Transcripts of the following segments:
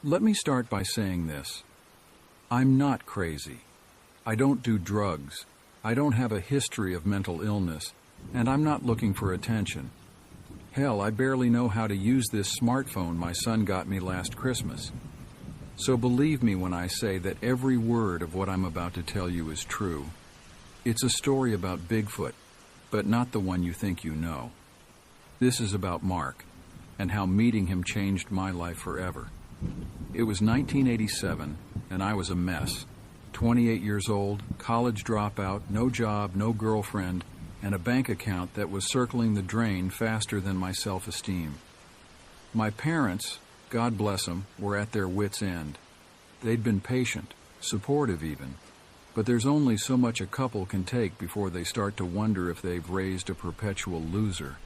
Let me start by saying this. I'm not crazy. I don't do drugs. I don't have a history of mental illness, and I'm not looking for attention. Hell, I barely know how to use this smartphone my son got me last Christmas. So believe me when I say that every word of what I'm about to tell you is true. It's a story about Bigfoot, but not the one you think you know. This is about Mark, and how meeting him changed my life forever. It was 1987, and I was a mess. 28 years old, college dropout, no job, no girlfriend, and a bank account that was circling the drain faster than my self-esteem. My parents, God bless them, were at their wits' end. They'd been patient, supportive even, but there's only so much a couple can take before they start to wonder if they've raised a perpetual loser.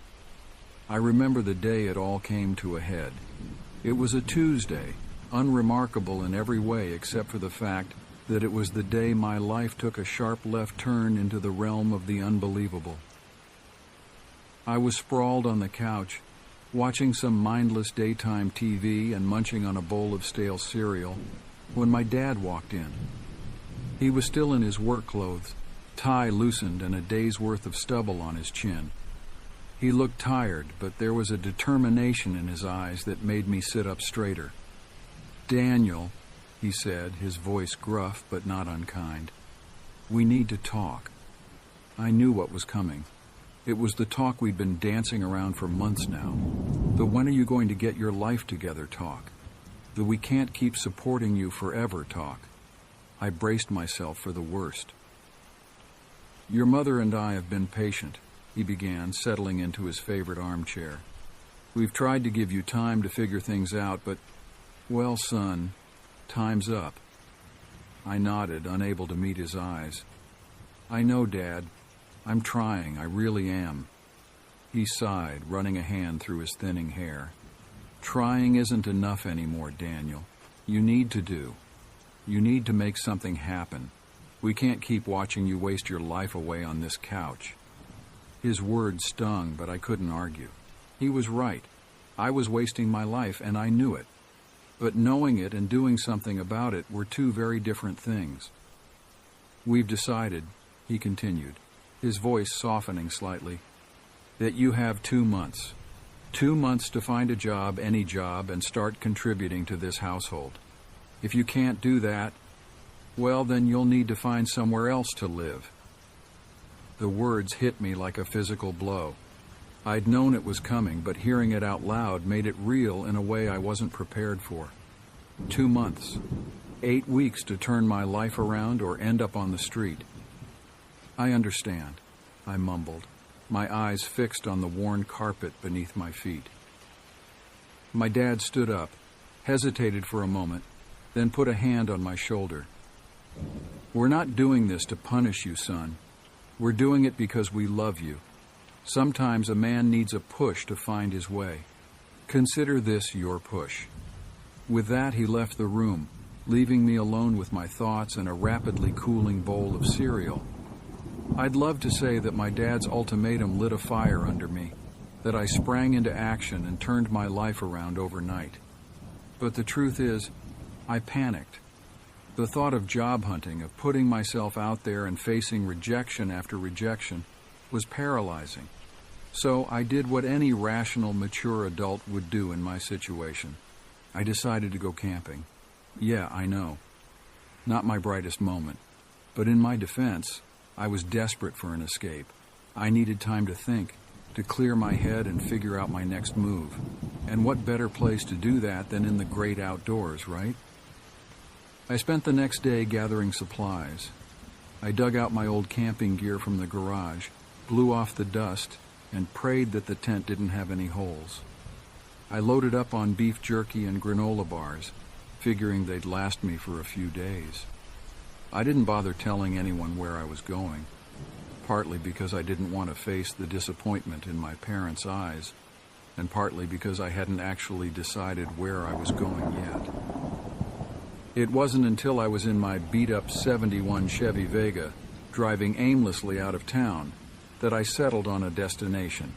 I remember the day it all came to a head. It was a Tuesday, unremarkable in every way except for the fact that it was the day my life took a sharp left turn into the realm of the unbelievable. I was sprawled on the couch, watching some mindless daytime TV and munching on a bowl of stale cereal, when my dad walked in. He was still in his work clothes, tie loosened and a day's worth of stubble on his chin. He looked tired, but there was a determination in his eyes that made me sit up straighter. "Daniel," he said, his voice gruff but not unkind, "we need to talk." I knew what was coming. It was the talk we'd been dancing around for months now. The "when are you going to get your life together" talk. The "we can't keep supporting you forever" talk. I braced myself for the worst. "Your mother and I have been patient," he began, settling into his favorite armchair. "We've tried to give you time to figure things out, but, well, son, time's up." I nodded, unable to meet his eyes. "I know, Dad. I'm trying, I really am." He sighed, running a hand through his thinning hair. "Trying isn't enough anymore, Daniel. You need to do. You need to make something happen. We can't keep watching you waste your life away on this couch." His words stung, but I couldn't argue. He was right. I was wasting my life, and I knew it. But knowing it and doing something about it were two very different things. "We've decided," he continued, his voice softening slightly, "that you have 2 months. 2 months to find a job, any job, and start contributing to this household. If you can't do that, well, then you'll need to find somewhere else to live." The words hit me like a physical blow. I'd known it was coming, but hearing it out loud made it real in a way I wasn't prepared for. 2 months. 8 weeks to turn my life around or end up on the street. "I understand," I mumbled, my eyes fixed on the worn carpet beneath my feet. My dad stood up, hesitated for a moment, then put a hand on my shoulder. "We're not doing this to punish you, son. We're doing it because we love you. Sometimes a man needs a push to find his way. Consider this your push." With that, he left the room, leaving me alone with my thoughts and a rapidly cooling bowl of cereal. I'd love to say that my dad's ultimatum lit a fire under me, that I sprang into action and turned my life around overnight. But the truth is, I panicked. The thought of job hunting, of putting myself out there and facing rejection after rejection, was paralyzing. So I did what any rational, mature adult would do in my situation. I decided to go camping. Yeah, I know. Not my brightest moment. But in my defense, I was desperate for an escape. I needed time to think, to clear my head and figure out my next move. And what better place to do that than in the great outdoors, right? I spent the next day gathering supplies. I dug out my old camping gear from the garage, blew off the dust, and prayed that the tent didn't have any holes. I loaded up on beef jerky and granola bars, figuring they'd last me for a few days. I didn't bother telling anyone where I was going, partly because I didn't want to face the disappointment in my parents' eyes, and partly because I hadn't actually decided where I was going yet. It wasn't until I was in my beat-up '71 Chevy Vega, driving aimlessly out of town, that I settled on a destination.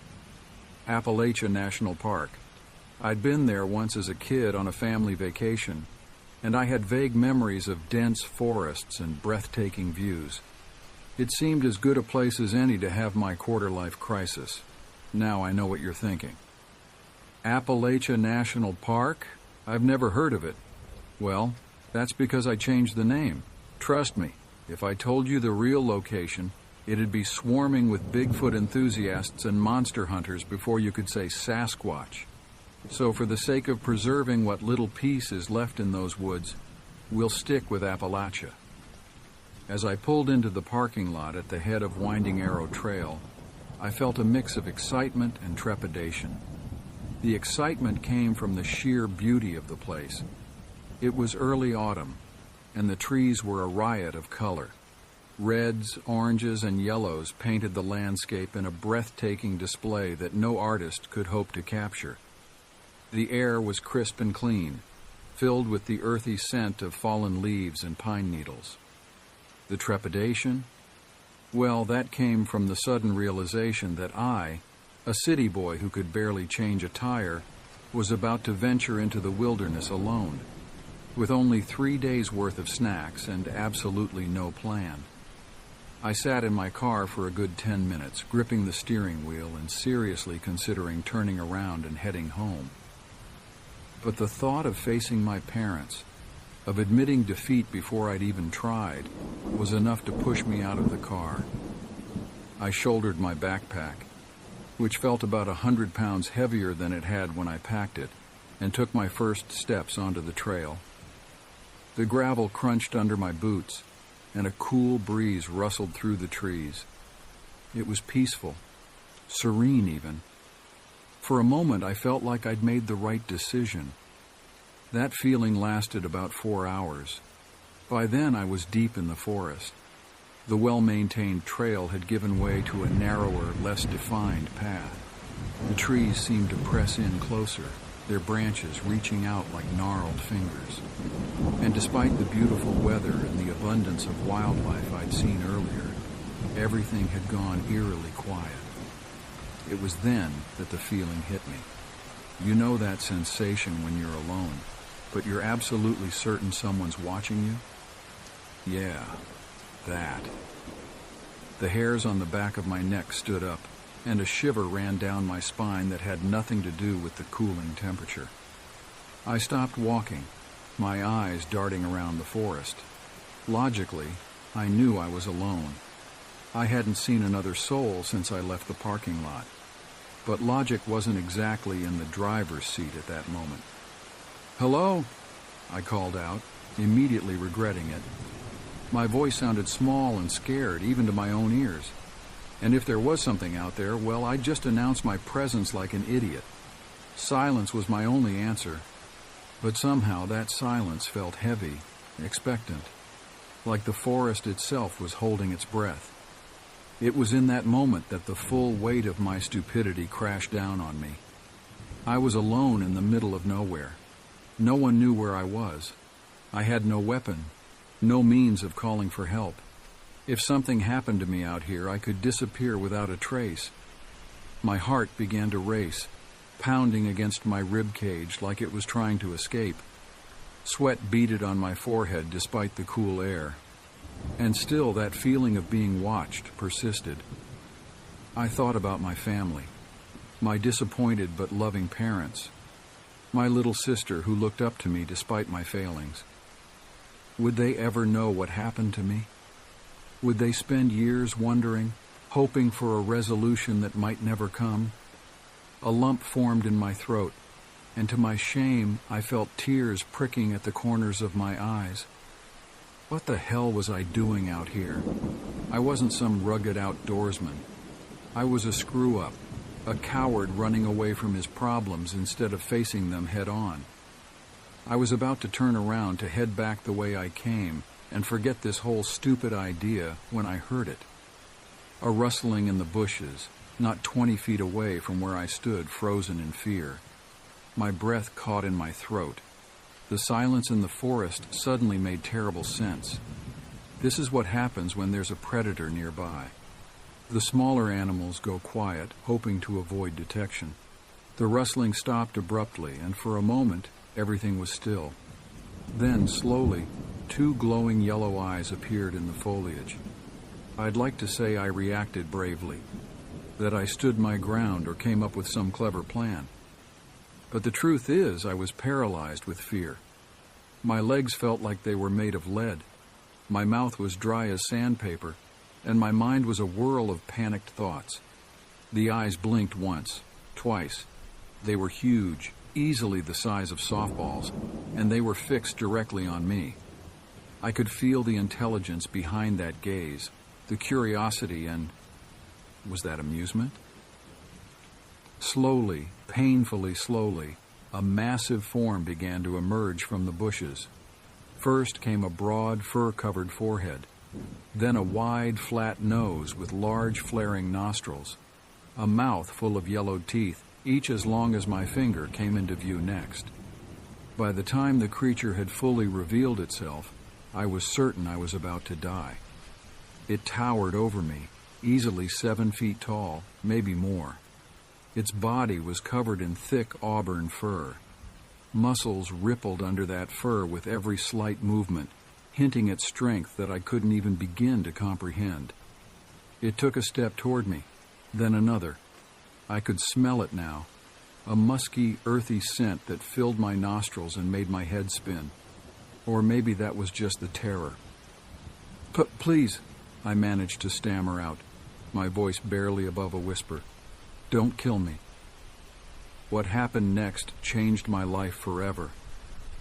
Appalachia National Park, I'd been there once as a kid on a family vacation, and I had vague memories of dense forests and breathtaking views. It seemed as good a place as any to have my quarter-life crisis. Now I know what you're thinking. Appalachia National Park? I've never heard of it. Well, that's because I changed the name. Trust me, if I told you the real location, it'd be swarming with Bigfoot enthusiasts and monster hunters before you could say Sasquatch. So for the sake of preserving what little peace is left in those woods, we'll stick with Appalachia. As I pulled into the parking lot at the head of Winding Arrow Trail, I felt a mix of excitement and trepidation. The excitement came from the sheer beauty of the place. It was early autumn, and the trees were a riot of color. Reds, oranges, and yellows painted the landscape in a breathtaking display that no artist could hope to capture. The air was crisp and clean, filled with the earthy scent of fallen leaves and pine needles. The trepidation? Well, that came from the sudden realization that I, a city boy who could barely change a tire, was about to venture into the wilderness alone, with only 3 days' worth of snacks and absolutely no plan. I sat in my car for a good 10 minutes, gripping the steering wheel and seriously considering turning around and heading home. But the thought of facing my parents, of admitting defeat before I'd even tried, was enough to push me out of the car. I shouldered my backpack, which felt about 100 pounds heavier than it had when I packed it, and took my first steps onto the trail. The gravel crunched under my boots, and a cool breeze rustled through the trees. It was peaceful, serene even. For a moment, I felt like I'd made the right decision. That feeling lasted about 4 hours. By then, I was deep in the forest. The well-maintained trail had given way to a narrower, less defined path. The trees seemed to press in closer, their branches reaching out like gnarled fingers. And despite the beautiful weather and the abundance of wildlife I'd seen earlier, everything had gone eerily quiet. It was then that the feeling hit me. You know that sensation when you're alone, but you're absolutely certain someone's watching you? Yeah, that. The hairs on the back of my neck stood up, and a shiver ran down my spine that had nothing to do with the cooling temperature. I stopped walking, my eyes darting around the forest. Logically, I knew I was alone. I hadn't seen another soul since I left the parking lot. But logic wasn't exactly in the driver's seat at that moment. "Hello?" I called out, immediately regretting it. My voice sounded small and scared, even to my own ears. And if there was something out there, well, I'd just announce my presence like an idiot. Silence was my only answer. But somehow that silence felt heavy, expectant, like the forest itself was holding its breath. It was in that moment that the full weight of my stupidity crashed down on me. I was alone in the middle of nowhere. No one knew where I was. I had no weapon, no means of calling for help. If something happened to me out here, I could disappear without a trace. My heart began to race, pounding against my rib cage like it was trying to escape. Sweat beaded on my forehead despite the cool air. And still that feeling of being watched persisted. I thought about my family, my disappointed but loving parents, my little sister who looked up to me despite my failings. Would they ever know what happened to me? Would they spend years wondering, hoping for a resolution that might never come? A lump formed in my throat, and to my shame, I felt tears pricking at the corners of my eyes. What the hell was I doing out here? I wasn't some rugged outdoorsman. I was a screw-up, a coward running away from his problems instead of facing them head-on. I was about to turn around to head back the way I came and forget this whole stupid idea when I heard it. A rustling in the bushes, not 20 feet away from where I stood, frozen in fear. My breath caught in my throat. The silence in the forest suddenly made terrible sense. This is what happens when there's a predator nearby. The smaller animals go quiet, hoping to avoid detection. The rustling stopped abruptly, and for a moment, everything was still. Then, slowly, two glowing yellow eyes appeared in the foliage. I'd like to say I reacted bravely, that I stood my ground or came up with some clever plan. But the truth is, I was paralyzed with fear. My legs felt like they were made of lead. My mouth was dry as sandpaper, and my mind was a whirl of panicked thoughts. The eyes blinked once, twice. They were huge, easily the size of softballs, and they were fixed directly on me. I could feel the intelligence behind that gaze, the curiosity and... was that amusement? Slowly, painfully slowly, a massive form began to emerge from the bushes. First came a broad, fur-covered forehead, then a wide, flat nose with large, flaring nostrils. A mouth full of yellowed teeth, each as long as my finger, came into view next. By the time the creature had fully revealed itself, I was certain I was about to die. It towered over me, easily 7 feet tall, maybe more. Its body was covered in thick auburn fur. Muscles rippled under that fur with every slight movement, hinting at strength that I couldn't even begin to comprehend. It took a step toward me, then another. I could smell it now, a musky, earthy scent that filled my nostrils and made my head spin. Or maybe that was just the terror. Please, I managed to stammer out, my voice barely above a whisper. Don't kill me. What happened next changed my life forever.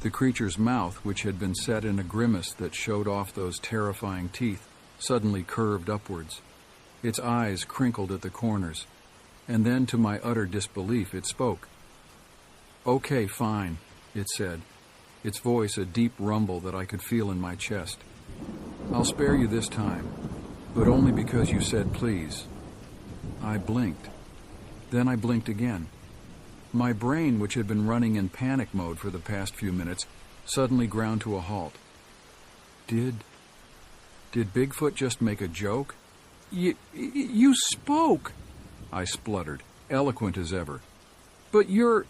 The creature's mouth, which had been set in a grimace that showed off those terrifying teeth, suddenly curved upwards. Its eyes crinkled at the corners, and then, to my utter disbelief, it spoke. "Okay, fine," it said, its voice a deep rumble that I could feel in my chest. "I'll spare you this time, but only because you said please." I blinked. Then I blinked again. My brain, which had been running in panic mode for the past few minutes, suddenly ground to a halt. Did Bigfoot just make a joke? You spoke, I spluttered, eloquent as ever. But you...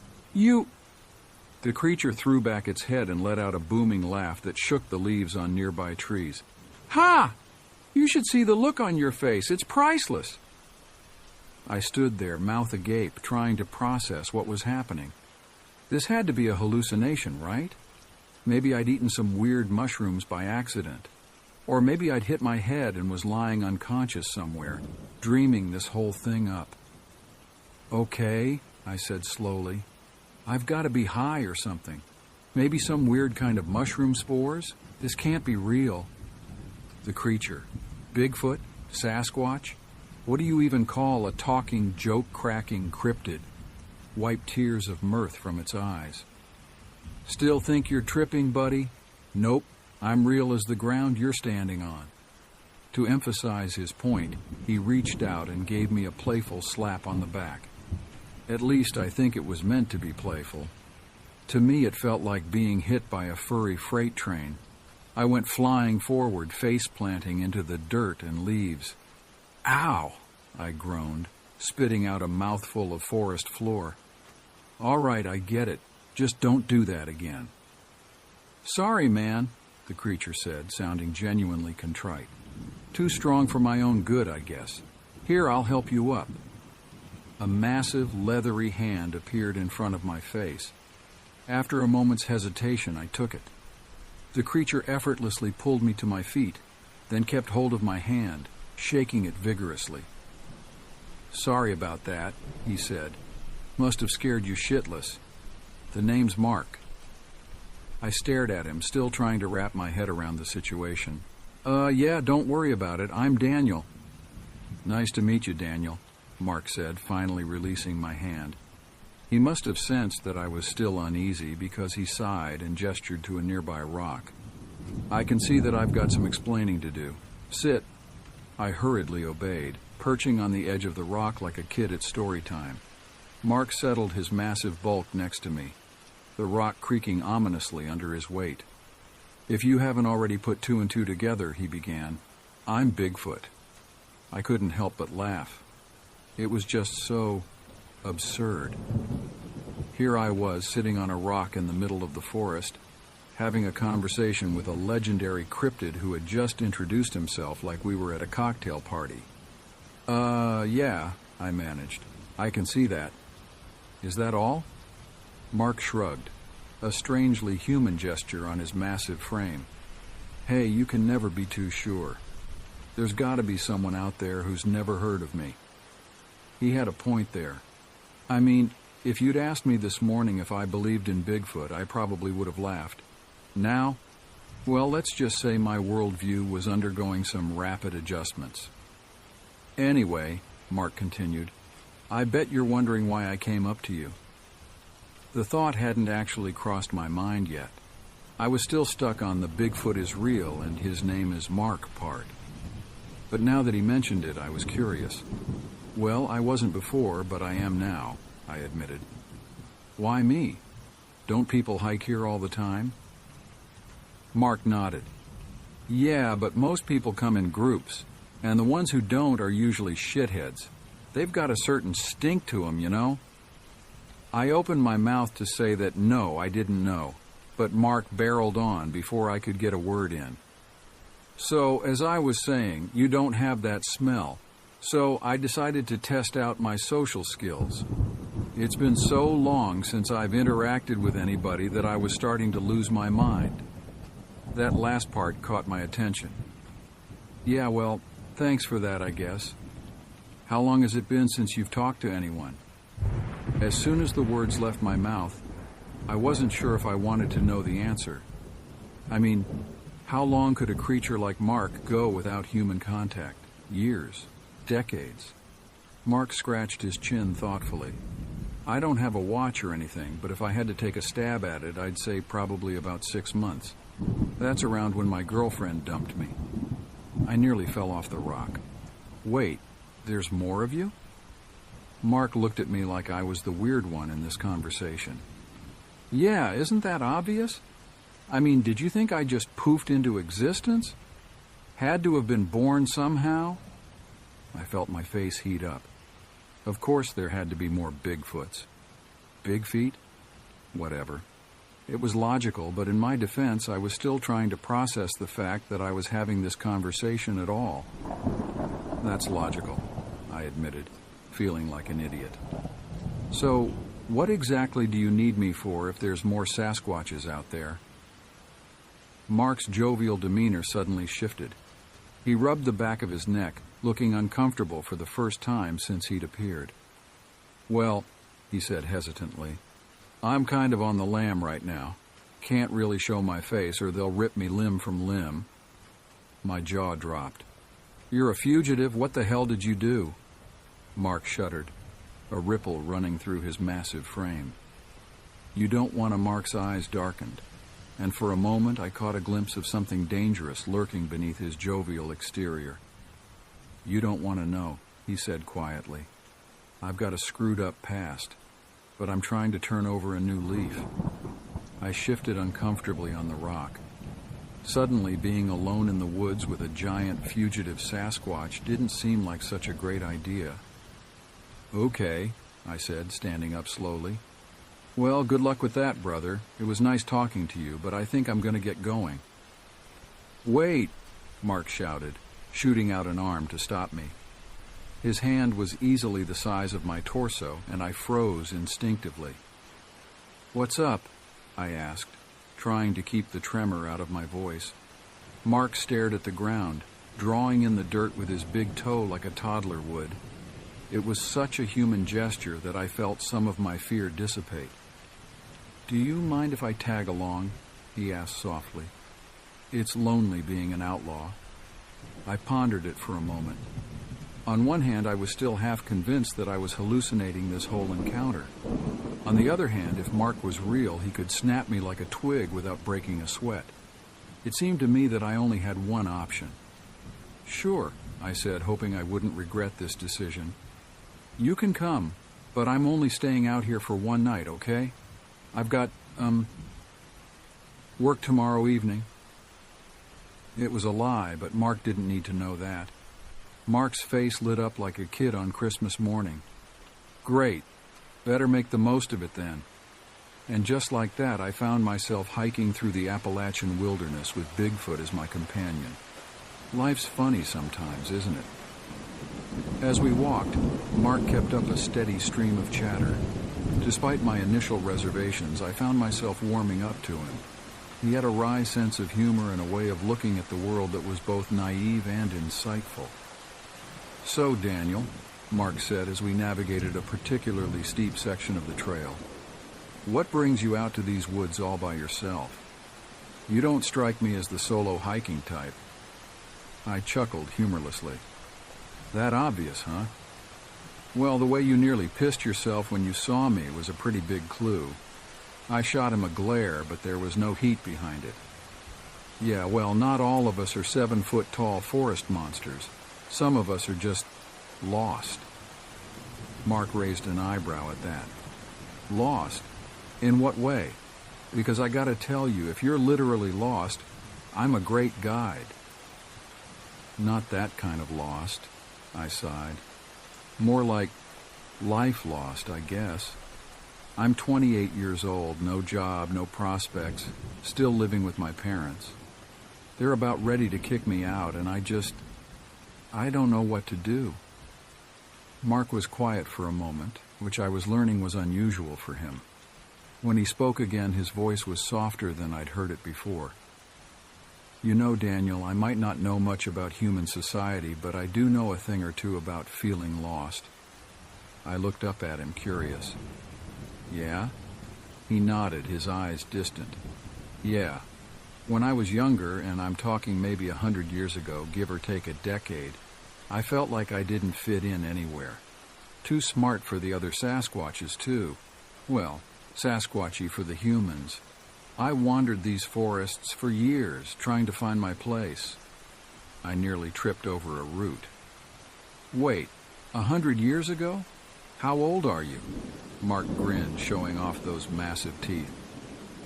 The creature threw back its head and let out a booming laugh that shook the leaves on nearby trees. Ha! You should see the look on your face. It's priceless. I stood there, mouth agape, trying to process what was happening. This had to be a hallucination, right? Maybe I'd eaten some weird mushrooms by accident. Or maybe I'd hit my head and was lying unconscious somewhere, dreaming this whole thing up. Okay, I said slowly. I've got to be high or something. Maybe some weird kind of mushroom spores? This can't be real. The creature. Bigfoot? Sasquatch? What do you even call a talking, joke-cracking cryptid? Wiped tears of mirth from its eyes. Still think you're tripping, buddy? Nope, I'm real as the ground you're standing on. To emphasize his point, he reached out and gave me a playful slap on the back. At least I think it was meant to be playful. To me, it felt like being hit by a furry freight train. I went flying forward, face-planting into the dirt and leaves. Ow! I groaned, spitting out a mouthful of forest floor. All right, I get it. Just don't do that again. Sorry, man, the creature said, sounding genuinely contrite. Too strong for my own good, I guess. Here, I'll help you up. A massive, leathery hand appeared in front of my face. After a moment's hesitation, I took it. The creature effortlessly pulled me to my feet, then kept hold of my hand, shaking it vigorously. Sorry about that, he said. Must have scared you shitless. The name's Mark. I stared at him, still trying to wrap my head around the situation. Yeah, don't worry about it. I'm Daniel. Nice to meet you, Daniel, Mark said, finally releasing my hand. He must have sensed that I was still uneasy because he sighed and gestured to a nearby rock. I can see that I've got some explaining to do. Sit. I hurriedly obeyed, perching on the edge of the rock like a kid at story time. Mark settled his massive bulk next to me, the rock creaking ominously under his weight. If you haven't already put two and two together, he began, I'm Bigfoot. I couldn't help but laugh. It was just so absurd. Here I was, sitting on a rock in the middle of the forest, having a conversation with a legendary cryptid who had just introduced himself like we were at a cocktail party. Yeah, I managed. I can see that. Is that all? Mark shrugged, a strangely human gesture on his massive frame. Hey, you can never be too sure. There's gotta be someone out there who's never heard of me. He had a point there. I mean, if you'd asked me this morning if I believed in Bigfoot, I probably would have laughed. Now, well, let's just say my worldview was undergoing some rapid adjustments. Anyway, Mark continued, I bet you're wondering why I came up to you. The thought hadn't actually crossed my mind yet. I was still stuck on the Bigfoot is real and his name is Mark part. But now that he mentioned it, I was curious. Well, I wasn't before, but I am now, I admitted. Why me? Don't people hike here all the time? Mark nodded. Yeah, but most people come in groups, and the ones who don't are usually shitheads. They've got a certain stink to them, you know? I opened my mouth to say that no, I didn't know, but Mark barreled on before I could get a word in. So, as I was saying, you don't have that smell, so I decided to test out my social skills. It's been so long since I've interacted with anybody that I was starting to lose my mind. That last part caught my attention. Yeah, well, thanks for that, I guess. How long has it been since you've talked to anyone? As soon as the words left my mouth, I wasn't sure if I wanted to know the answer. I mean, how long could a creature like Mark go without human contact? Years? Decades? Mark scratched his chin thoughtfully. I don't have a watch or anything, but if I had to take a stab at it, I'd say probably about 6 months. That's around when my girlfriend dumped me. I nearly fell off the rock. Wait, there's more of you? Mark looked at me like I was the weird one in this conversation. Yeah, isn't that obvious? I mean, did you think I just poofed into existence? Had to have been born somehow? I felt my face heat up. Of course there had to be more Bigfoots. Big feet? Whatever. It was logical, but in my defense, I was still trying to process the fact that I was having this conversation at all. That's logical, I admitted, feeling like an idiot. So, what exactly do you need me for if there's more Sasquatches out there? Mark's jovial demeanor suddenly shifted. He rubbed the back of his neck, looking uncomfortable for the first time since he'd appeared. Well, he said hesitantly, I'm kind of on the lam right now. Can't really show my face or they'll rip me limb from limb. My jaw dropped. You're a fugitive? What the hell did you do? Mark shuddered, a ripple running through his massive frame. You don't want Mark's eyes darkened, and for a moment I caught a glimpse of something dangerous lurking beneath his jovial exterior. You don't want to know, he said quietly. I've got a screwed-up past, but I'm trying to turn over a new leaf. I shifted uncomfortably on the rock. Suddenly, being alone in the woods with a giant fugitive Sasquatch didn't seem like such a great idea. Okay, I said, standing up slowly. Well, good luck with that, brother. It was nice talking to you, but I think I'm going to get going. Wait, Mark shouted, shooting out an arm to stop me. His hand was easily the size of my torso, and I froze instinctively. What's up? I asked, trying to keep the tremor out of my voice. Mark stared at the ground, drawing in the dirt with his big toe like a toddler would. It was such a human gesture that I felt some of my fear dissipate. Do you mind if I tag along? He asked softly. It's lonely being an outlaw. I pondered it for a moment. On one hand, I was still half convinced that I was hallucinating this whole encounter. On the other hand, if Mark was real, he could snap me like a twig without breaking a sweat. It seemed to me that I only had one option. Sure, I said, hoping I wouldn't regret this decision. You can come, but I'm only staying out here for one night, okay? I've got, work tomorrow evening. It was a lie, but Mark didn't need to know that. Mark's face lit up like a kid on Christmas morning. Great. Better make the most of it then. And just like that, I found myself hiking through the Appalachian wilderness with Bigfoot as my companion. Life's funny sometimes, isn't it? As we walked, Mark kept up a steady stream of chatter. Despite my initial reservations, I found myself warming up to him. He had a wry sense of humor and a way of looking at the world that was both naive and insightful. "So, Daniel," Mark said as we navigated a particularly steep section of the trail, "what brings you out to these woods all by yourself? You don't strike me as the solo hiking type." I chuckled humorlessly. "That obvious, huh? Well, the way you nearly pissed yourself when you saw me was a pretty big clue. I shot him a glare, but there was no heat behind it. Yeah, well, not all of us are 7-foot-tall forest monsters. Some of us are just lost." Mark raised an eyebrow at that. "Lost? In what way? Because I gotta tell you, if you're literally lost, I'm a great guide." "Not that kind of lost," I sighed. "More like life lost, I guess. I'm 28 years old, no job, no prospects, still living with my parents. They're about ready to kick me out, and I don't know what to do." Mark was quiet for a moment, which I was learning was unusual for him. When he spoke again, his voice was softer than I'd heard it before. "You know, Daniel, I might not know much about human society, but I do know a thing or two about feeling lost." I looked up at him, curious. "Yeah?" He nodded, his eyes distant. "Yeah. When I was younger, and I'm talking maybe 100 years ago, give or take a decade, I felt like I didn't fit in anywhere. Too smart for the other Sasquatches, too. Well, Sasquatchy for the humans. I wandered these forests for years, trying to find my place." I nearly tripped over a root. "Wait, 100 years ago? How old are you?" Mark grinned, showing off those massive teeth.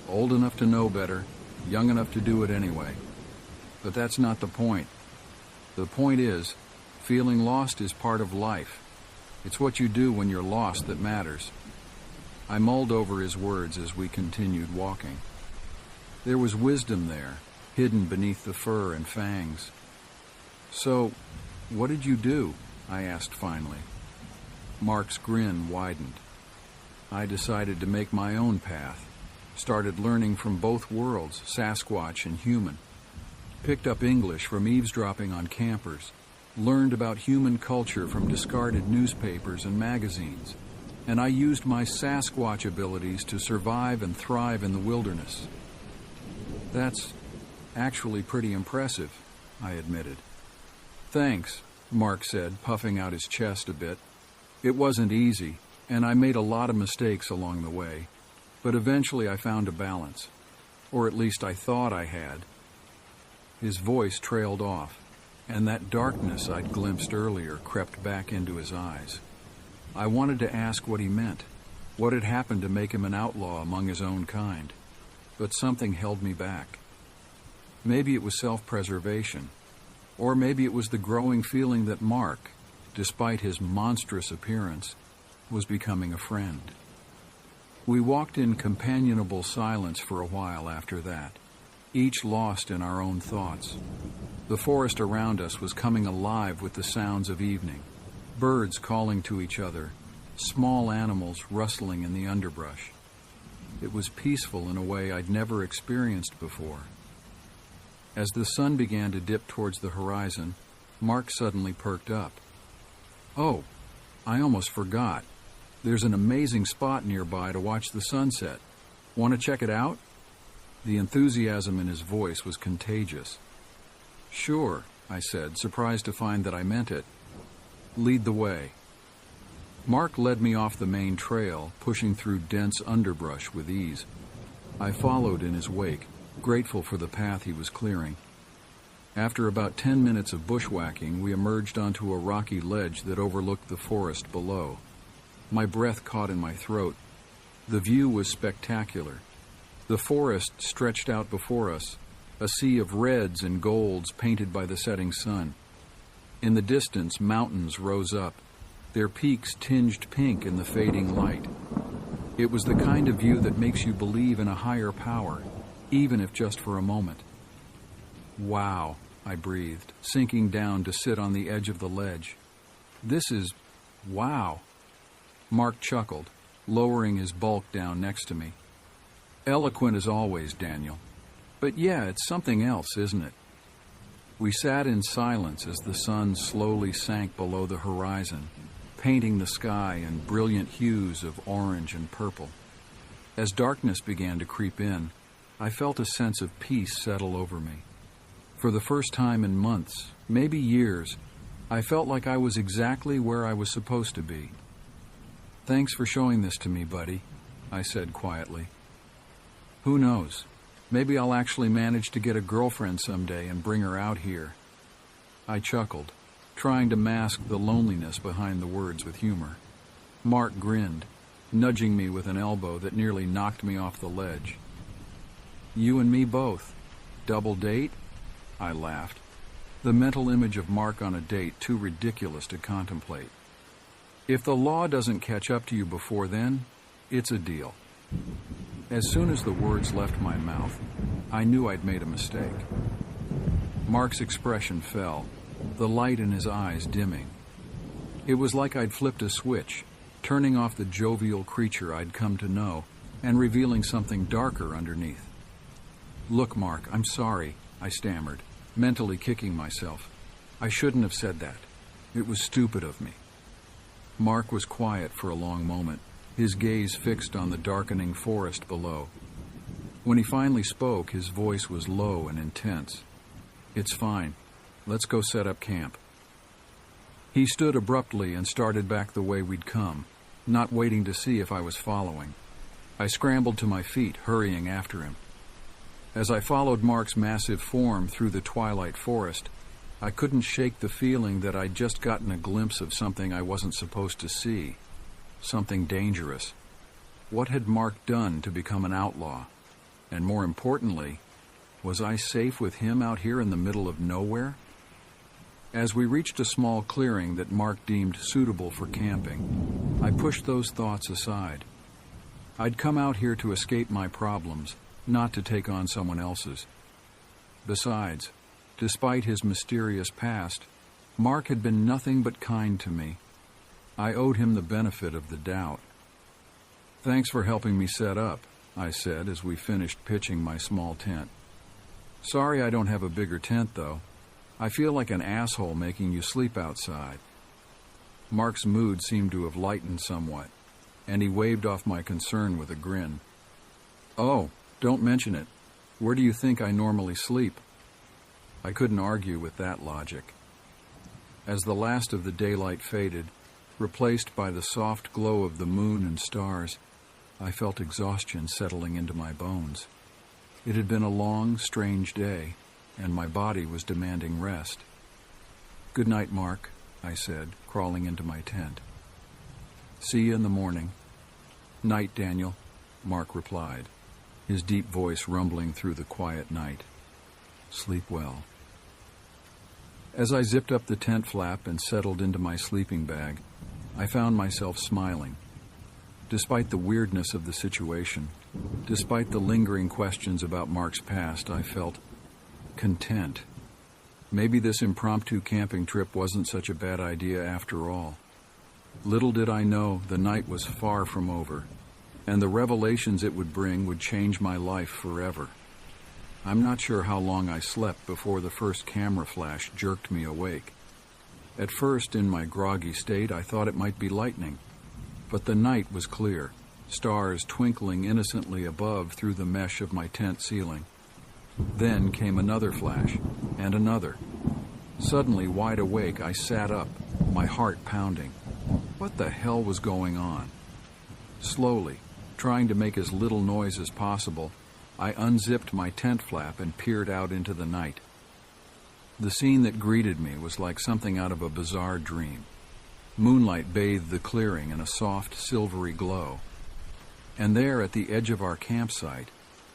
"Old enough to know better, young enough to do it anyway. But that's not the point. The point is, feeling lost is part of life. It's what you do when you're lost that matters." I mulled over his words as we continued walking. There was wisdom there, hidden beneath the fur and fangs. "So, what did you do?" I asked finally. Mark's grin widened. "I decided to make my own path. Started learning from both worlds, Sasquatch and human. Picked up English from eavesdropping on campers. Learned about human culture from discarded newspapers and magazines. And I used my Sasquatch abilities to survive and thrive in the wilderness." "That's actually pretty impressive," I admitted. "Thanks," Mark said, puffing out his chest a bit. "It wasn't easy, and I made a lot of mistakes along the way, but eventually I found a balance. Or at least I thought I had." His voice trailed off, and that darkness I'd glimpsed earlier crept back into his eyes. I wanted to ask what he meant, what had happened to make him an outlaw among his own kind, but something held me back. Maybe it was self-preservation, or maybe it was the growing feeling that Mark, despite his monstrous appearance, was becoming a friend. We walked in companionable silence for a while after that, each lost in our own thoughts. The forest around us was coming alive with the sounds of evening, birds calling to each other, small animals rustling in the underbrush. It was peaceful in a way I'd never experienced before. As the sun began to dip towards the horizon, Mark suddenly perked up. "Oh, I almost forgot. There's an amazing spot nearby to watch the sunset. Want to check it out?" The enthusiasm in his voice was contagious. "Sure," I said, surprised to find that I meant it. "Lead the way." Mark led me off the main trail, pushing through dense underbrush with ease. I followed in his wake, grateful for the path he was clearing. After about 10 minutes of bushwhacking, we emerged onto a rocky ledge that overlooked the forest below. My breath caught in my throat. The view was spectacular. The forest stretched out before us, a sea of reds and golds painted by the setting sun. In the distance, mountains rose up, their peaks tinged pink in the fading light. It was the kind of view that makes you believe in a higher power, even if just for a moment. Wow, I breathed, sinking down to sit on the edge of the ledge. This is... wow. Mark chuckled, lowering his bulk down next to me. Eloquent as always, Daniel. But yeah, it's something else, isn't it? We sat in silence as the sun slowly sank below the horizon, painting the sky in brilliant hues of orange and purple. As darkness began to creep in, I felt a sense of peace settle over me. For the first time in months, maybe years, I felt like I was exactly where I was supposed to be. "Thanks for showing this to me, buddy," I said quietly. "Who knows? Maybe I'll actually manage to get a girlfriend someday and bring her out here." I chuckled, trying to mask the loneliness behind the words with humor. Mark grinned, nudging me with an elbow that nearly knocked me off the ledge. "You and me both. Double date?" I laughed, the mental image of Mark on a date too ridiculous to contemplate. "If the law doesn't catch up to you before then, it's a deal." As soon as the words left my mouth, I knew I'd made a mistake. Mark's expression fell, the light in his eyes dimming. It was like I'd flipped a switch, turning off the jovial creature I'd come to know and revealing something darker underneath. "Look, Mark, I'm sorry," I stammered, mentally kicking myself. "I shouldn't have said that. It was stupid of me." Mark was quiet for a long moment, his gaze fixed on the darkening forest below. When he finally spoke, his voice was low and intense. "It's fine. Let's go set up camp." He stood abruptly and started back the way we'd come, not waiting to see if I was following. I scrambled to my feet, hurrying after him. As I followed Mark's massive form through the twilight forest, I couldn't shake the feeling that I'd just gotten a glimpse of something I wasn't supposed to see. Something dangerous. What had Mark done to become an outlaw? And more importantly, was I safe with him out here in the middle of nowhere? As we reached a small clearing that Mark deemed suitable for camping, I pushed those thoughts aside. I'd come out here to escape my problems, not to take on someone else's. Besides, despite his mysterious past, Mark had been nothing but kind to me. I owed him the benefit of the doubt. "Thanks for helping me set up," I said as we finished pitching my small tent. "Sorry I don't have a bigger tent, though. I feel like an asshole making you sleep outside." Mark's mood seemed to have lightened somewhat, and he waved off my concern with a grin. "Oh, don't mention it. Where do you think I normally sleep?" I couldn't argue with that logic. As the last of the daylight faded, replaced by the soft glow of the moon and stars, I felt exhaustion settling into my bones. It had been a long, strange day, and my body was demanding rest. "Good night, Mark," I said, crawling into my tent. "See you in the morning." "Night, Daniel," Mark replied, his deep voice rumbling through the quiet night. "Sleep well." As I zipped up the tent flap and settled into my sleeping bag, I found myself smiling. Despite the weirdness of the situation, despite the lingering questions about Mark's past, I felt content. Maybe this impromptu camping trip wasn't such a bad idea after all. Little did I know the night was far from over, and the revelations it would bring would change my life forever. I'm not sure how long I slept before the first camera flash jerked me awake. At first, in my groggy state, I thought it might be lightning. But the night was clear, stars twinkling innocently above through the mesh of my tent ceiling. Then came another flash, and another. Suddenly wide awake, I sat up, my heart pounding. What the hell was going on? Slowly, trying to make as little noise as possible, I unzipped my tent flap and peered out into the night. The scene that greeted me was like something out of a bizarre dream. Moonlight bathed the clearing in a soft, silvery glow. And there, at the edge of our campsite,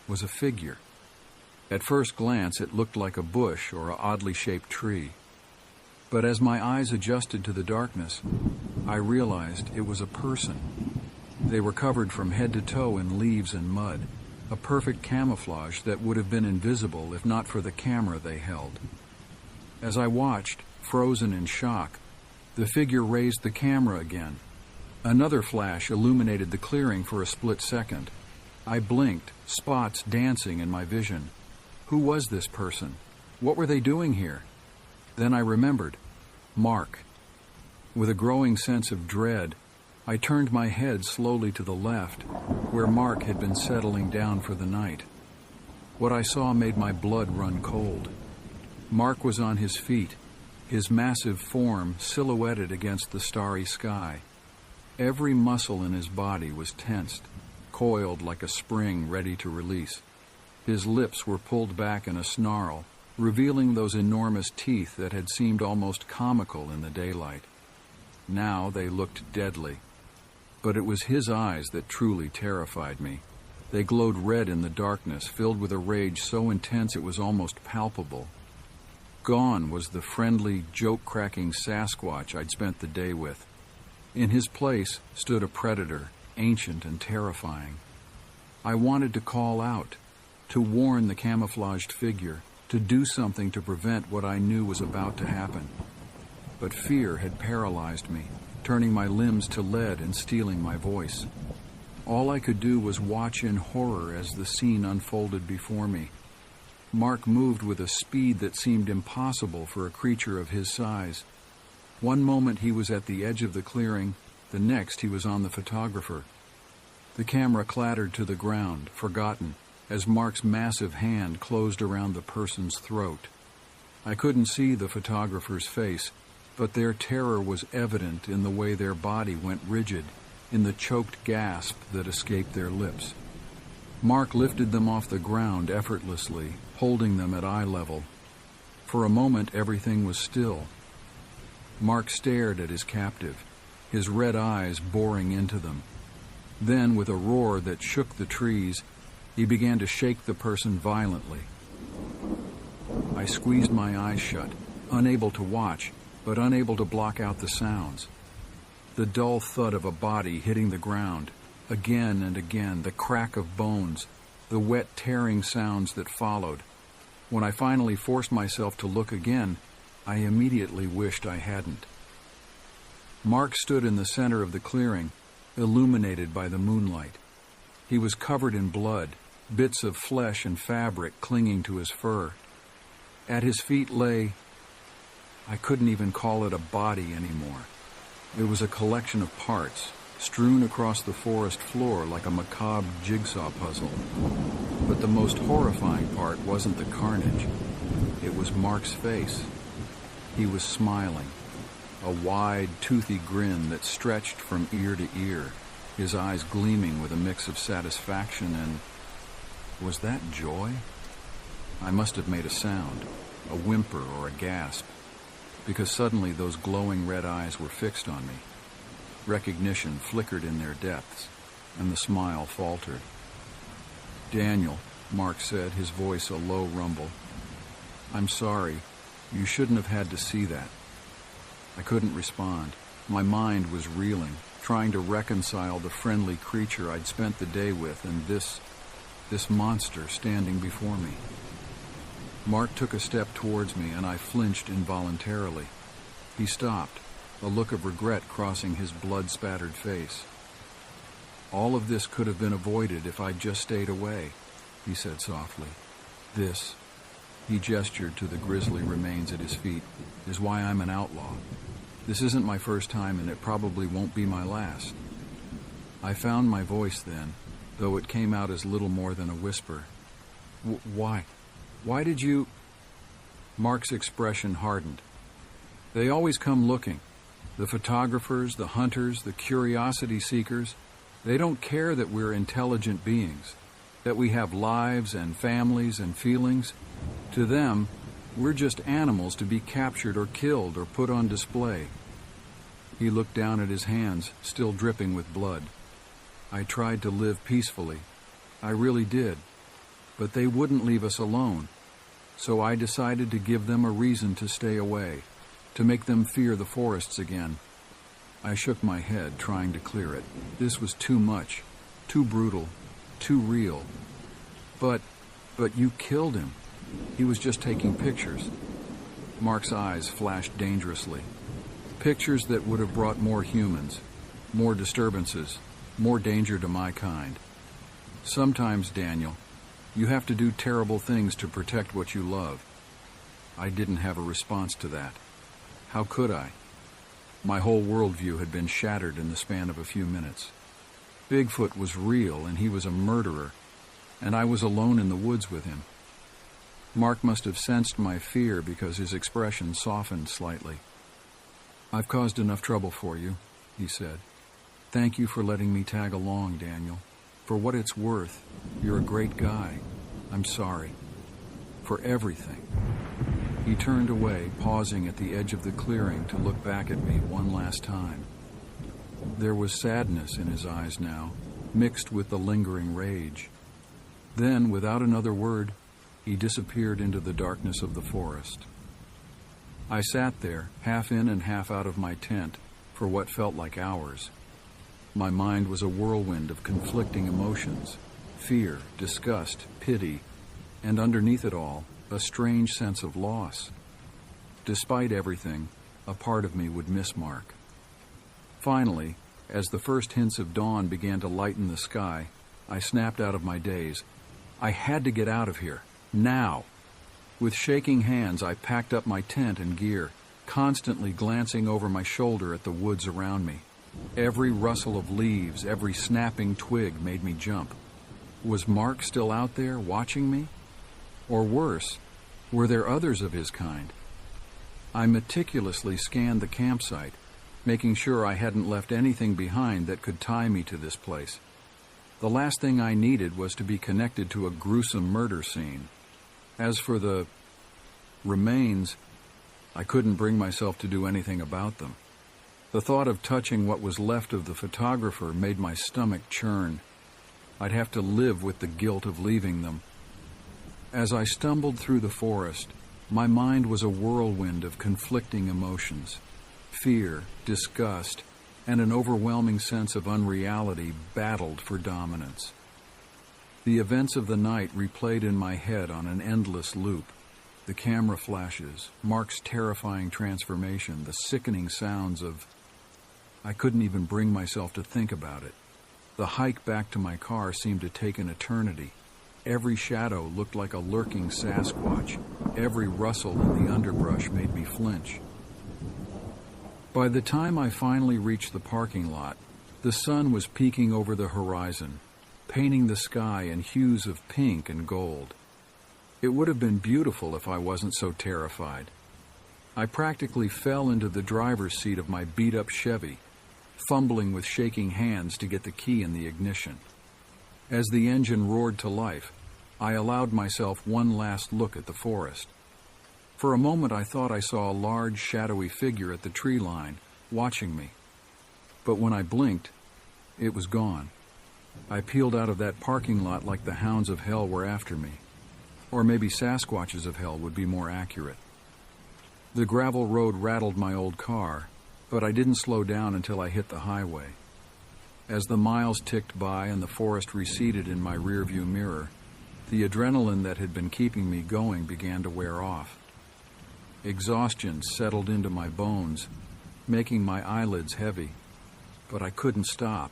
was a figure. At first glance, it looked like a bush or an oddly shaped tree. But as my eyes adjusted to the darkness, I realized it was a person. They were covered from head to toe in leaves and mud, a perfect camouflage that would have been invisible if not for the camera they held. As I watched, frozen in shock, the figure raised the camera again. Another flash illuminated the clearing for a split second. I blinked, spots dancing in my vision. Who was this person? What were they doing here? Then I remembered. Mark. With a growing sense of dread, I turned my head slowly to the left, where Mark had been settling down for the night. What I saw made my blood run cold. Mark was on his feet, his massive form silhouetted against the starry sky. Every muscle in his body was tensed, coiled like a spring ready to release. His lips were pulled back in a snarl, revealing those enormous teeth that had seemed almost comical in the daylight. Now they looked deadly. But it was his eyes that truly terrified me. They glowed red in the darkness, filled with a rage so intense it was almost palpable. Gone was the friendly, joke-cracking Sasquatch I'd spent the day with. In his place stood a predator, ancient and terrifying. I wanted to call out, to warn the camouflaged figure, to do something to prevent what I knew was about to happen. But fear had paralyzed me, turning my limbs to lead and stealing my voice. All I could do was watch in horror as the scene unfolded before me. Mark moved with a speed that seemed impossible for a creature of his size. One moment he was at the edge of the clearing, the next he was on the photographer. The camera clattered to the ground, forgotten, as Mark's massive hand closed around the person's throat. I couldn't see the photographer's face, but their terror was evident in the way their body went rigid, in the choked gasp that escaped their lips. Mark lifted them off the ground effortlessly, holding them at eye level. For a moment, everything was still. Mark stared at his captive, his red eyes boring into them. Then, with a roar that shook the trees, he began to shake the person violently. I squeezed my eyes shut, unable to watch, but unable to block out the sounds. The dull thud of a body hitting the ground, again and again, the crack of bones, the wet tearing sounds that followed. When I finally forced myself to look again, I immediately wished I hadn't. Mark stood in the center of the clearing, illuminated by the moonlight. He was covered in blood, bits of flesh and fabric clinging to his fur. At his feet lay... I couldn't even call it a body anymore. It was a collection of parts, strewn across the forest floor like a macabre jigsaw puzzle. But the most horrifying part wasn't the carnage. It was Mark's face. He was smiling, a wide, toothy grin that stretched from ear to ear, his eyes gleaming with a mix of satisfaction and... was that joy? I must have made a sound, a whimper or a gasp, because suddenly those glowing red eyes were fixed on me. Recognition flickered in their depths, and the smile faltered. "Daniel," Mark said, his voice a low rumble. "I'm sorry. You shouldn't have had to see that." I couldn't respond. My mind was reeling, trying to reconcile the friendly creature I'd spent the day with and this monster standing before me. Mark took a step towards me, and I flinched involuntarily. He stopped, a look of regret crossing his blood-spattered face. "All of this could have been avoided if I'd just stayed away," he said softly. "This," he gestured to the grisly remains at his feet, "is why I'm an outlaw. This isn't my first time, and it probably won't be my last." I found my voice then, though it came out as little more than a whisper. Why did you... Mark's expression hardened. "They always come looking. The photographers, the hunters, the curiosity seekers. They don't care that we're intelligent beings, that we have lives and families and feelings. To them, we're just animals to be captured or killed or put on display." He looked down at his hands, still dripping with blood. "I tried to live peacefully. I really did. But they wouldn't leave us alone. So I decided to give them a reason to stay away, to make them fear the forests again. I shook my head, trying to clear it. This was too much, too brutal, too real. But you killed him. He was just taking pictures. Mark's eyes flashed dangerously. Pictures that would have brought more humans, more disturbances, more danger to my kind. Sometimes, Daniel, you have to do terrible things to protect what you love. I didn't have a response to that. How could I? My whole worldview had been shattered in the span of a few minutes. Bigfoot was real, and he was a murderer, and I was alone in the woods with him. Mark must have sensed my fear because his expression softened slightly. "I've caused enough trouble for you," he said. "Thank you for letting me tag along, Daniel. For what it's worth, you're a great guy. I'm sorry. For everything." He turned away, pausing at the edge of the clearing to look back at me one last time. There was sadness in his eyes now, mixed with the lingering rage. Then, without another word, he disappeared into the darkness of the forest. I sat there, half in and half out of my tent, for what felt like hours. My mind was a whirlwind of conflicting emotions: fear, disgust, pity, and underneath it all, a strange sense of loss. Despite everything, a part of me would miss Mark. Finally, as the first hints of dawn began to lighten the sky, I snapped out of my daze. I had to get out of here, now. With shaking hands, I packed up my tent and gear, constantly glancing over my shoulder at the woods around me. Every rustle of leaves, every snapping twig made me jump. Was Mark still out there, watching me? Or worse, were there others of his kind? I meticulously scanned the campsite, making sure I hadn't left anything behind that could tie me to this place. The last thing I needed was to be connected to a gruesome murder scene. As for the remains, I couldn't bring myself to do anything about them. The thought of touching what was left of the photographer made my stomach churn. I'd have to live with the guilt of leaving them. As I stumbled through the forest, my mind was a whirlwind of conflicting emotions. Fear, disgust, and an overwhelming sense of unreality battled for dominance. The events of the night replayed in my head on an endless loop. The camera flashes, Mark's terrifying transformation, the sickening sounds of... I couldn't even bring myself to think about it. The hike back to my car seemed to take an eternity. Every shadow looked like a lurking Sasquatch. Every rustle in the underbrush made me flinch. By the time I finally reached the parking lot, the sun was peeking over the horizon, painting the sky in hues of pink and gold. It would have been beautiful if I wasn't so terrified. I practically fell into the driver's seat of my beat-up Chevy, fumbling with shaking hands to get the key in the ignition. As the engine roared to life, I allowed myself one last look at the forest. For a moment I thought I saw a large, shadowy figure at the tree line, watching me. But when I blinked, it was gone. I peeled out of that parking lot like the hounds of hell were after me. Or maybe Sasquatches of hell would be more accurate. The gravel road rattled my old car, but I didn't slow down until I hit the highway. As the miles ticked by and the forest receded in my rearview mirror, the adrenaline that had been keeping me going began to wear off. Exhaustion settled into my bones, making my eyelids heavy. But I couldn't stop.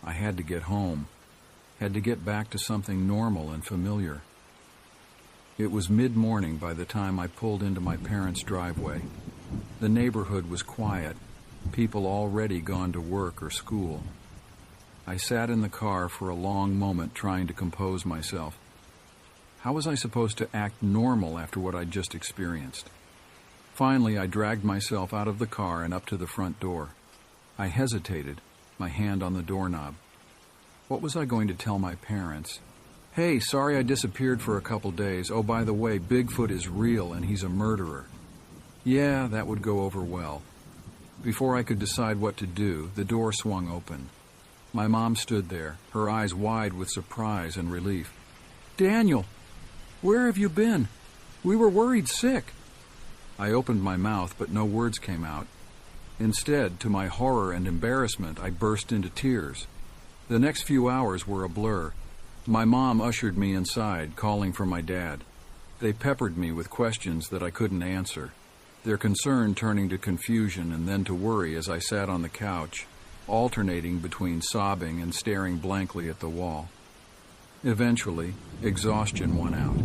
I had to get home, had to get back to something normal and familiar. It was mid-morning by the time I pulled into my parents' driveway. The neighborhood was quiet, people already gone to work or school. I sat in the car for a long moment trying to compose myself. How was I supposed to act normal after what I'd just experienced? Finally, I dragged myself out of the car and up to the front door. I hesitated, my hand on the doorknob. What was I going to tell my parents? "Hey, sorry I disappeared for a couple days. Oh, by the way, Bigfoot is real and he's a murderer." Yeah, that would go over well. Before I could decide what to do, the door swung open. My mom stood there, her eyes wide with surprise and relief. "Daniel, where have you been? We were worried sick." I opened my mouth, but no words came out. Instead, to my horror and embarrassment, I burst into tears. The next few hours were a blur. My mom ushered me inside, calling for my dad. They peppered me with questions that I couldn't answer, their concern turning to confusion and then to worry as I sat on the couch, alternating between sobbing and staring blankly at the wall. Eventually, exhaustion won out.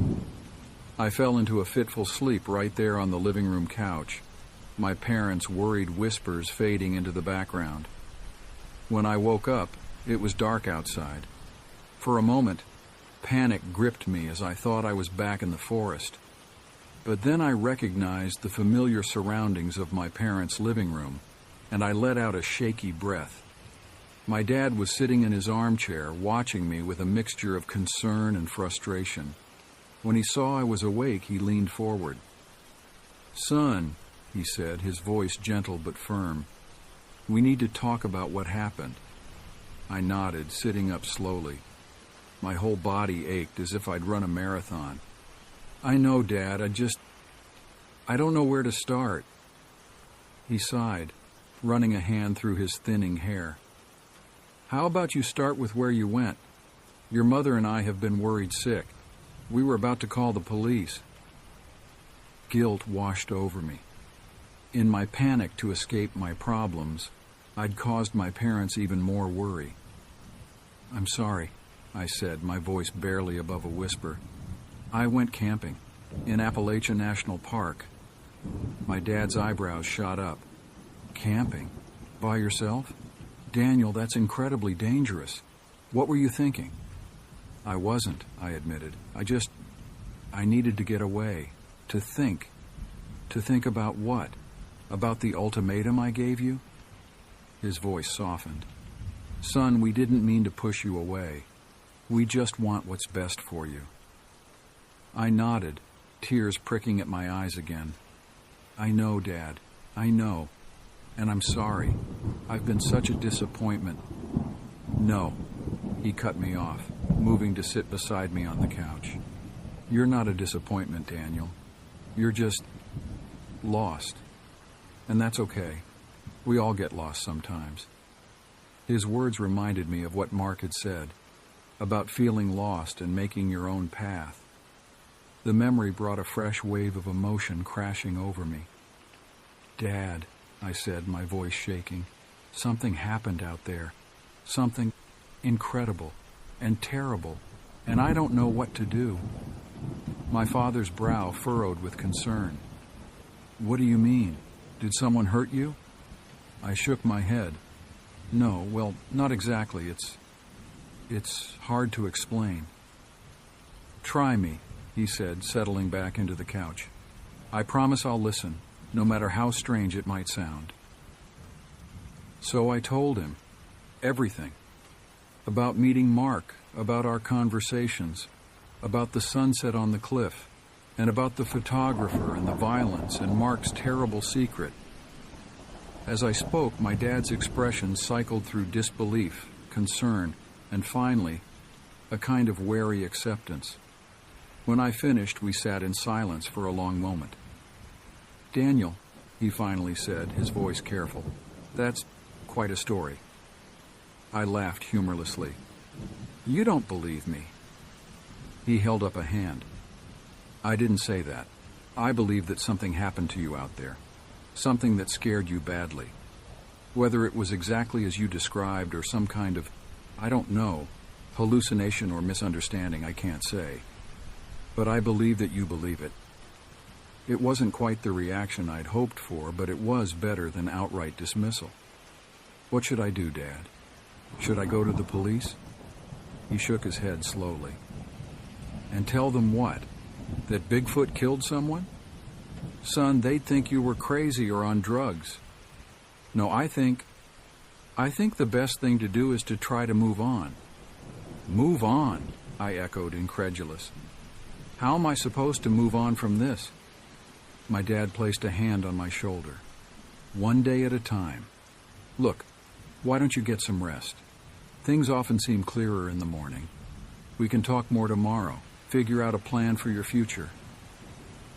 I fell into a fitful sleep right there on the living room couch, my parents' worried whispers fading into the background. When I woke up, it was dark outside. For a moment, panic gripped me as I thought I was back in the forest. But then I recognized the familiar surroundings of my parents' living room, and I let out a shaky breath. My dad was sitting in his armchair, watching me with a mixture of concern and frustration. When he saw I was awake, he leaned forward. "Son," he said, his voice gentle but firm, "we need to talk about what happened." I nodded, sitting up slowly. My whole body ached as if I'd run a marathon. "I know, Dad, I don't know where to start." He sighed, running a hand through his thinning hair. "How about you start with where you went? Your mother and I have been worried sick. We were about to call the police." Guilt washed over me. In my panic to escape my problems, I'd caused my parents even more worry. "I'm sorry," I said, my voice barely above a whisper. "I went camping in Appalachian National Park." My dad's eyebrows shot up. "Camping? By yourself? Daniel, that's incredibly dangerous. What were you thinking?" "I wasn't," I admitted. I needed to get away, to think. To think about what? About the ultimatum I gave you?" His voice softened. "Son, we didn't mean to push you away. We just want what's best for you." I nodded, tears pricking at my eyes again. "I know, Dad. I know. And I'm sorry. I've been such a disappointment." "No," he cut me off, moving to sit beside me on the couch. "You're not a disappointment, Daniel. You're just lost. And that's okay. We all get lost sometimes." His words reminded me of what Mark had said, about feeling lost and making your own path. The memory brought a fresh wave of emotion crashing over me. "Dad," I said, my voice shaking, "something happened out there. Something incredible and terrible, and I don't know what to do." My father's brow furrowed with concern. "What do you mean? Did someone hurt you?" I shook my head. "No, well, not exactly. It's hard to explain." "Try me," he said, settling back into the couch. "I promise I'll listen, no matter how strange it might sound." So I told him everything. About meeting Mark, about our conversations, about the sunset on the cliff, and about the photographer and the violence and Mark's terrible secret. As I spoke, my dad's expression cycled through disbelief, concern, and finally, a kind of wary acceptance. When I finished, we sat in silence for a long moment. "Daniel," he finally said, his voice careful, "that's quite a story." I laughed humorlessly. "You don't believe me." He held up a hand. "I didn't say that. I believe that something happened to you out there. Something that scared you badly. Whether it was exactly as you described or some kind of, I don't know, hallucination or misunderstanding, I can't say. But I believe that you believe it. It wasn't quite the reaction I'd hoped for, but it was better than outright dismissal. What should I do, Dad? Should I go to the police?" He shook his head slowly. "And tell them what? That Bigfoot killed someone? Son, they'd think you were crazy or on drugs. No, I think the best thing to do is to try to move on." "Move on?" I echoed, incredulous. "How am I supposed to move on from this?" My dad placed a hand on my shoulder. "One day at a time. Look, why don't you get some rest? Things often seem clearer in the morning. We can talk more tomorrow, figure out a plan for your future."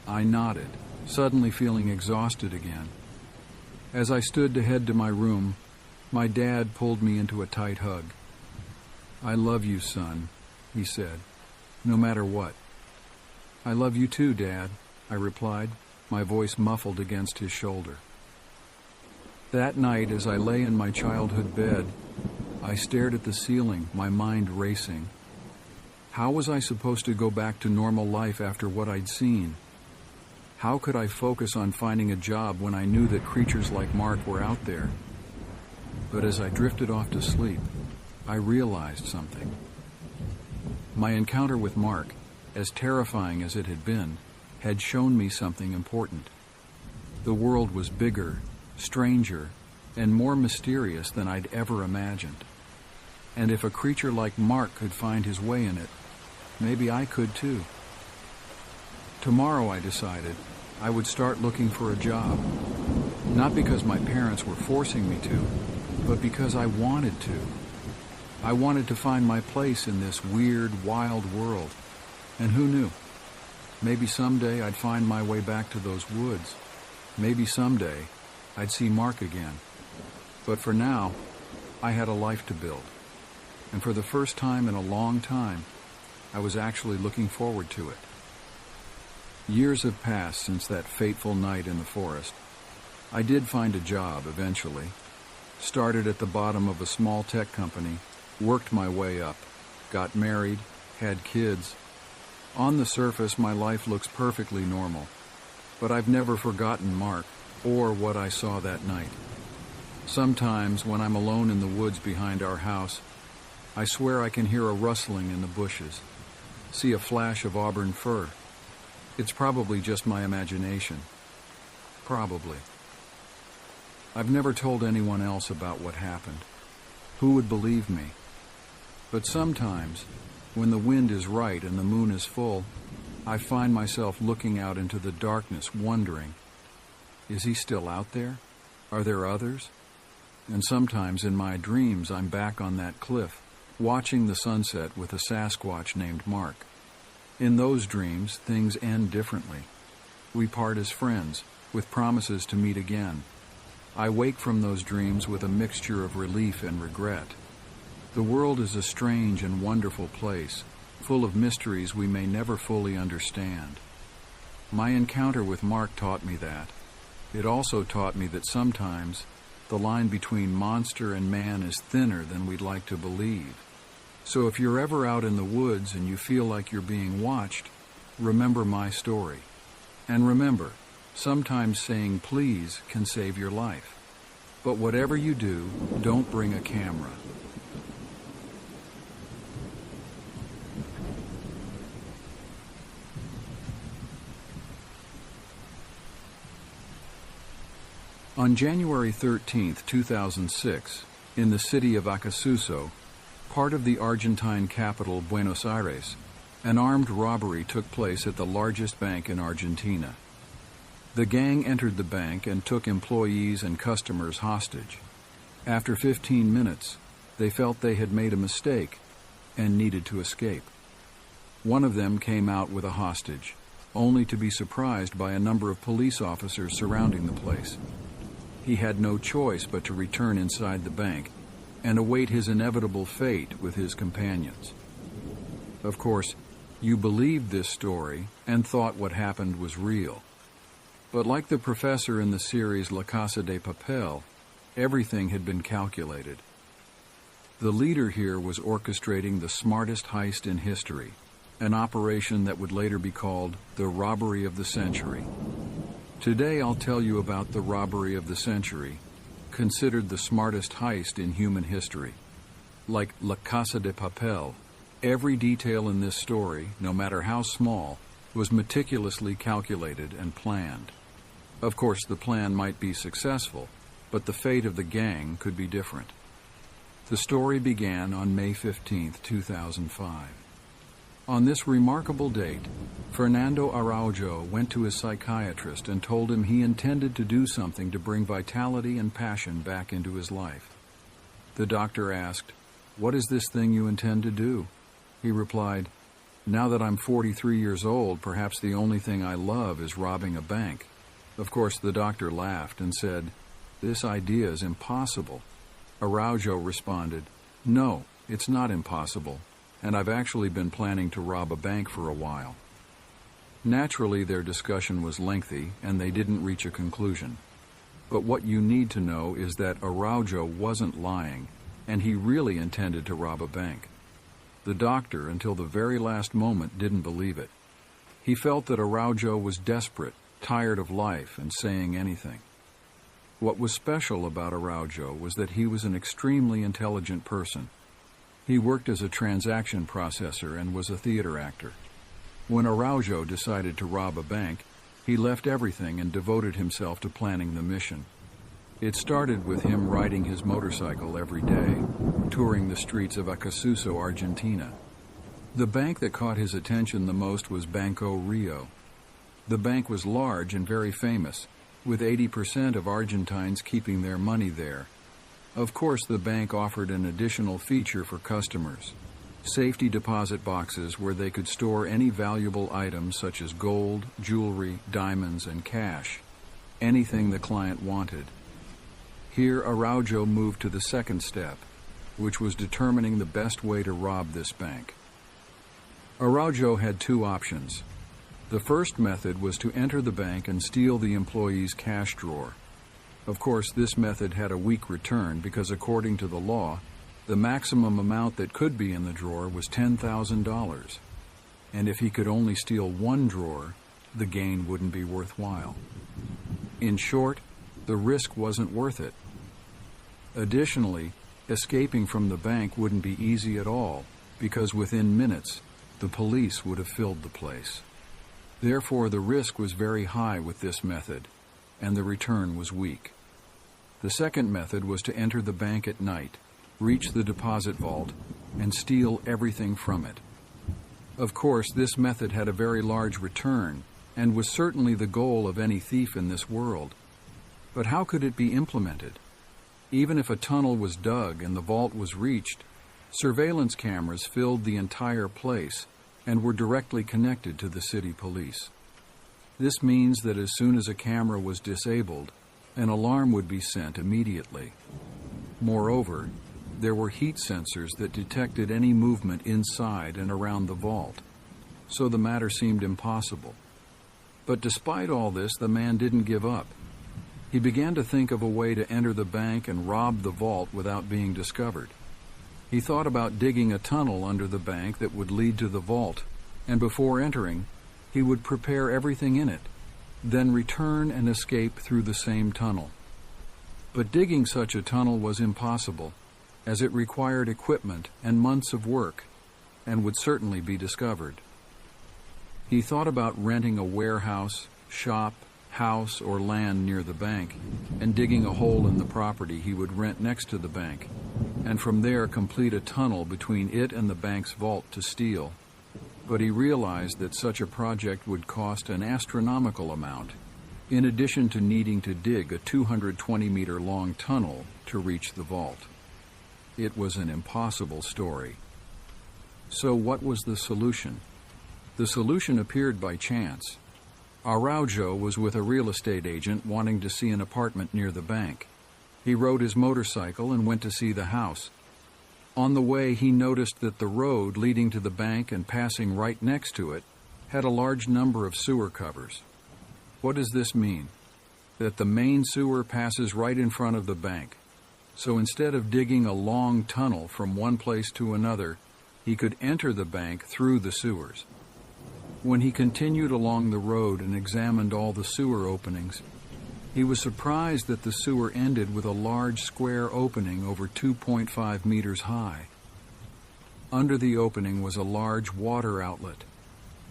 I nodded, suddenly feeling exhausted again. As I stood to head to my room, my dad pulled me into a tight hug. "I love you, son," he said, "no matter what." "I love you too, Dad," I replied, my voice muffled against his shoulder. That night, as I lay in my childhood bed, I stared at the ceiling, my mind racing. How was I supposed to go back to normal life after what I'd seen? How could I focus on finding a job when I knew that creatures like Mark were out there? But as I drifted off to sleep, I realized something. My encounter with Mark, as terrifying as it had shown me something important. The world was bigger, stranger, and more mysterious than I'd ever imagined. And if a creature like Mark could find his way in it, maybe I could too. Tomorrow, I decided, I would start looking for a job. Not because my parents were forcing me to, but because I wanted to. I wanted to find my place in this weird, wild world. And who knew? Maybe someday I'd find my way back to those woods. Maybe someday I'd see Mark again. But for now, I had a life to build. And for the first time in a long time, I was actually looking forward to it. Years have passed since that fateful night in the forest. I did find a job eventually. Started at the bottom of a small tech company, worked my way up, got married, had kids. On the surface, my life looks perfectly normal, but I've never forgotten Mark or what I saw that night. Sometimes, when I'm alone in the woods behind our house, I swear I can hear a rustling in the bushes, see a flash of auburn fur. It's probably just my imagination. Probably. I've never told anyone else about what happened. Who would believe me? But sometimes, when the wind is right and the moon is full, I find myself looking out into the darkness, wondering, is he still out there? Are there others? And sometimes in my dreams, I'm back on that cliff, watching the sunset with a Sasquatch named Mark. In those dreams, things end differently. We part as friends, with promises to meet again. I wake from those dreams with a mixture of relief and regret. The world is a strange and wonderful place, full of mysteries we may never fully understand. My encounter with Mark taught me that. It also taught me that sometimes the line between monster and man is thinner than we'd like to believe. So if you're ever out in the woods and you feel like you're being watched, remember my story. And remember, sometimes saying please can save your life. But whatever you do, don't bring a camera. On January 13, 2006, in the city of Acasuso, part of the Argentine capital Buenos Aires, an armed robbery took place at the largest bank in Argentina. The gang entered the bank and took employees and customers hostage. After 15 minutes, they felt they had made a mistake and needed to escape. One of them came out with a hostage, only to be surprised by a number of police officers surrounding the place. He had no choice but to return inside the bank and await his inevitable fate with his companions. Of course, you believed this story and thought what happened was real. But like the professor in the series La Casa de Papel, everything had been calculated. The leader here was orchestrating the smartest heist in history, an operation that would later be called the Robbery of the Century. Today I'll tell you about the Robbery of the Century, considered the smartest heist in human history. Like La Casa de Papel, every detail in this story, no matter how small, was meticulously calculated and planned. Of course, the plan might be successful, but the fate of the gang could be different. The story began on May 15, 2005. On this remarkable date, Fernando Araujo went to his psychiatrist and told him he intended to do something to bring vitality and passion back into his life. The doctor asked, "What is this thing you intend to do?" He replied, "Now that I'm 43 years old, perhaps the only thing I love is robbing a bank." Of course, the doctor laughed and said, This idea is impossible." Araujo responded, "No, it's not impossible, and I've actually been planning to rob a bank for a while." Naturally, their discussion was lengthy, and they didn't reach a conclusion. But what you need to know is that Araujo wasn't lying, and he really intended to rob a bank. The doctor, until the very last moment, didn't believe it. He felt that Araujo was desperate, tired of life, and saying anything. What was special about Araujo was that he was an extremely intelligent person. He worked as a transaction processor and was a theater actor. When Araujo decided to rob a bank, he left everything and devoted himself to planning the mission. It started with him riding his motorcycle every day, touring the streets of Acasuso, Argentina. The bank that caught his attention the most was Banco Rio. The bank was large and very famous, with 80% of Argentines keeping their money there. Of course, the bank offered an additional feature for customers: safety deposit boxes where they could store any valuable items such as gold, jewelry, diamonds, and cash, anything the client wanted. Here, Araujo moved to the second step, which was determining the best way to rob this bank. Araujo had two options. The first method was to enter the bank and steal the employee's cash drawer. Of course, this method had a weak return because, according to the law, the maximum amount that could be in the drawer was $10,000. And if he could only steal one drawer, the gain wouldn't be worthwhile. In short, the risk wasn't worth it. Additionally, escaping from the bank wouldn't be easy at all, because within minutes, the police would have filled the place. Therefore, the risk was very high with this method, and the return was weak. The second method was to enter the bank at night, reach the deposit vault, and steal everything from it. Of course, this method had a very large return, and was certainly the goal of any thief in this world. But how could it be implemented? Even if a tunnel was dug and the vault was reached, surveillance cameras filled the entire place and were directly connected to the city police. This means that as soon as a camera was disabled, an alarm would be sent immediately. Moreover, there were heat sensors that detected any movement inside and around the vault, so the matter seemed impossible. But despite all this, the man didn't give up. He began to think of a way to enter the bank and rob the vault without being discovered. He thought about digging a tunnel under the bank that would lead to the vault, and before entering, he would prepare everything in it, then return and escape through the same tunnel. But digging such a tunnel was impossible, as it required equipment and months of work, and would certainly be discovered. He thought about renting a warehouse, shop, house, or land near the bank, and digging a hole in the property he would rent next to the bank, and from there complete a tunnel between it and the bank's vault to steal. But he realized that such a project would cost an astronomical amount, in addition to needing to dig a 220-meter-long tunnel to reach the vault. It was an impossible story. So what was the solution? The solution appeared by chance. Araujo was with a real estate agent wanting to see an apartment near the bank. He rode his motorcycle and went to see the house. On the way, he noticed that the road leading to the bank and passing right next to it had a large number of sewer covers. What does this mean? That the main sewer passes right in front of the bank. So instead of digging a long tunnel from one place to another, he could enter the bank through the sewers. When he continued along the road and examined all the sewer openings, he was surprised that the sewer ended with a large square opening over 2.5 meters high. Under the opening was a large water outlet.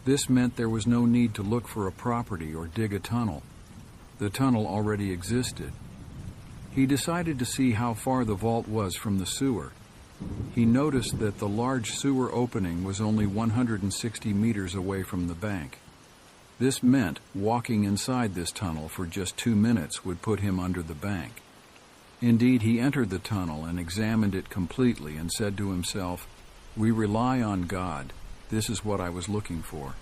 This meant there was no need to look for a property or dig a tunnel. The tunnel already existed. He decided to see how far the vault was from the sewer. He noticed that the large sewer opening was only 160 meters away from the bank. This meant walking inside this tunnel for just 2 minutes would put him under the bank. Indeed, he entered the tunnel and examined it completely and said to himself, "We rely on God. This is what I was looking for."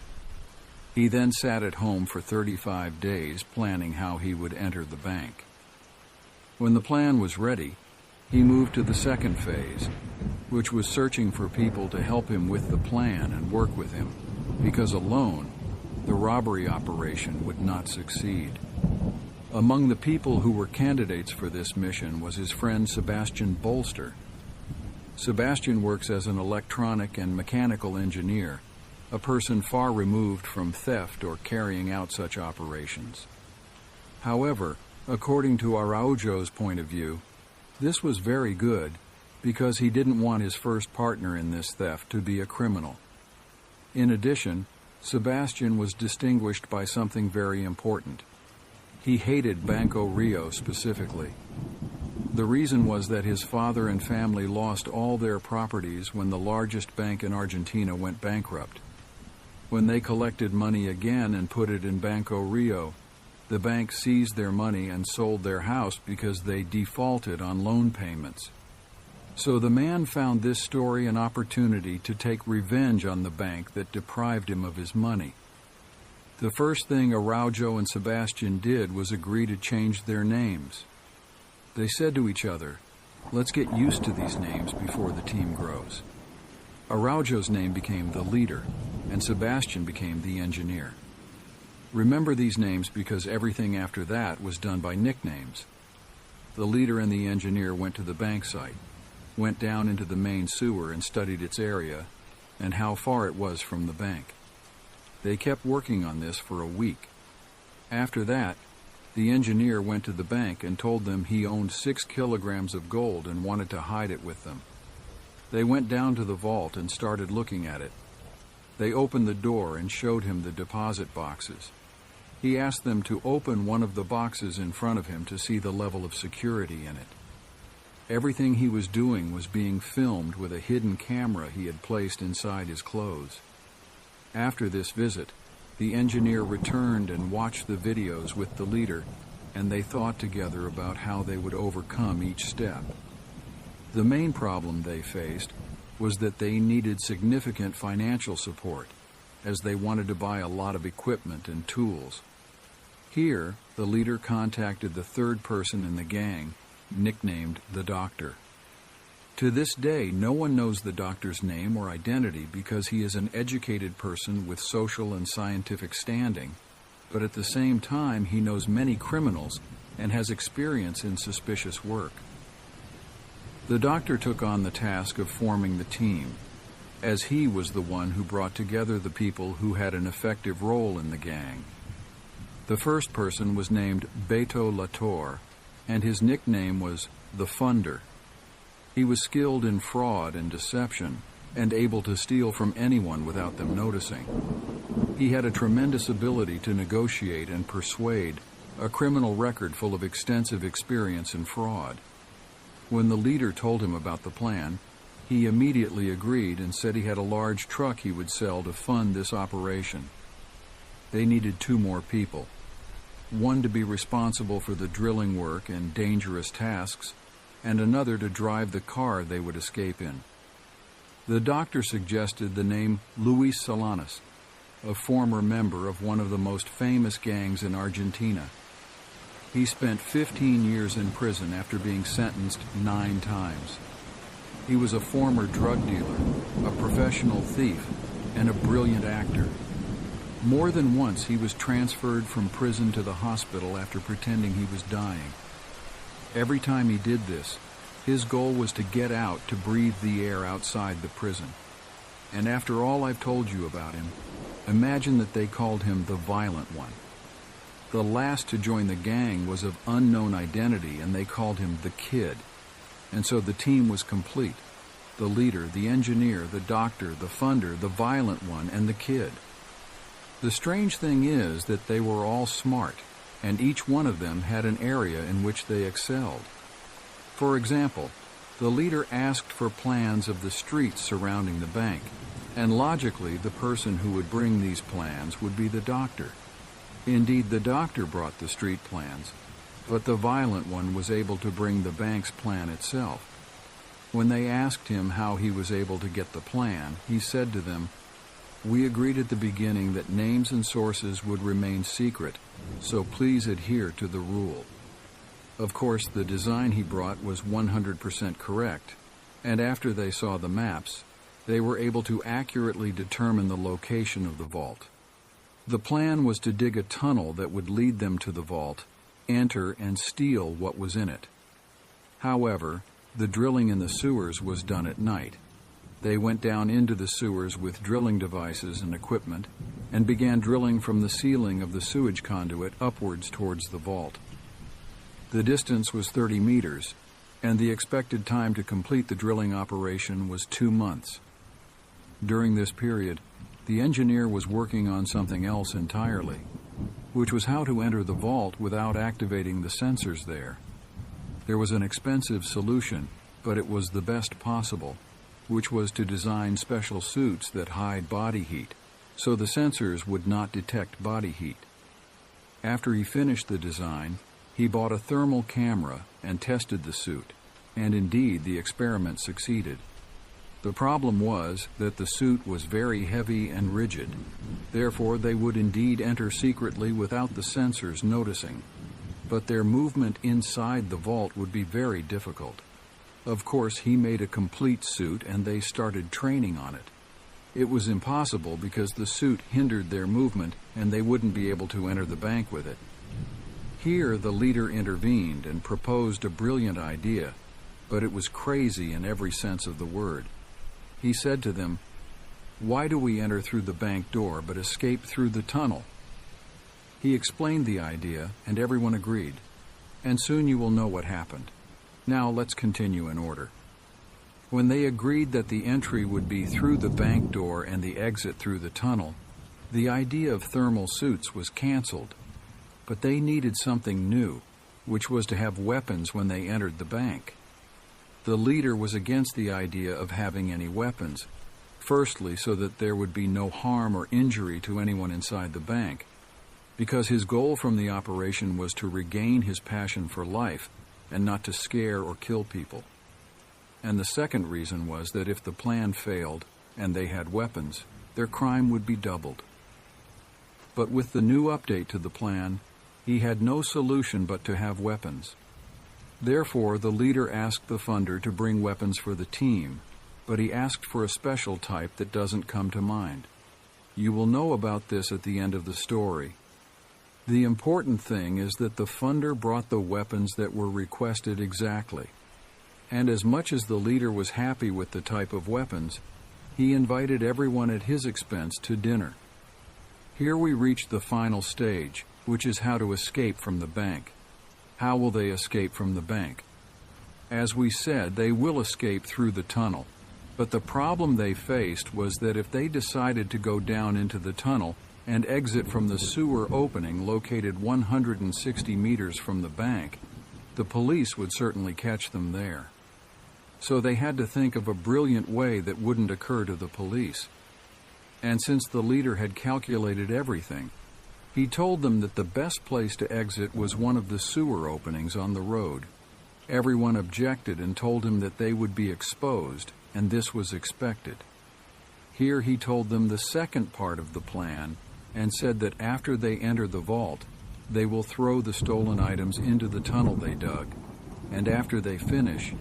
He then sat at home for 35 days planning how he would enter the bank. When the plan was ready, he moved to the second phase, which was searching for people to help him with the plan and work with him, because alone, the robbery operation would not succeed. Among the people who were candidates for this mission was his friend Sebastian Bolster. Sebastian works as an electronic and mechanical engineer, a person far removed from theft or carrying out such operations. However, according to Araujo's point of view, this was very good because he didn't want his first partner in this theft to be a criminal. In addition, Sebastian was distinguished by something very important. He hated Banco Rio specifically. The reason was that his father and family lost all their properties when the largest bank in Argentina went bankrupt. When they collected money again and put it in Banco Rio, the bank seized their money and sold their house because they defaulted on loan payments. So the man found this story an opportunity to take revenge on the bank that deprived him of his money. The first thing Araujo and Sebastian did was agree to change their names. They said to each other, "Let's get used to these names before the team grows." Araujo's name became the leader, and Sebastian became the engineer. Remember these names because everything after that was done by nicknames. The leader and the engineer went to the bank site, went down into the main sewer and studied its area and how far it was from the bank. They kept working on this for a week. After that, the engineer went to the bank and told them he owned 6 kilograms of gold and wanted to hide it with them. They went down to the vault and started looking at it. They opened the door and showed him the deposit boxes. He asked them to open one of the boxes in front of him to see the level of security in it. Everything he was doing was being filmed with a hidden camera he had placed inside his clothes. After this visit, the engineer returned and watched the videos with the leader, and they thought together about how they would overcome each step. The main problem they faced was that they needed significant financial support, as they wanted to buy a lot of equipment and tools. Here, the leader contacted the third person in the gang, nicknamed the Doctor. To this day, no one knows the Doctor's name or identity because he is an educated person with social and scientific standing, but at the same time he knows many criminals and has experience in suspicious work. The Doctor took on the task of forming the team, as he was the one who brought together the people who had an effective role in the gang. The first person was named Beto Latorre, and his nickname was the Funder. He was skilled in fraud and deception, and able to steal from anyone without them noticing. He had a tremendous ability to negotiate and persuade, a criminal record full of extensive experience in fraud. When the leader told him about the plan, he immediately agreed and said he had a large truck he would sell to fund this operation. They needed 2 more people. One to be responsible for the drilling work and dangerous tasks, and another to drive the car they would escape in. The Doctor suggested the name Luis Solanas, a former member of one of the most famous gangs in Argentina. He spent 15 years in prison after being sentenced 9 times. He was a former drug dealer, a professional thief, and a brilliant actor. More than once he was transferred from prison to the hospital after pretending he was dying. Every time he did this, his goal was to get out to breathe the air outside the prison. And after all I've told you about him, imagine that they called him the Violent One. The last to join the gang was of unknown identity, and they called him the Kid. And so the team was complete. The leader, the engineer, the doctor, the funder, the violent one, and the Kid. The strange thing is that they were all smart, and each one of them had an area in which they excelled. For example, the leader asked for plans of the streets surrounding the bank, and logically the person who would bring these plans would be the doctor. Indeed, the doctor brought the street plans, but the violent one was able to bring the bank's plan itself. When they asked him how he was able to get the plan, he said to them, "We agreed at the beginning that names and sources would remain secret, so please adhere to the rule." Of course, the design he brought was 100% correct, and after they saw the maps, they were able to accurately determine the location of the vault. The plan was to dig a tunnel that would lead them to the vault, enter, and steal what was in it. However, the drilling in the sewers was done at night. They went down into the sewers with drilling devices and equipment and began drilling from the ceiling of the sewage conduit upwards towards the vault. The distance was 30 meters, and the expected time to complete the drilling operation was 2 months. During this period, the engineer was working on something else entirely, which was how to enter the vault without activating the sensors there. There was an expensive solution, but it was the best possible, which was to design special suits that hide body heat, so the sensors would not detect body heat. After he finished the design, he bought a thermal camera and tested the suit, and indeed the experiment succeeded. The problem was that the suit was very heavy and rigid. Therefore, they would indeed enter secretly without the sensors noticing, but their movement inside the vault would be very difficult. Of course, he made a complete suit and they started training on it. It was impossible because the suit hindered their movement and they wouldn't be able to enter the bank with it. Here, the leader intervened and proposed a brilliant idea, but it was crazy in every sense of the word. He said to them, "Why do we enter through the bank door but escape through the tunnel?" He explained the idea, and everyone agreed. And soon you will know what happened. Now let's continue in order. When they agreed that the entry would be through the bank door and the exit through the tunnel, the idea of thermal suits was canceled. But they needed something new, which was to have weapons when they entered the bank. The leader was against the idea of having any weapons, firstly so that there would be no harm or injury to anyone inside the bank, because his goal from the operation was to regain his passion for life and not to scare or kill people. And the second reason was that if the plan failed and they had weapons, their crime would be doubled. But with the new update to the plan, he had no solution but to have weapons. Therefore, the leader asked the funder to bring weapons for the team, but he asked for a special type that doesn't come to mind. You will know about this at the end of the story. The important thing is that the funder brought the weapons that were requested exactly. And as much as the leader was happy with the type of weapons, he invited everyone at his expense to dinner. Here we reach the final stage, which is how to escape from the bank. How will they escape from the bank? As we said, they will escape through the tunnel. But the problem they faced was that if they decided to go down into the tunnel and exit from the sewer opening located 160 meters from the bank, the police would certainly catch them there. So they had to think of a brilliant way that wouldn't occur to the police. And since the leader had calculated everything, he told them that the best place to exit was one of the sewer openings on the road. Everyone objected and told him that they would be exposed, and this was expected. Here he told them the second part of the plan and said that after they enter the vault, they will throw the stolen items into the tunnel they dug, and after they finish,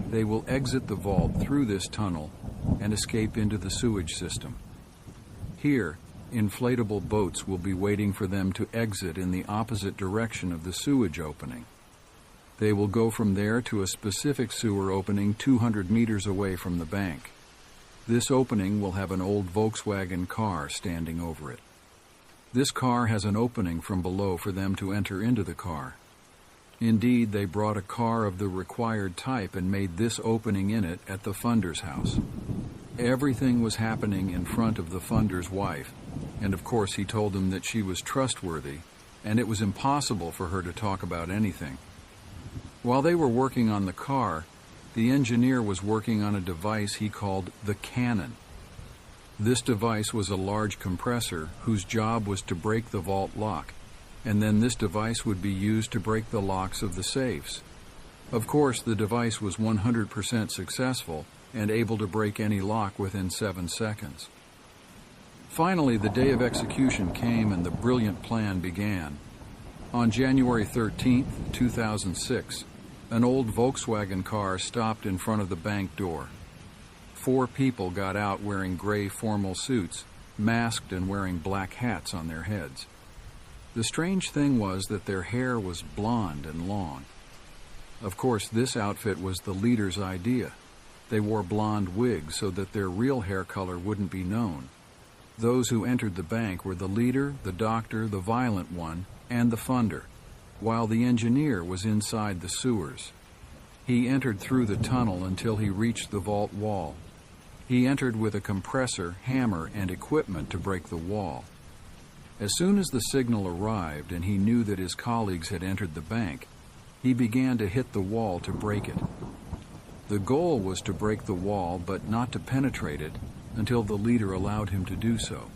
they will exit the vault through this tunnel and escape into the sewage system. Here, inflatable boats will be waiting for them to exit in the opposite direction of the sewage opening. They will go from there to a specific sewer opening 200 meters away from the bank. This opening will have an old Volkswagen car standing over it. This car has an opening from below for them to enter into the car. Indeed, they brought a car of the required type and made this opening in it at the funder's house. Everything was happening in front of the funder's wife, and of course he told them that she was trustworthy, and it was impossible for her to talk about anything. While they were working on the car, the engineer was working on a device he called the cannon. This device was a large compressor whose job was to break the vault lock, and then this device would be used to break the locks of the safes. Of course, the device was 100% successful and able to break any lock within 7 seconds. Finally, the day of execution came and the brilliant plan began. On January 13, 2006, an old Volkswagen car stopped in front of the bank door. 4 people got out wearing gray formal suits, masked and wearing black hats on their heads. The strange thing was that their hair was blonde and long. Of course, this outfit was the leader's idea. They wore blonde wigs so that their real hair color wouldn't be known. Those who entered the bank were the leader, the doctor, the violent one, and the funder, while the engineer was inside the sewers. He entered through the tunnel until he reached the vault wall. He entered with a compressor, hammer, and equipment to break the wall. As soon as the signal arrived and he knew that his colleagues had entered the bank, he began to hit the wall to break it. The goal was to break the wall, but not to penetrate it until the leader allowed him to do so.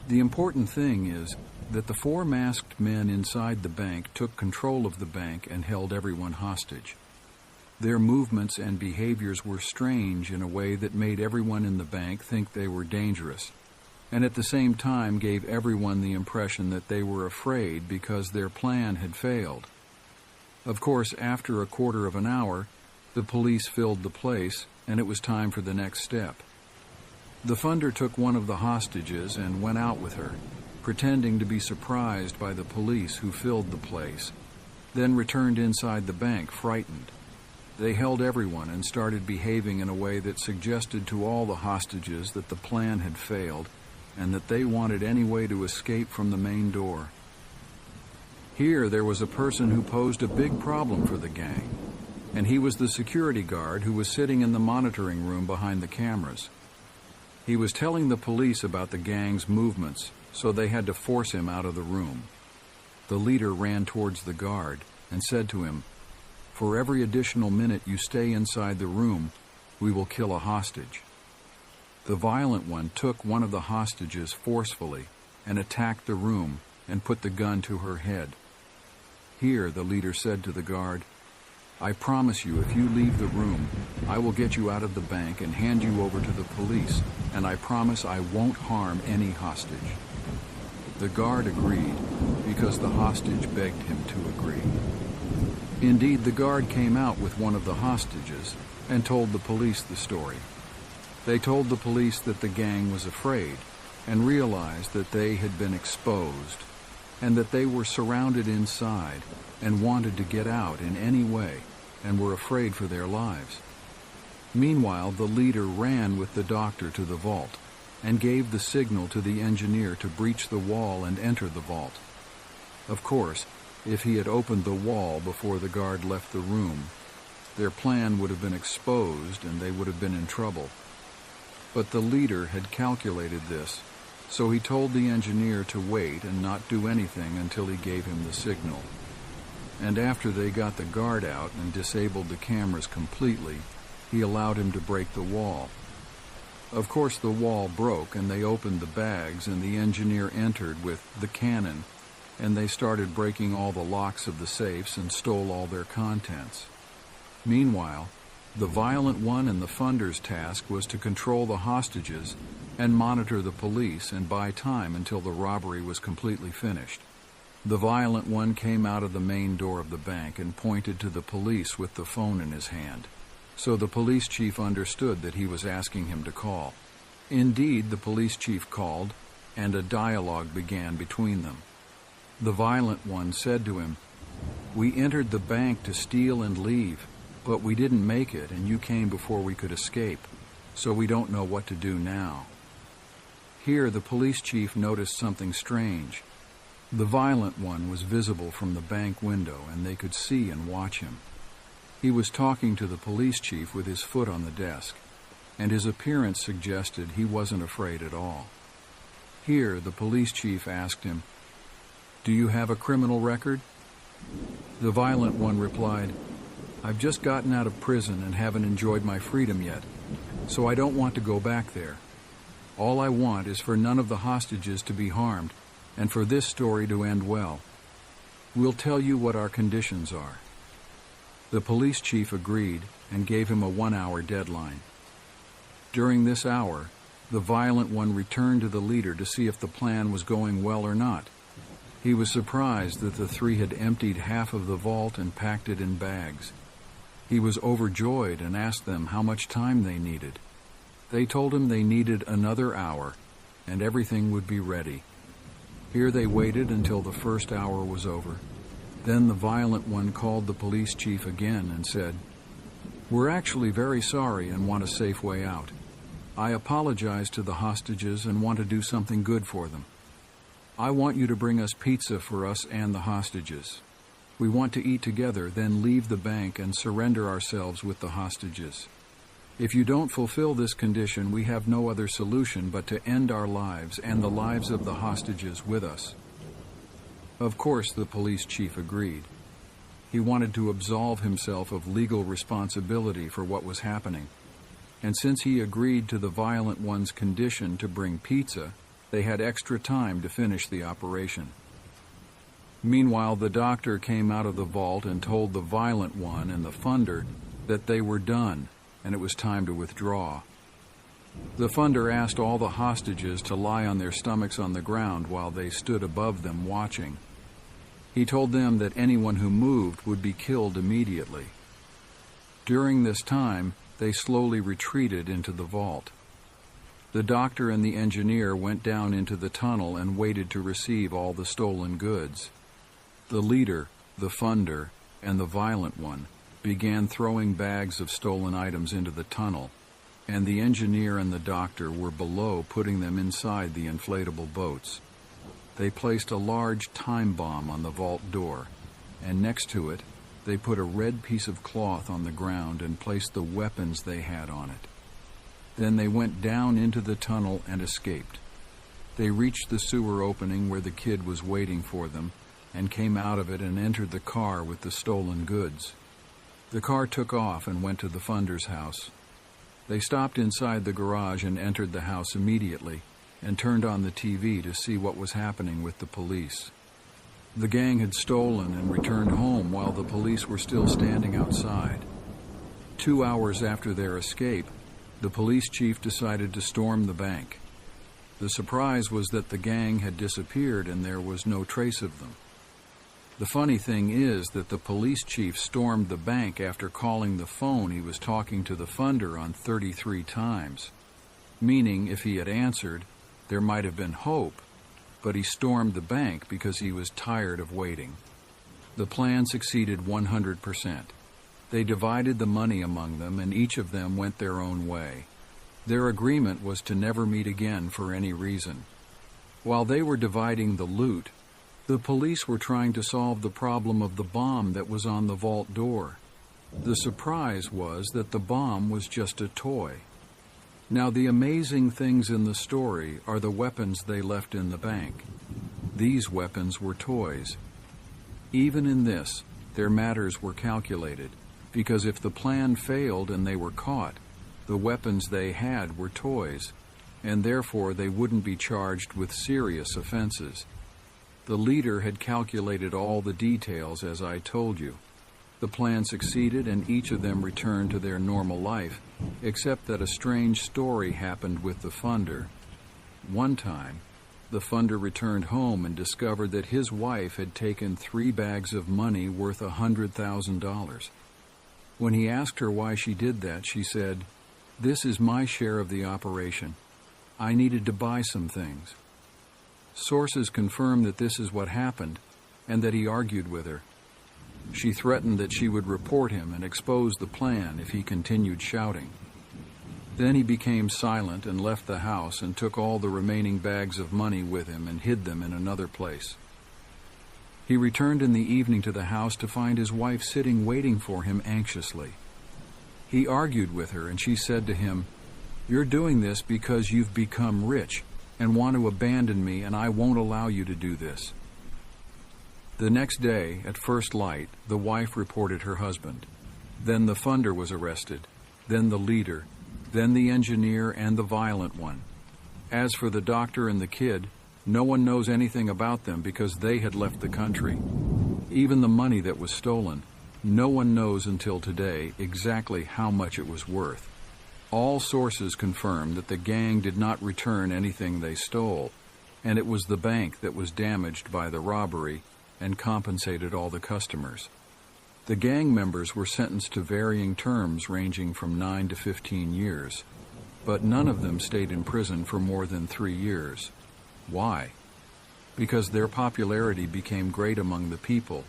The important thing is that the 4 masked men inside the bank took control of the bank and held everyone hostage. Their movements and behaviors were strange in a way that made everyone in the bank think they were dangerous, and at the same time gave everyone the impression that they were afraid because their plan had failed. Of course, after a quarter of an hour, the police filled the place, and it was time for the next step. The funder took one of the hostages and went out with her, pretending to be surprised by the police who filled the place, then returned inside the bank frightened. They held everyone and started behaving in a way that suggested to all the hostages that the plan had failed and that they wanted any way to escape from the main door. Here there was a person who posed a big problem for the gang, and he was the security guard who was sitting in the monitoring room behind the cameras. He was telling the police about the gang's movements, so they had to force him out of the room. The leader ran towards the guard and said to him, "For every additional minute you stay inside the room, we will kill a hostage." The violent one took one of the hostages forcefully and attacked the room and put the gun to her head. Here, the leader said to the guard, "I promise you, if you leave the room, I will get you out of the bank and hand you over to the police, and I promise I won't harm any hostage." The guard agreed, because the hostage begged him to agree. Indeed, the guard came out with one of the hostages and told the police the story. They told the police that the gang was afraid and realized that they had been exposed and that they were surrounded inside and wanted to get out in any way and were afraid for their lives. Meanwhile, the leader ran with the doctor to the vault and gave the signal to the engineer to breach the wall and enter the vault. Of course, if he had opened the wall before the guard left the room, their plan would have been exposed and they would have been in trouble. But the leader had calculated this, so he told the engineer to wait and not do anything until he gave him the signal. And after they got the guard out and disabled the cameras completely, he allowed him to break the wall. Of course, the wall broke and they opened the bags and the engineer entered with the cannon, and they started breaking all the locks of the safes and stole all their contents. Meanwhile, the violent one and the funder's task was to control the hostages and monitor the police and buy time until the robbery was completely finished. The violent one came out of the main door of the bank and pointed to the police with the phone in his hand. So the police chief understood that he was asking him to call. Indeed, the police chief called, and a dialogue began between them. The violent one said to him, "We entered the bank to steal and leave, but we didn't make it, and you came before we could escape, so we don't know what to do now." Here, the police chief noticed something strange. The violent one was visible from the bank window, and they could see and watch him. He was talking to the police chief with his foot on the desk, and his appearance suggested he wasn't afraid at all. Here, the police chief asked him, "Do you have a criminal record?" The violent one replied, "I've just gotten out of prison and haven't enjoyed my freedom yet, so I don't want to go back there. All I want is for none of the hostages to be harmed and for this story to end well. We'll tell you what our conditions are." The police chief agreed and gave him a 1-hour deadline. During this hour, the violent one returned to the leader to see if the plan was going well or not. He was surprised that the three had emptied half of the vault and packed it in bags. He was overjoyed and asked them how much time they needed. They told him they needed another hour, and everything would be ready. Here they waited until the first hour was over. Then the violent one called the police chief again and said, "We're actually very sorry and want a safe way out. I apologize to the hostages and want to do something good for them. I want you to bring us pizza for us and the hostages. We want to eat together, then leave the bank and surrender ourselves with the hostages. If you don't fulfill this condition, we have no other solution but to end our lives and the lives of the hostages with us." Of course, the police chief agreed. He wanted to absolve himself of legal responsibility for what was happening. And since he agreed to the violent one's condition to bring pizza, they had extra time to finish the operation. Meanwhile, the doctor came out of the vault and told the violent one and the funder that they were done and it was time to withdraw. The funder asked all the hostages to lie on their stomachs on the ground while they stood above them watching. He told them that anyone who moved would be killed immediately. During this time, they slowly retreated into the vault. The doctor and the engineer went down into the tunnel and waited to receive all the stolen goods. The leader, the funder, and the violent one began throwing bags of stolen items into the tunnel, and the engineer and the doctor were below putting them inside the inflatable boats. They placed a large time bomb on the vault door, and next to it, they put a red piece of cloth on the ground and placed the weapons they had on it. Then they went down into the tunnel and escaped. They reached the sewer opening where the kid was waiting for them and came out of it and entered the car with the stolen goods. The car took off and went to the funder's house. They stopped inside the garage and entered the house immediately and turned on the TV to see what was happening with the police. The gang had stolen and returned home while the police were still standing outside. 2 hours after their escape, the police chief decided to storm the bank. The surprise was that the gang had disappeared and there was no trace of them. The funny thing is that the police chief stormed the bank after calling the phone he was talking to the funder on 33 times, meaning if he had answered, there might have been hope, but he stormed the bank because he was tired of waiting. The plan succeeded 100%. They divided the money among them, and each of them went their own way. Their agreement was to never meet again for any reason. While they were dividing the loot, the police were trying to solve the problem of the bomb that was on the vault door. The surprise was that the bomb was just a toy. Now, the amazing things in the story are the weapons they left in the bank. These weapons were toys. Even in this, their matters were calculated, because if the plan failed and they were caught, the weapons they had were toys, and therefore they wouldn't be charged with serious offenses. The leader had calculated all the details as I told you. The plan succeeded and each of them returned to their normal life, except that a strange story happened with the funder. One time, the funder returned home and discovered that his wife had taken 3 bags of money worth $100,000. When he asked her why she did that, she said, "This is my share of the operation. I needed to buy some things." Sources confirm that this is what happened and that he argued with her. She threatened that she would report him and expose the plan if he continued shouting. Then he became silent and left the house and took all the remaining bags of money with him and hid them in another place. He returned in the evening to the house to find his wife sitting waiting for him anxiously. He argued with her and she said to him, "You're doing this because you've become rich and want to abandon me, and I won't allow you to do this." The next day, at first light, the wife reported her husband. Then the funder was arrested, then the leader, then the engineer and the violent one. As for the doctor and the kid, no one knows anything about them because they had left the country. Even the money that was stolen, no one knows until today exactly how much it was worth. All sources confirm that the gang did not return anything they stole. and it was the bank that was damaged by the robbery and compensated all the customers. The gang members were sentenced to varying terms ranging from 9 to 15 years, but none of them stayed in prison for more than 3 years. Why? Because their popularity became great among the people,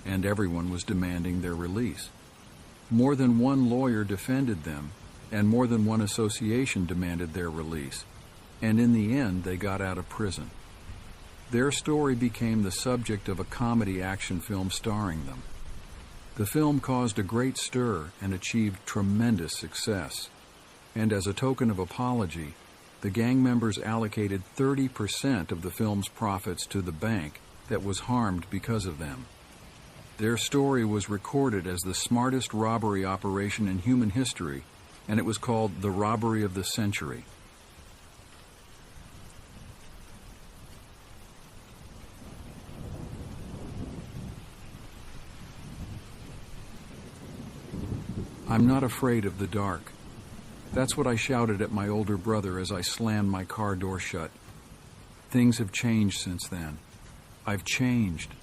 and everyone was demanding their release. More than one lawyer defended them, and more than one association demanded their release, and in the end they got out of prison. Their story became the subject of a comedy action film starring them. The film caused a great stir and achieved tremendous success, and as a token of apology, the gang members allocated 30% of the film's profits to the bank that was harmed because of them. Their story was recorded as the smartest robbery operation in human history, and it was called the Robbery of the Century. I'm not afraid of the dark. That's what I shouted at my older brother as I slammed my car door shut. Things have changed since then. I've changed.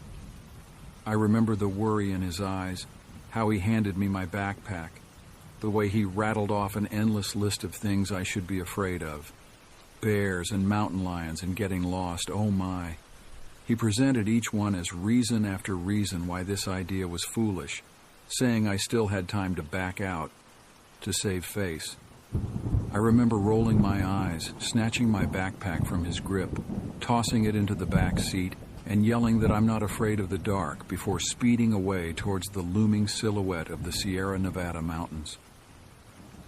I remember the worry in his eyes, how he handed me my backpack, the way he rattled off an endless list of things I should be afraid of. Bears and mountain lions and getting lost, oh my. He presented each one as reason after reason why this idea was foolish, saying I still had time to back out, to save face. I remember rolling my eyes, snatching my backpack from his grip, tossing it into the back seat, and yelling that I'm not afraid of the dark before speeding away towards the looming silhouette of the Sierra Nevada mountains.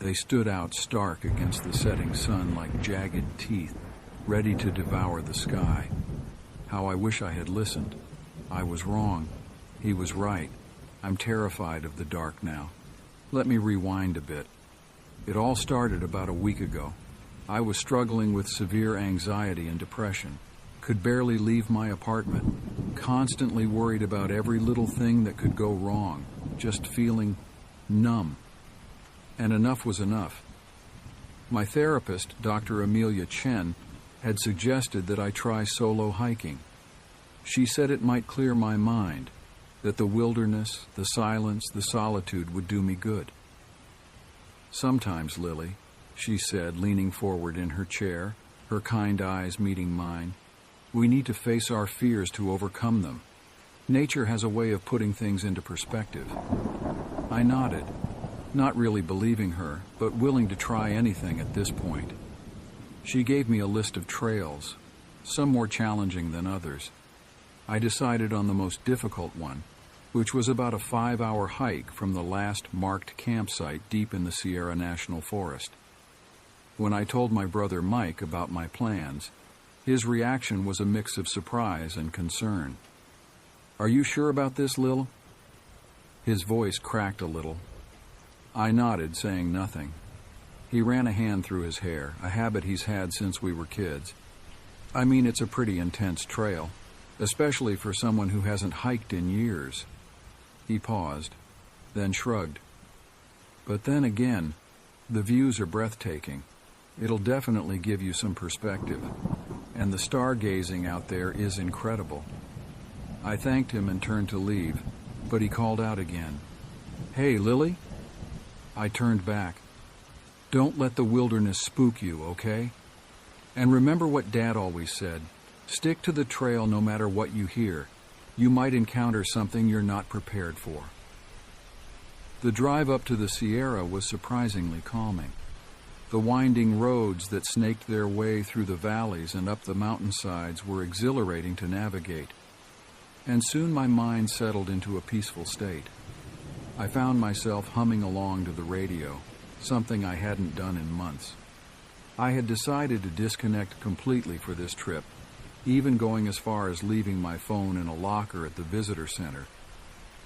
They stood out stark against the setting sun like jagged teeth, ready to devour the sky. How I wish I had listened. I was wrong. He was right. I'm terrified of the dark now. Let me rewind a bit. It all started about a week ago. I was struggling with severe anxiety and depression, could barely leave my apartment, constantly worried about every little thing that could go wrong, just feeling numb. And enough was enough. My therapist, Dr. Amelia Chen, had suggested that I try solo hiking. She said it might clear my mind, that the wilderness, the silence, the solitude would do me good. Sometimes, Lily, she said, leaning forward in her chair, her kind eyes meeting mine, we need to face our fears to overcome them. Nature has a way of putting things into perspective. I nodded, not really believing her, but willing to try anything at this point. She gave me a list of trails, some more challenging than others. I decided on the most difficult one, which was about a 5-hour hike from the last marked campsite deep in the Sierra National Forest. When I told my brother Mike about my plans, his reaction was a mix of surprise and concern. "Are you sure about this, Lil?" His voice cracked a little. I nodded, saying nothing. He ran a hand through his hair, a habit he's had since we were kids. "I mean, it's a pretty intense trail, especially for someone who hasn't hiked in years." He paused, then shrugged. "But then again, the views are breathtaking. It'll definitely give you some perspective. And the stargazing out there is incredible." I thanked him and turned to leave, but he called out again, "Hey, Lily?" I turned back. "Don't let the wilderness spook you, okay? And remember what Dad always said. Stick to the trail no matter what you hear. You might encounter something you're not prepared for." The drive up to the Sierra was surprisingly calming. The winding roads that snaked their way through the valleys and up the mountainsides were exhilarating to navigate. And soon my mind settled into a peaceful state. I found myself humming along to the radio, something I hadn't done in months. I had decided to disconnect completely for this trip, even going as far as leaving my phone in a locker at the visitor center.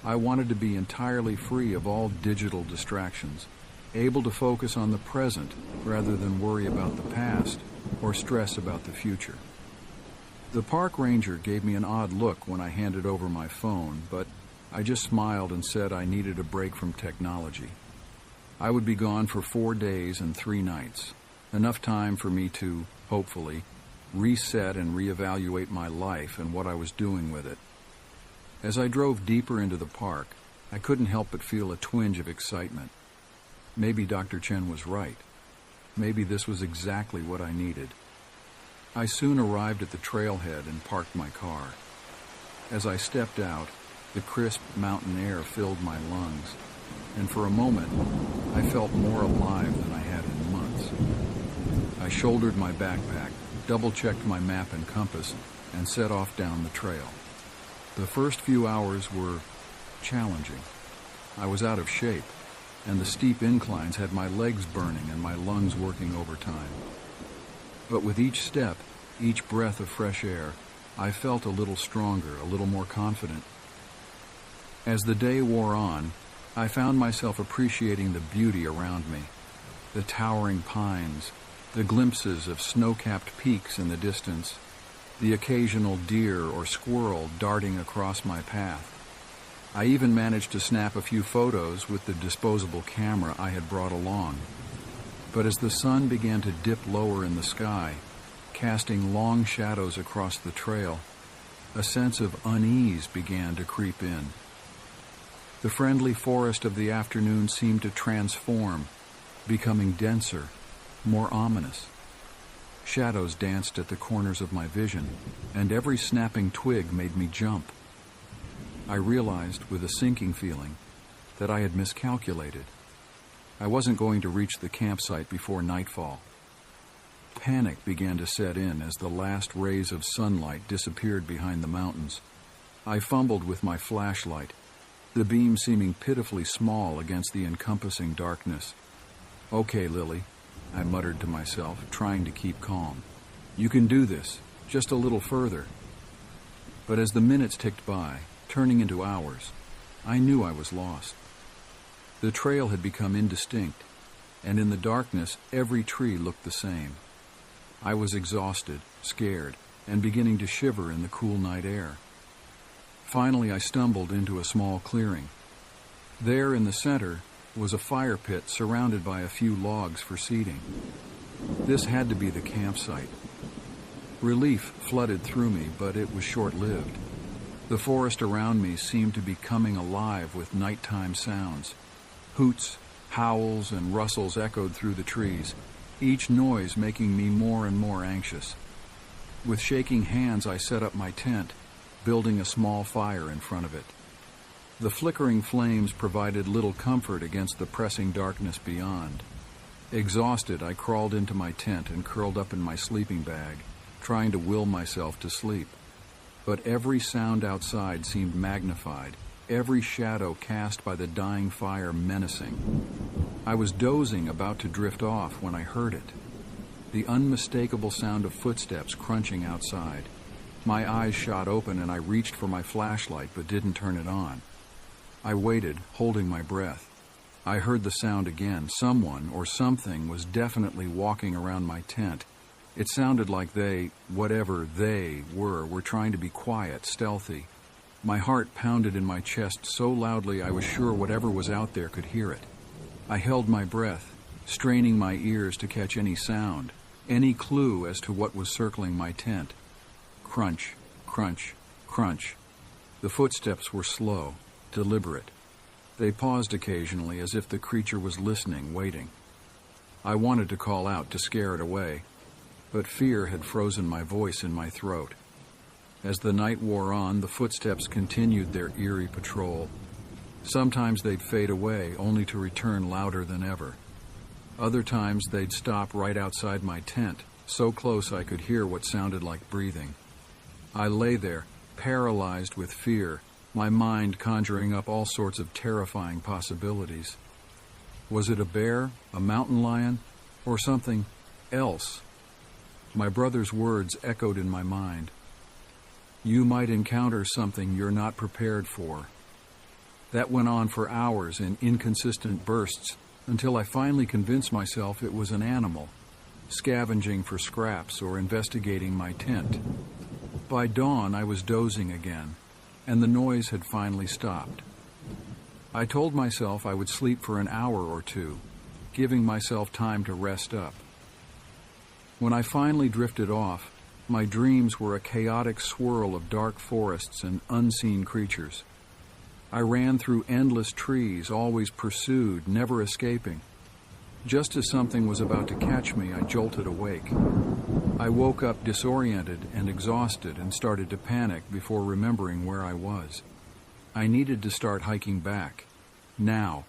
I wanted to be entirely free of all digital distractions, able to focus on the present rather than worry about the past or stress about the future. The park ranger gave me an odd look when I handed over my phone, but I just smiled and said I needed a break from technology. I would be gone for 4 days and 3 nights, enough time for me to, hopefully, reset and reevaluate my life and what I was doing with it. As I drove deeper into the park, I couldn't help but feel a twinge of excitement. Maybe Dr. Chen was right. Maybe this was exactly what I needed. I soon arrived at the trailhead and parked my car. As I stepped out, the crisp mountain air filled my lungs, and for a moment, I felt more alive than I had in months. I shouldered my backpack, double-checked my map and compass, and set off down the trail. The first few hours were challenging. I was out of shape, and the steep inclines had my legs burning and my lungs working overtime. But with each step, each breath of fresh air, I felt a little stronger, a little more confident. As the day wore on, I found myself appreciating the beauty around me, the towering pines, the glimpses of snow-capped peaks in the distance, the occasional deer or squirrel darting across my path. I even managed to snap a few photos with the disposable camera I had brought along. But as the sun began to dip lower in the sky, casting long shadows across the trail, a sense of unease began to creep in. The friendly forest of the afternoon seemed to transform, becoming denser, more ominous. Shadows danced at the corners of my vision, and every snapping twig made me jump. I realized, with a sinking feeling, that I had miscalculated. I wasn't going to reach the campsite before nightfall. Panic began to set in as the last rays of sunlight disappeared behind the mountains. I fumbled with my flashlight, the beam seeming pitifully small against the encompassing darkness. "Okay, Lily," I muttered to myself, trying to keep calm. "You can do this, just a little further." But as the minutes ticked by, turning into hours, I knew I was lost. The trail had become indistinct, and in the darkness, every tree looked the same. I was exhausted, scared, and beginning to shiver in the cool night air. Finally, I stumbled into a small clearing. There in the center was a fire pit surrounded by a few logs for seating. This had to be the campsite. Relief flooded through me, but it was short-lived. The forest around me seemed to be coming alive with nighttime sounds. Hoots, howls, and rustles echoed through the trees, each noise making me more and more anxious. With shaking hands, I set up my tent, building a small fire in front of it. The flickering flames provided little comfort against the pressing darkness beyond. Exhausted, I crawled into my tent and curled up in my sleeping bag, trying to will myself to sleep. But every sound outside seemed magnified, every shadow cast by the dying fire menacing. I was dozing, about to drift off, when I heard it. The unmistakable sound of footsteps crunching outside. My eyes shot open and I reached for my flashlight but didn't turn it on. I waited, holding my breath. I heard the sound again. Someone or something was definitely walking around my tent. It sounded like they, whatever they were trying to be quiet, stealthy. My heart pounded in my chest so loudly I was sure whatever was out there could hear it. I held my breath, straining my ears to catch any sound, any clue as to what was circling my tent. Crunch, crunch, crunch. The footsteps were slow, deliberate. They paused occasionally as if the creature was listening, waiting. I wanted to call out to scare it away, but fear had frozen my voice in my throat. As the night wore on, the footsteps continued their eerie patrol. Sometimes they'd fade away, only to return louder than ever. Other times they'd stop right outside my tent, so close I could hear what sounded like breathing. I lay there, paralyzed with fear, my mind conjuring up all sorts of terrifying possibilities. Was it a bear, a mountain lion, or something else? My brother's words echoed in my mind. You might encounter something you're not prepared for. That went on for hours in inconsistent bursts until I finally convinced myself it was an animal, scavenging for scraps or investigating my tent. By dawn, I was dozing again, and the noise had finally stopped. I told myself I would sleep for an hour or two, giving myself time to rest up. When I finally drifted off, My dreams were a chaotic swirl of dark forests and unseen creatures. I ran through endless trees, always pursued, never escaping. Just as something was about to catch me, I jolted awake. I woke up disoriented and exhausted and started to panic before remembering where I was. I needed to start hiking back. Now.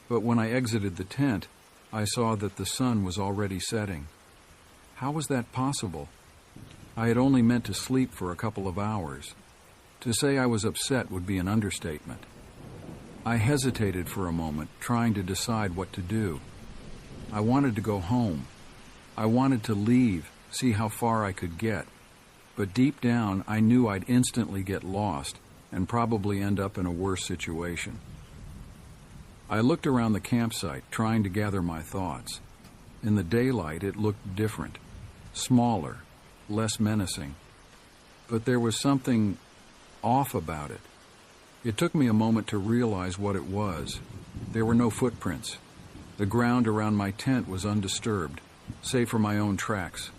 But when I exited the tent, I saw that the sun was already setting. How was that possible? I had only meant to sleep for a couple of hours. To say I was upset would be an understatement. I hesitated for a moment, trying to decide what to do. I wanted to go home. I wanted to leave, see how far I could get. But deep down, I knew I'd instantly get lost and probably end up in a worse situation. I looked around the campsite, trying to gather my thoughts. In the daylight, it looked different, smaller, less menacing. But there was something off about it. It took me a moment to realize what it was. There were no footprints. The ground around my tent was undisturbed, save for my own tracks.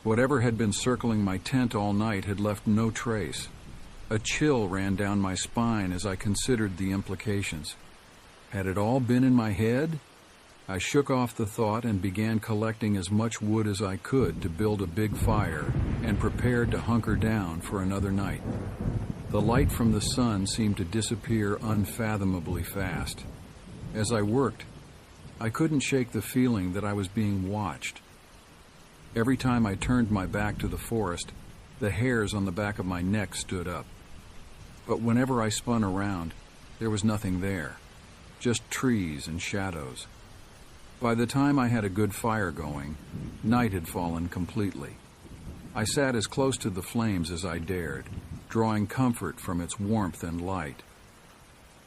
Whatever had been circling my tent all night had left no trace. A chill ran down my spine as I considered the implications. Had it all been in my head? I shook off the thought and began collecting as much wood as I could to build a big fire and prepared to hunker down for another night. The light from the sun seemed to disappear unfathomably fast. As I worked, I couldn't shake the feeling that I was being watched. Every time I turned my back to the forest, the hairs on the back of my neck stood up. But whenever I spun around, there was nothing there, just trees and shadows. By the time I had a good fire going, night had fallen completely. I sat as close to the flames as I dared, drawing comfort from its warmth and light.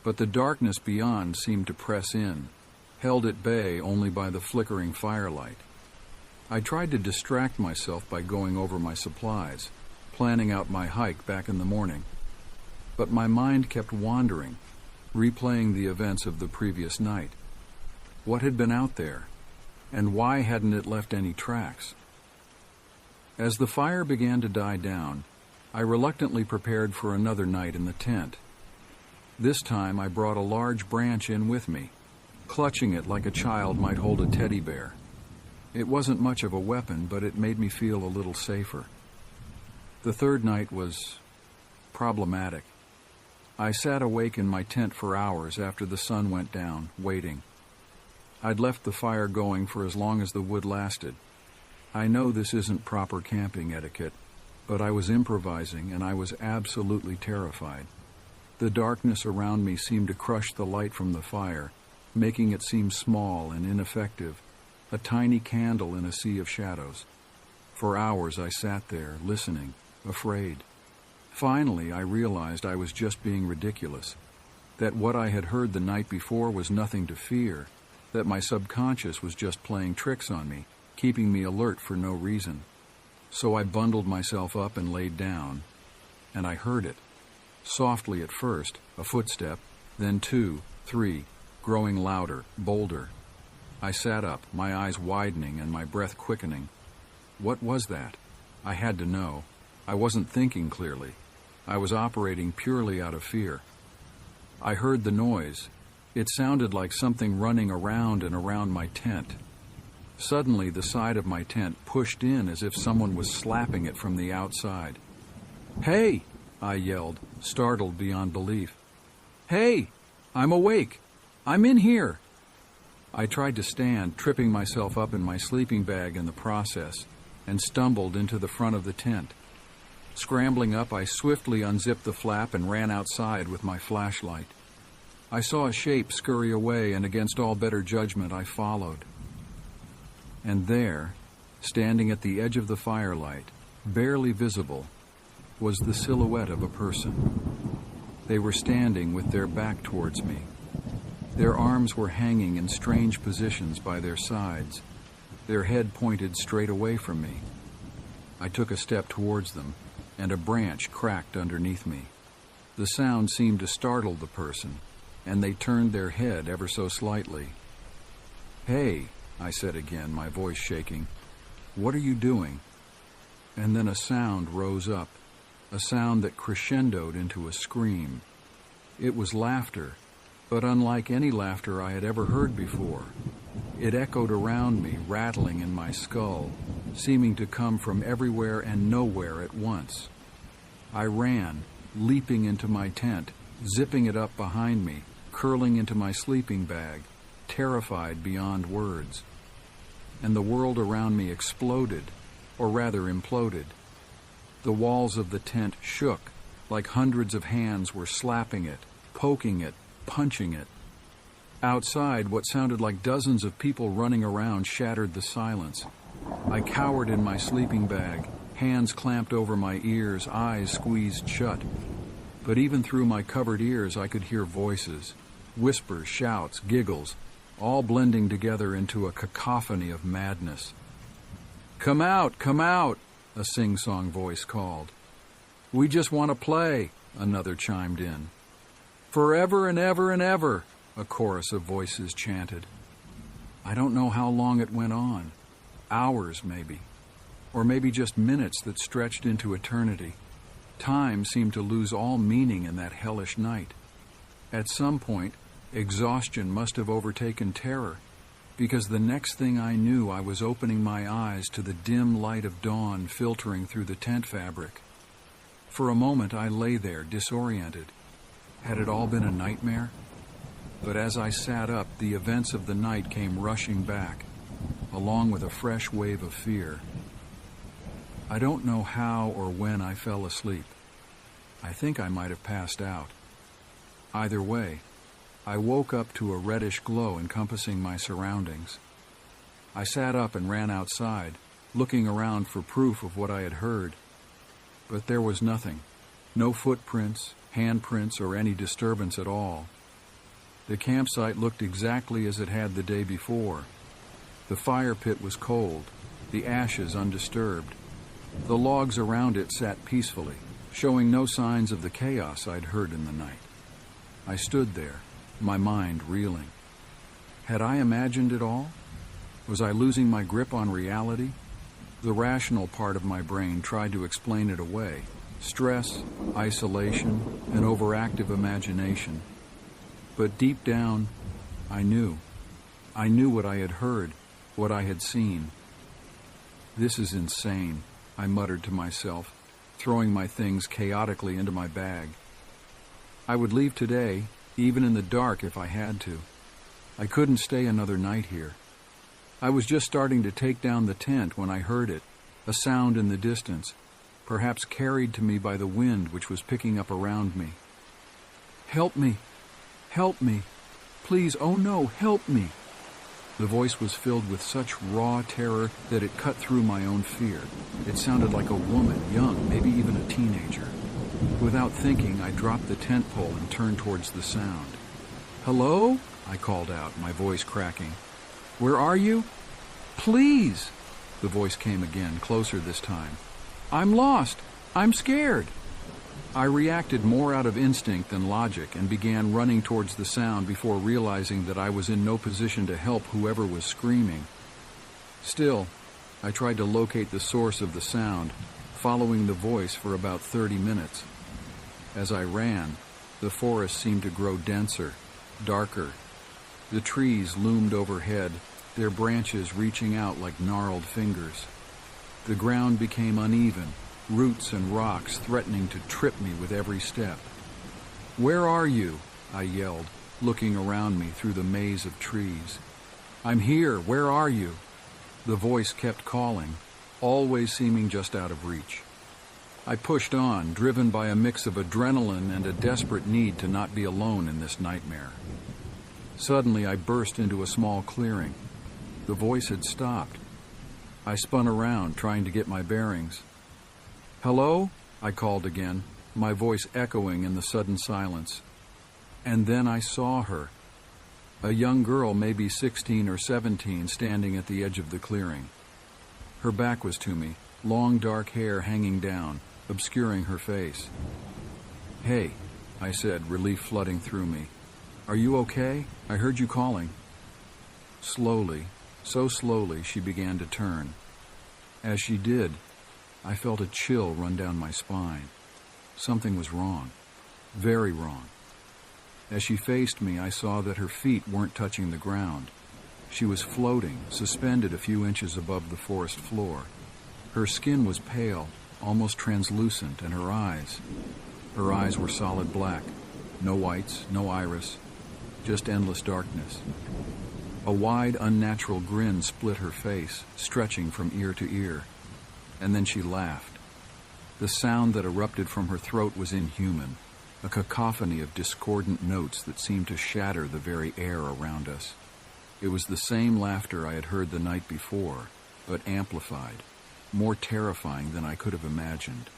But the darkness beyond seemed to press in, held at bay only by the flickering firelight. I tried to distract myself by going over my supplies, planning out my hike back in the morning. But my mind kept wandering, replaying the events of the previous night. What had been out there, and why hadn't it left any tracks? As the fire began to die down, I reluctantly prepared for another night in the tent. This time I brought a large branch in with me, clutching it like a child might hold a teddy bear. It wasn't much of a weapon, but it made me feel a little safer. The third night was problematic. I sat awake in my tent for hours after the sun went down, waiting. I'd left the fire going for as long as the wood lasted. I know this isn't proper camping etiquette, but I was improvising and I was absolutely terrified. The darkness around me seemed to crush the light from the fire, making it seem small and ineffective, a tiny candle in a sea of shadows. For hours I sat there, listening, afraid. Finally, I realized I was just being ridiculous, that what I had heard the night before was nothing to fear, that my subconscious was just playing tricks on me, keeping me alert for no reason. So I bundled myself up and laid down, and I heard it. Softly at first, a footstep, then 2, 3, growing louder, bolder. I sat up, my eyes widening and my breath quickening. What was that? I had to know. I wasn't thinking clearly. I was operating purely out of fear. I heard the noise. It sounded like something running around and around my tent. Suddenly, the side of my tent pushed in as if someone was slapping it from the outside. "Hey!" I yelled, startled beyond belief. "Hey! I'm awake! I'm in here!" I tried to stand, tripping myself up in my sleeping bag in the process, and stumbled into the front of the tent. Scrambling up, I swiftly unzipped the flap and ran outside with my flashlight. I saw a shape scurry away, and against all better judgment, I followed. And there, standing at the edge of the firelight, barely visible, was the silhouette of a person. They were standing with their back towards me. Their arms were hanging in strange positions by their sides, their head pointed straight away from me. I took a step towards them, and a branch cracked underneath me. The sound seemed to startle the person, and they turned their head ever so slightly. "Hey," I said again, my voice shaking. "What are you doing?" And then a sound rose up, a sound that crescendoed into a scream. It was laughter, but unlike any laughter I had ever heard before. It echoed around me, rattling in my skull, seeming to come from everywhere and nowhere at once. I ran, leaping into my tent, zipping it up behind me, curling into my sleeping bag, terrified beyond words. And the world around me exploded, or rather imploded. The walls of the tent shook, like hundreds of hands were slapping it, poking it, punching it. Outside, what sounded like dozens of people running around shattered the silence. I cowered in my sleeping bag, hands clamped over my ears, eyes squeezed shut. But even through my covered ears, I could hear voices, whispers, shouts, giggles, all blending together into a cacophony of madness. "Come out, come out," a sing-song voice called. "We just want to play," another chimed in. "Forever and ever and ever," a chorus of voices chanted. I don't know how long it went on. Hours, maybe. Or maybe just minutes that stretched into eternity. Time seemed to lose all meaning in that hellish night. At some point, exhaustion must have overtaken terror, because the next thing I knew, I was opening my eyes to the dim light of dawn filtering through the tent fabric. For a moment, I lay there, disoriented. Had it all been a nightmare? But as I sat up, the events of the night came rushing back, along with a fresh wave of fear. I don't know how or when I fell asleep. I think I might have passed out. Either way, I woke up to a reddish glow encompassing my surroundings. I sat up and ran outside, looking around for proof of what I had heard. But there was nothing. No footprints, handprints, or any disturbance at all. The campsite looked exactly as it had the day before. The fire pit was cold, the ashes undisturbed. The logs around it sat peacefully, showing no signs of the chaos I'd heard in the night. I stood there, my mind reeling. Had I imagined it all? Was I losing my grip on reality? The rational part of my brain tried to explain it away. Stress, isolation, an overactive imagination. But deep down, I knew. I knew what I had heard, what I had seen. "This is insane," I muttered to myself, throwing my things chaotically into my bag. I would leave today, even in the dark if I had to. I couldn't stay another night here. I was just starting to take down the tent when I heard it, a sound in the distance, perhaps carried to me by the wind which was picking up around me. "Help me! Help me! Please, oh no, help me!" The voice was filled with such raw terror that it cut through my own fear. It sounded like a woman, young, maybe even a teenager. Without thinking, I dropped the tent pole and turned towards the sound. "Hello?" I called out, my voice cracking. "Where are you?" "Please!" The voice came again, closer this time. "I'm lost! I'm scared!" I reacted more out of instinct than logic and began running towards the sound before realizing that I was in no position to help whoever was screaming. Still, I tried to locate the source of the sound, following the voice for about 30 minutes. As I ran, the forest seemed to grow denser, darker. The trees loomed overhead, their branches reaching out like gnarled fingers. The ground became uneven, roots and rocks threatening to trip me with every step. "Where are you?" I yelled, looking around me through the maze of trees. "I'm here. Where are you?" The voice kept calling, always seeming just out of reach. I pushed on, driven by a mix of adrenaline and a desperate need to not be alone in this nightmare. Suddenly, I burst into a small clearing. The voice had stopped. I spun around, trying to get my bearings. "Hello?" I called again, my voice echoing in the sudden silence. And then I saw her. A young girl, maybe 16 or 17, standing at the edge of the clearing. Her back was to me, long dark hair hanging down, obscuring her face. "Hey," I said, relief flooding through me. "Are you okay? I heard you calling." Slowly, so slowly, she began to turn. As she did, I felt a chill run down my spine. Something was wrong. Very wrong. As she faced me, I saw that her feet weren't touching the ground. She was floating, suspended a few inches above the forest floor. Her skin was pale, almost translucent, and her eyes were solid black. No whites, no iris, just endless darkness. A wide, unnatural grin split her face, stretching from ear to ear. And then she laughed. The sound that erupted from her throat was inhuman, a cacophony of discordant notes that seemed to shatter the very air around us. It was the same laughter I had heard the night before, but amplified, more terrifying than I could have imagined.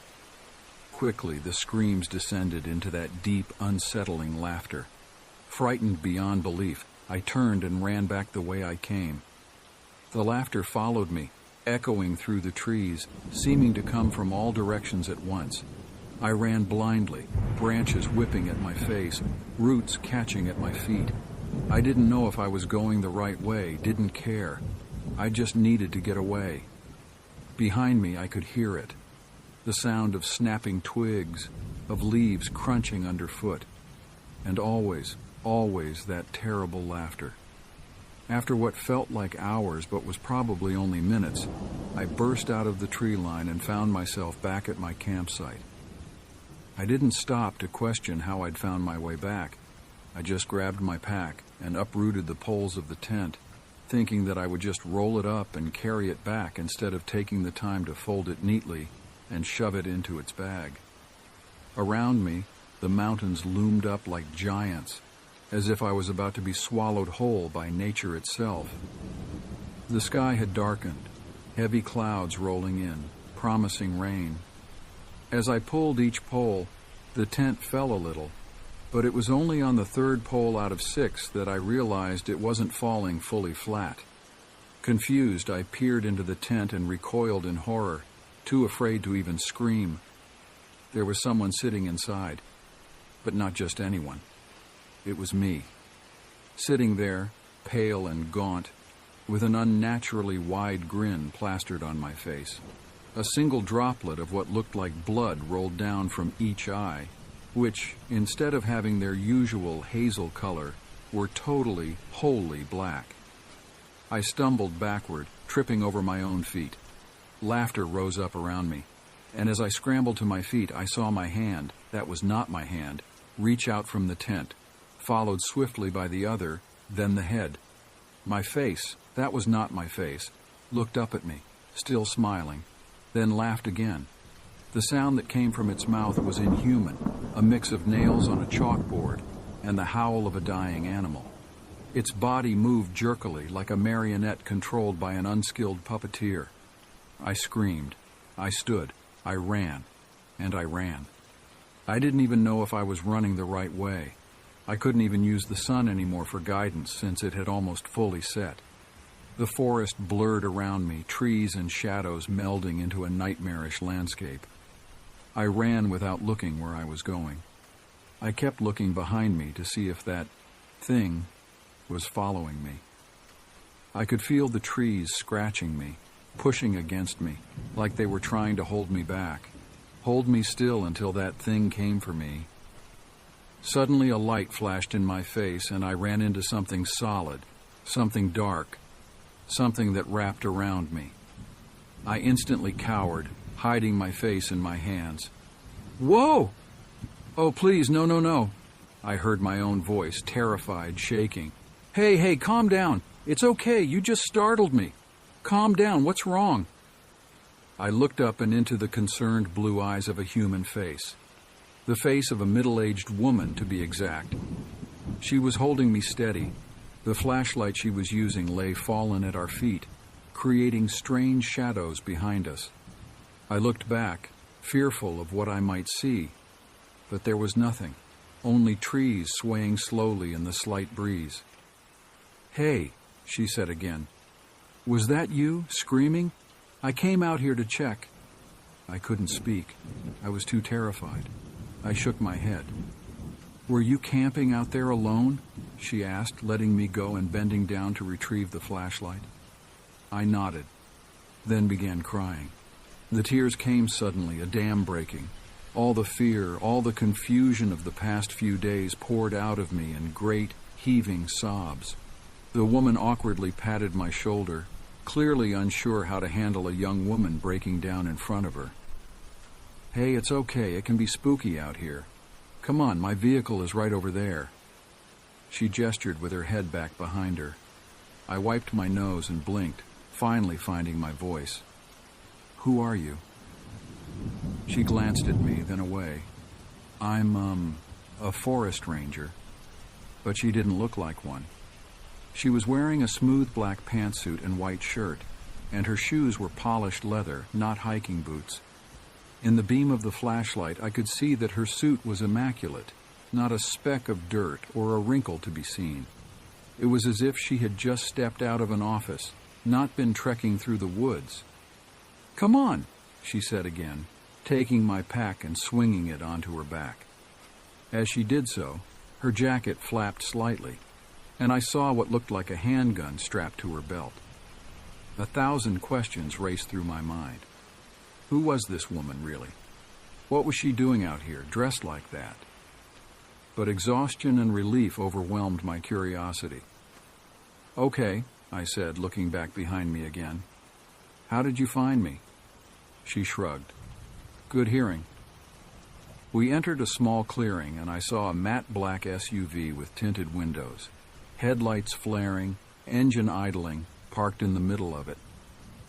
Quickly, the screams descended into that deep, unsettling laughter. Frightened beyond belief, I turned and ran back the way I came. The laughter followed me, echoing through the trees, seeming to come from all directions at once. I ran blindly, branches whipping at my face, roots catching at my feet. I didn't know if I was going the right way, didn't care. I just needed to get away. Behind me, I could hear it. The sound of snapping twigs, of leaves crunching underfoot. And always that terrible laughter. After what felt like hours but was probably only minutes, I burst out of the tree line and found myself back at my campsite. I didn't stop to question how I'd found my way back. I just grabbed my pack and uprooted the poles of the tent, thinking that I would just roll it up and carry it back instead of taking the time to fold it neatly and shove it into its bag. Around me, the mountains loomed up like giants, as if I was about to be swallowed whole by nature itself. The sky had darkened, heavy clouds rolling in, promising rain. As I pulled each pole, the tent fell a little, but it was only on the third pole out of 6 that I realized it wasn't falling fully flat. Confused, I peered into the tent and recoiled in horror, too afraid to even scream. There was someone sitting inside, but not just anyone. It was me, sitting there, pale and gaunt, with an unnaturally wide grin plastered on my face. A single droplet of what looked like blood rolled down from each eye, which, instead of having their usual hazel color, were totally, wholly black. I stumbled backward, tripping over my own feet. Laughter rose up around me, and as I scrambled to my feet, I saw my hand, that was not my hand, reach out from the tent, followed swiftly by the other, then the head. My face, that was not my face, looked up at me, still smiling, then laughed again. The sound that came from its mouth was inhuman, a mix of nails on a chalkboard and the howl of a dying animal. Its body moved jerkily like a marionette controlled by an unskilled puppeteer. I screamed. I stood. I ran. And I ran. I didn't even know if I was running the right way. I couldn't even use the sun anymore for guidance since it had almost fully set. The forest blurred around me, trees and shadows melding into a nightmarish landscape. I ran without looking where I was going. I kept looking behind me to see if that thing was following me. I could feel the trees scratching me, pushing against me, like they were trying to hold me back, hold me still until that thing came for me. Suddenly a light flashed in my face and I ran into something solid, something dark, something that wrapped around me. I instantly cowered, hiding my face in my hands. "Whoa! Oh, please, no, no, no." I heard my own voice, terrified, shaking. Hey, calm down. It's okay, you just startled me. Calm down, what's wrong?" I looked up and into the concerned blue eyes of a human face. The face of a middle-aged woman, to be exact. She was holding me steady. The flashlight she was using lay fallen at our feet, creating strange shadows behind us. I looked back, fearful of what I might see, but there was nothing, only trees swaying slowly in the slight breeze. "Hey," she said again. "Was that you, screaming? I came out here to check." I couldn't speak. I was too terrified. I shook my head. "Were you camping out there alone?" she asked, letting me go and bending down to retrieve the flashlight. I nodded, then began crying. The tears came suddenly, a dam breaking. All the fear, all the confusion of the past few days poured out of me in great, heaving sobs. The woman awkwardly patted my shoulder, clearly unsure how to handle a young woman breaking down in front of her. "Hey, it's okay. It can be spooky out here. Come on, my vehicle is right over there." She gestured with her head back behind her. I wiped my nose and blinked, finally finding my voice. "Who are you?" She glanced at me, then away. "I'm, a forest ranger." But she didn't look like one. She was wearing a smooth black pantsuit and white shirt, and her shoes were polished leather, not hiking boots. In the beam of the flashlight, I could see that her suit was immaculate, not a speck of dirt or a wrinkle to be seen. It was as if she had just stepped out of an office, not been trekking through the woods. "Come on," she said again, taking my pack and swinging it onto her back. As she did so, her jacket flapped slightly, and I saw what looked like a handgun strapped to her belt. 1,000 questions raced through my mind. Who was this woman, really? What was she doing out here, dressed like that? But exhaustion and relief overwhelmed my curiosity. "Okay," I said, looking back behind me again. "How did you find me?" She shrugged. "Good hearing." We entered a small clearing, and I saw a matte black SUV with tinted windows, headlights flaring, engine idling, parked in the middle of it.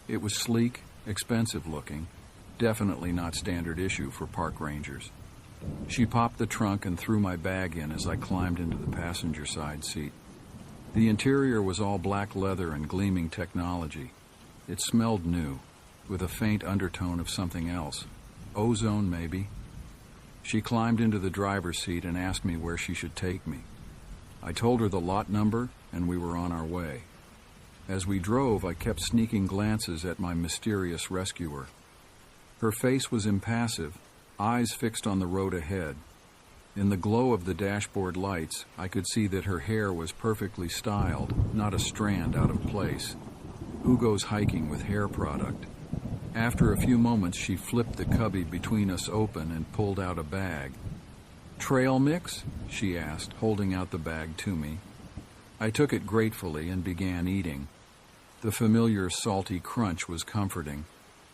It was sleek, expensive looking, definitely not standard issue for park rangers. She popped the trunk and threw my bag in as I climbed into the passenger side seat. The interior was all black leather and gleaming technology. It smelled new, with a faint undertone of something else. Ozone, maybe. She climbed into the driver's seat and asked me where she should take me. I told her the lot number, and we were on our way. As we drove, I kept sneaking glances at my mysterious rescuer. Her face was impassive, eyes fixed on the road ahead. In the glow of the dashboard lights, I could see that her hair was perfectly styled, not a strand out of place. Who goes hiking with hair product? After a few moments, she flipped the cubby between us open and pulled out a bag. "Trail mix?" she asked, holding out the bag to me. I took it gratefully and began eating. The familiar salty crunch was comforting,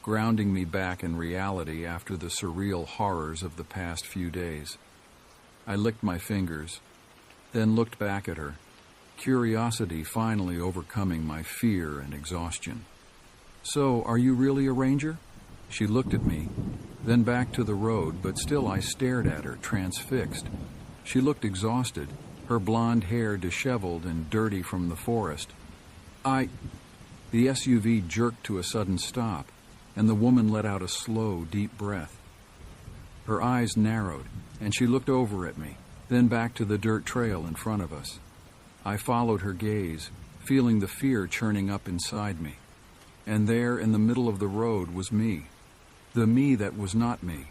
grounding me back in reality after the surreal horrors of the past few days. I licked my fingers, then looked back at her, curiosity finally overcoming my fear and exhaustion. "So, are you really a ranger?" She looked at me, then back to the road, but still I stared at her, transfixed. She looked exhausted, her blonde hair disheveled and dirty from the forest. The SUV jerked to a sudden stop, and the woman let out a slow, deep breath. Her eyes narrowed, and she looked over at me, then back to the dirt trail in front of us. I followed her gaze, feeling the fear churning up inside me. And there, in the middle of the road, was me. The me that was not me.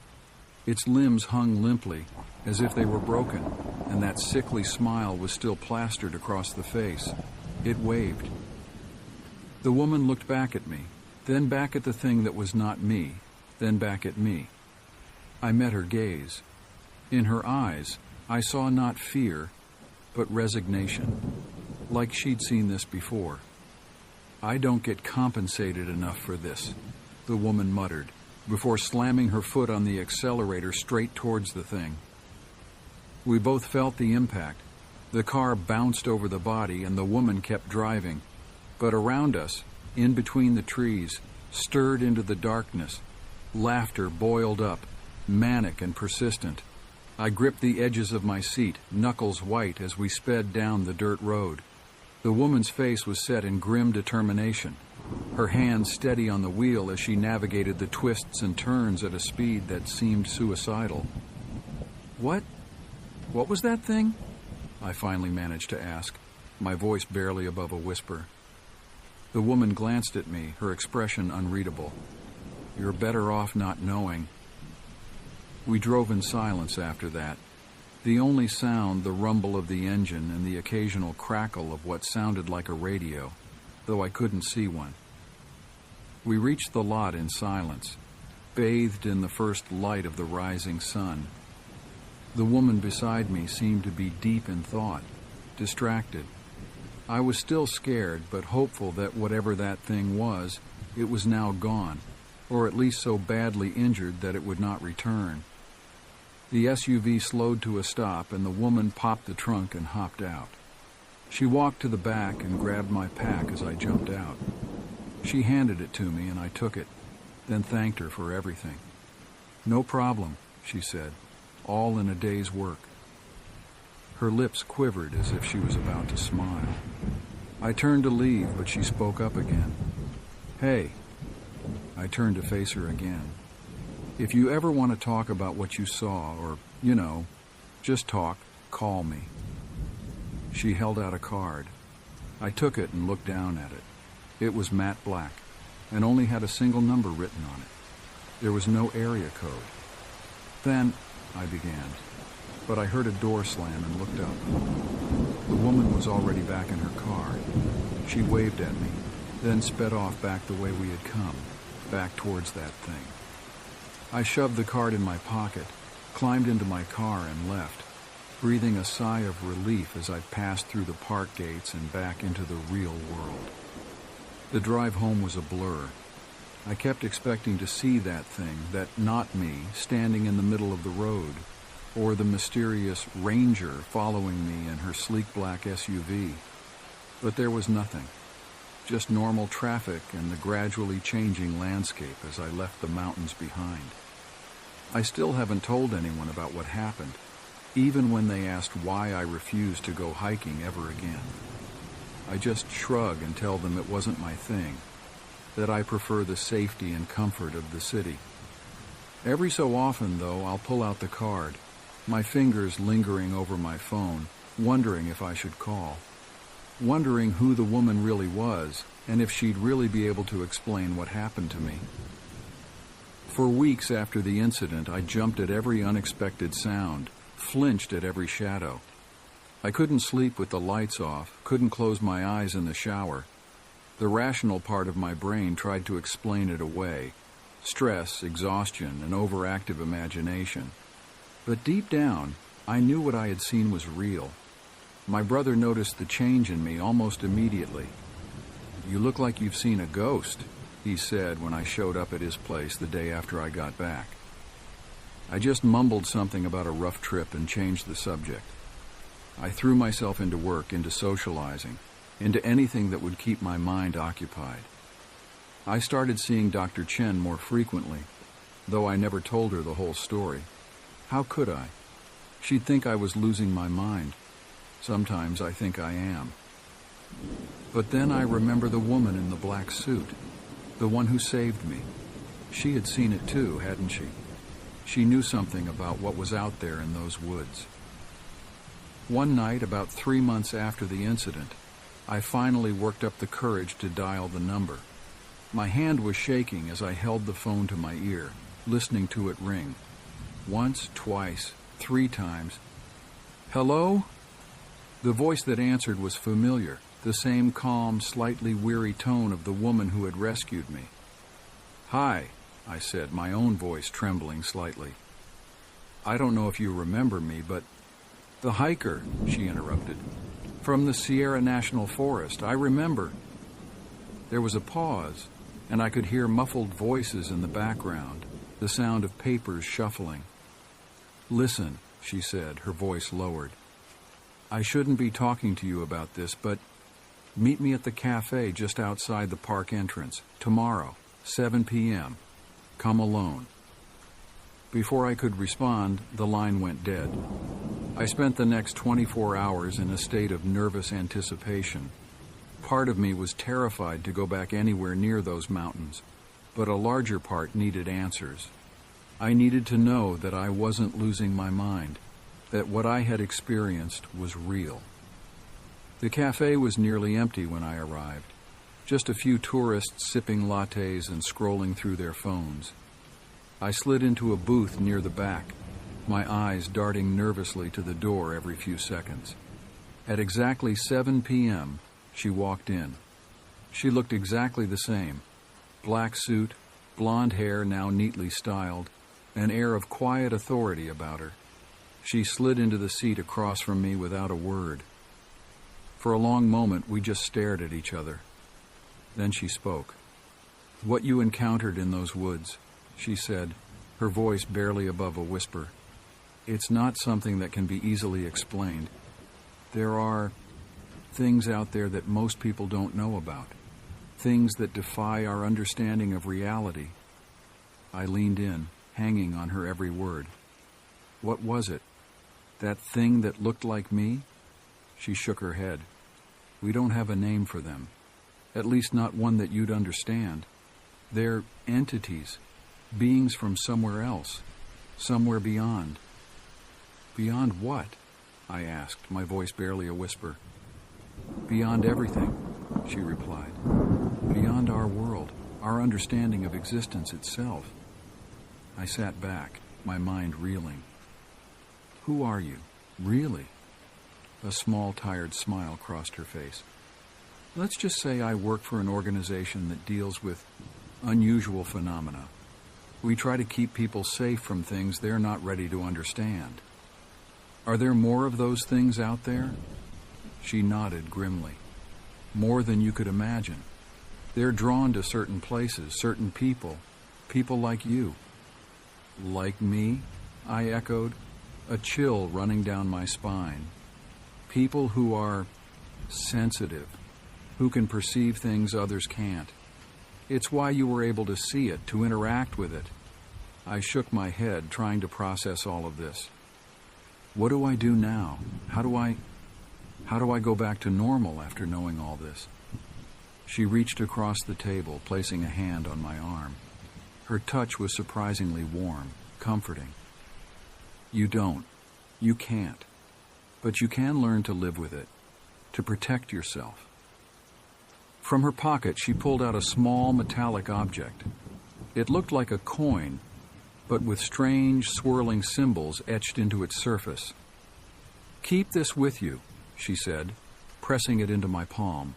Its limbs hung limply, as if they were broken, and that sickly smile was still plastered across the face. It waved. The woman looked back at me, then back at the thing that was not me, then back at me. I met her gaze. In her eyes, I saw not fear, but resignation, like she'd seen this before. "I don't get compensated enough for this," the woman muttered, before slamming her foot on the accelerator straight towards the thing. We both felt the impact. The car bounced over the body, and the woman kept driving. But around us, in between the trees, stirred into the darkness, laughter boiled up, manic and persistent. I gripped the edges of my seat, knuckles white, as we sped down the dirt road. The woman's face was set in grim determination, her hands steady on the wheel as she navigated the twists and turns at a speed that seemed suicidal. What was that thing?" I finally managed to ask, my voice barely above a whisper. The woman glanced at me, her expression unreadable. "You're better off not knowing." We drove in silence after that. The only sound, the rumble of the engine and the occasional crackle of what sounded like a radio, though I couldn't see one. We reached the lot in silence. bathed in the first light of the rising sun. The woman beside me seemed to be deep in thought, distracted. I was still scared, but hopeful that whatever that thing was, it was now gone, or at least so badly injured that it would not return. The SUV slowed to a stop, and the woman popped the trunk and hopped out. She walked to the back and grabbed my pack as I jumped out. She handed it to me, and I took it, then thanked her for everything. "No problem," she said, "all in a day's work." Her lips quivered as if she was about to smile. I turned to leave, but she spoke up again. "Hey." I turned to face her again. "If you ever want to talk about what you saw, or, just talk, call me." She held out a card. I took it and looked down at it. It was matte black, and only had a single number written on it. There was no area code. "Then," I began, but I heard a door slam and looked up. The woman was already back in her car. She waved at me, then sped off back the way we had come, back towards that thing. I shoved the card in my pocket, climbed into my car, and left, breathing a sigh of relief as I passed through the park gates and back into the real world. The drive home was a blur. I kept expecting to see that thing, that not me, standing in the middle of the road, or the mysterious ranger following me in her sleek black SUV. But there was nothing, just normal traffic and the gradually changing landscape as I left the mountains behind. I still haven't told anyone about what happened, even when they asked why I refused to go hiking ever again. I just shrug and tell them it wasn't my thing, that I prefer the safety and comfort of the city. Every so often, though, I'll pull out the card, my fingers lingering over my phone, wondering if I should call, wondering who the woman really was and if she'd really be able to explain what happened to me. For weeks after the incident, I jumped at every unexpected sound, flinched at every shadow. I couldn't sleep with the lights off, couldn't close my eyes in the shower. The rational part of my brain tried to explain it away: stress, exhaustion, and overactive imagination. But deep down, I knew what I had seen was real. My brother noticed the change in me almost immediately. "You look like you've seen a ghost," he said when I showed up at his place the day after I got back. I just mumbled something about a rough trip and changed the subject. I threw myself into work, into socializing, into anything that would keep my mind occupied. I started seeing Dr. Chen more frequently, though I never told her the whole story. How could I? She'd think I was losing my mind. Sometimes I think I am. But then I remember the woman in the black suit, the one who saved me. She had seen it too, hadn't she? She knew something about what was out there in those woods. One night, about 3 months after the incident, I finally worked up the courage to dial the number. My hand was shaking as I held the phone to my ear, listening to it ring. Once, twice, 3 times. "Hello?" The voice that answered was familiar, the same calm, slightly weary tone of the woman who had rescued me. "Hi," I said, my own voice trembling slightly. "I don't know if you remember me, but—" "The hiker," she interrupted. "From the Sierra National Forest. I remember." There was a pause, and I could hear muffled voices in the background, the sound of papers shuffling. "Listen," she said, her voice lowered. "I shouldn't be talking to you about this, but meet me at the cafe just outside the park entrance, tomorrow, 7 p.m. Come alone." Before I could respond, the line went dead. I spent the next 24 hours in a state of nervous anticipation. Part of me was terrified to go back anywhere near those mountains, but a larger part needed answers. I needed to know that I wasn't losing my mind, that what I had experienced was real. The cafe was nearly empty when I arrived, just a few tourists sipping lattes and scrolling through their phones. I slid into a booth near the back, my eyes darting nervously to the door every few seconds. At exactly 7 p.m., she walked in. She looked exactly the same: black suit, blonde hair now neatly styled, an air of quiet authority about her. She slid into the seat across from me without a word. For a long moment, we just stared at each other. Then she spoke. "What you encountered in those woods," she said, her voice barely above a whisper. "It's not something that can be easily explained. There are things out there that most people don't know about, things that defy our understanding of reality." I leaned in, hanging on her every word. "What was it? That thing that looked like me?" She shook her head. "We don't have a name for them. At least not one that you'd understand. They're entities, beings from somewhere else, somewhere beyond." "Beyond what?" I asked, my voice barely a whisper. "Beyond everything," she replied. "Beyond our world, our understanding of existence itself." I sat back, my mind reeling. "Who are you, really?" A small, tired smile crossed her face. "Let's just say I work for an organization that deals with unusual phenomena. We try to keep people safe from things they're not ready to understand. Are there more of those things out there?" She nodded grimly. "More than you could imagine. They're drawn to certain places, certain people, people like you." "Like me?" I echoed, a chill running down my spine. "People who are sensitive, who can perceive things others can't. It's why you were able to see it, to interact with it." I shook my head, trying to process all of this. "What do I do now? How do I go back to normal after knowing all this?" She reached across the table, placing a hand on my arm. Her touch was surprisingly warm, comforting. "You don't. You can't. But you can learn to live with it, to protect yourself." From her pocket, she pulled out a small metallic object. It looked like a coin, but with strange, swirling symbols etched into its surface. "Keep this with you," she said, pressing it into my palm.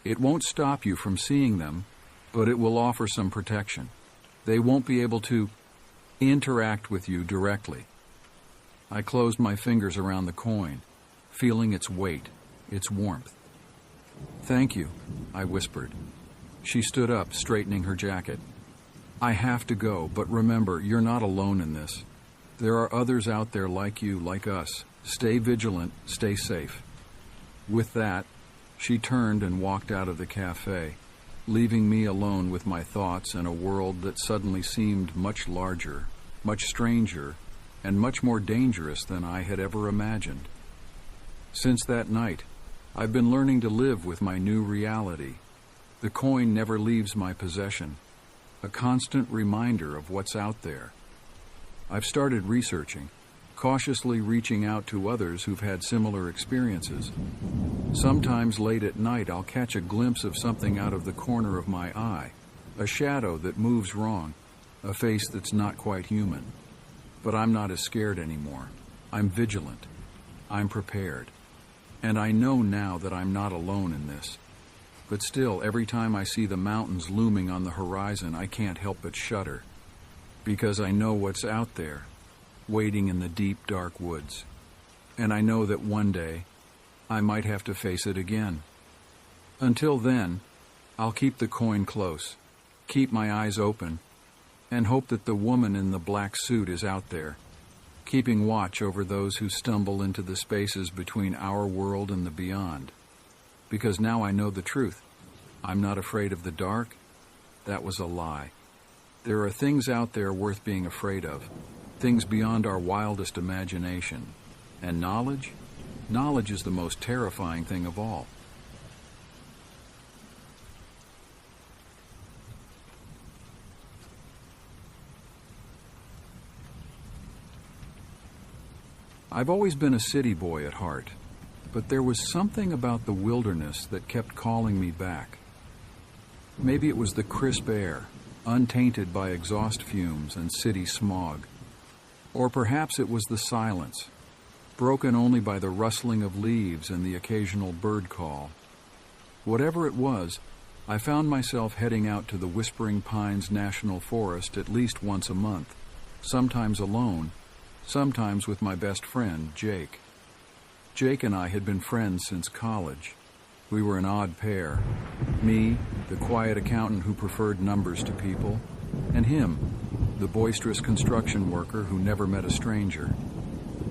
"It won't stop you from seeing them, but it will offer some protection. They won't be able to interact with you directly." I closed my fingers around the coin, feeling its weight, its warmth. "Thank you," I whispered. She stood up, straightening her jacket. "I have to go, but remember, you're not alone in this. There are others out there like you, like us. Stay vigilant, stay safe." With that, she turned and walked out of the cafe, leaving me alone with my thoughts and a world that suddenly seemed much larger, much stranger, and much more dangerous than I had ever imagined. Since that night, I've been learning to live with my new reality. The coin never leaves my possession, a constant reminder of what's out there. I've started researching, cautiously reaching out to others who've had similar experiences. Sometimes late at night, I'll catch a glimpse of something out of the corner of my eye, a shadow that moves wrong, a face that's not quite human. But I'm not as scared anymore. I'm vigilant. I'm prepared. And I know now that I'm not alone in this. But still, every time I see the mountains looming on the horizon, I can't help but shudder, because I know what's out there, waiting in the deep, dark woods. And I know that one day, I might have to face it again. Until then, I'll keep the coin close, keep my eyes open, and hope that the woman in the black suit is out there, keeping watch over those who stumble into the spaces between our world and the beyond. Because now I know the truth. I'm not afraid of the dark. That was a lie. There are things out there worth being afraid of, things beyond our wildest imagination. And knowledge? Knowledge is the most terrifying thing of all. I've always been a city boy at heart, but there was something about the wilderness that kept calling me back. Maybe it was the crisp air, untainted by exhaust fumes and city smog. Or perhaps it was the silence, broken only by the rustling of leaves and the occasional bird call. Whatever it was, I found myself heading out to the Whispering Pines National Forest at least once a month, sometimes alone, sometimes with my best friend, Jake. Jake and I had been friends since college. We were an odd pair. Me, the quiet accountant who preferred numbers to people, and him, the boisterous construction worker who never met a stranger.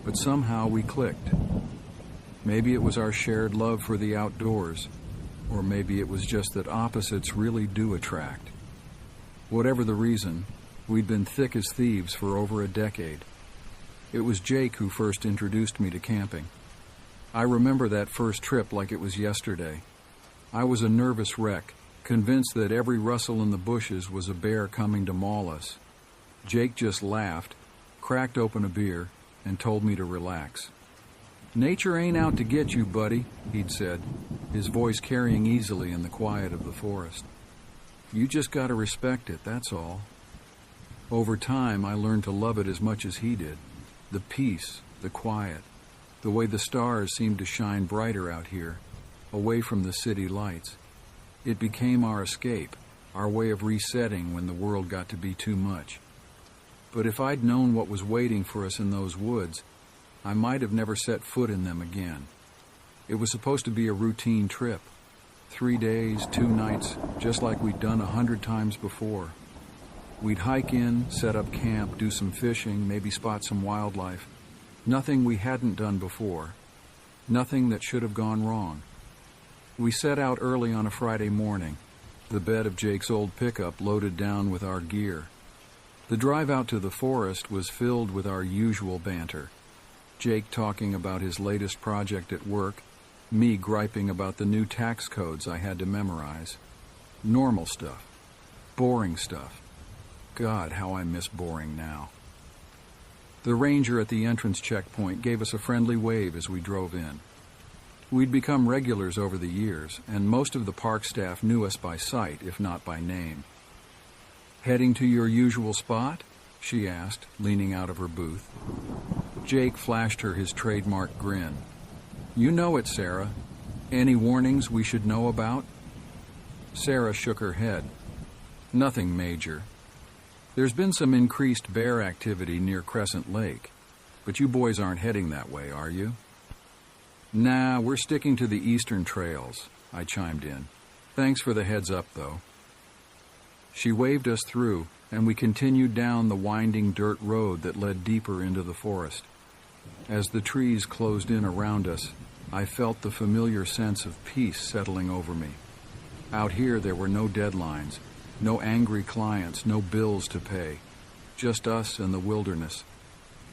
But somehow we clicked. Maybe it was our shared love for the outdoors, or maybe it was just that opposites really do attract. Whatever the reason, we'd been thick as thieves for over a decade. It was Jake who first introduced me to camping. I remember that first trip like it was yesterday. I was a nervous wreck, convinced that every rustle in the bushes was a bear coming to maul us. Jake just laughed, cracked open a beer, and told me to relax. "Nature ain't out to get you, buddy," he'd said, his voice carrying easily in the quiet of the forest. "You just gotta respect it, that's all." Over time, I learned to love it as much as he did. The peace, the quiet, the way the stars seemed to shine brighter out here, away from the city lights. It became our escape, our way of resetting when the world got to be too much. But if I'd known what was waiting for us in those woods, I might have never set foot in them again. It was supposed to be a routine trip. 3 days, 2 nights, just like we'd done 100 times before. We'd hike in, set up camp, do some fishing, maybe spot some wildlife. Nothing we hadn't done before. Nothing that should have gone wrong. We set out early on a Friday morning, the bed of Jake's old pickup loaded down with our gear. The drive out to the forest was filled with our usual banter. Jake talking about his latest project at work, me griping about the new tax codes I had to memorize. Normal stuff. Boring stuff. God, how I miss boring now. The ranger at the entrance checkpoint gave us a friendly wave as we drove in. We'd become regulars over the years, and most of the park staff knew us by sight, if not by name. "Heading to your usual spot?" she asked, leaning out of her booth. Jake flashed her his trademark grin. "You know it, Sarah. Any warnings we should know about?" Sarah shook her head. "Nothing major. There's been some increased bear activity near Crescent Lake, but you boys aren't heading that way, are you?" "Nah, we're sticking to the eastern trails," I chimed in. "Thanks for the heads up, though." She waved us through, and we continued down the winding dirt road that led deeper into the forest. As the trees closed in around us, I felt the familiar sense of peace settling over me. Out here there were no deadlines, no angry clients, no bills to pay. Just us and the wilderness.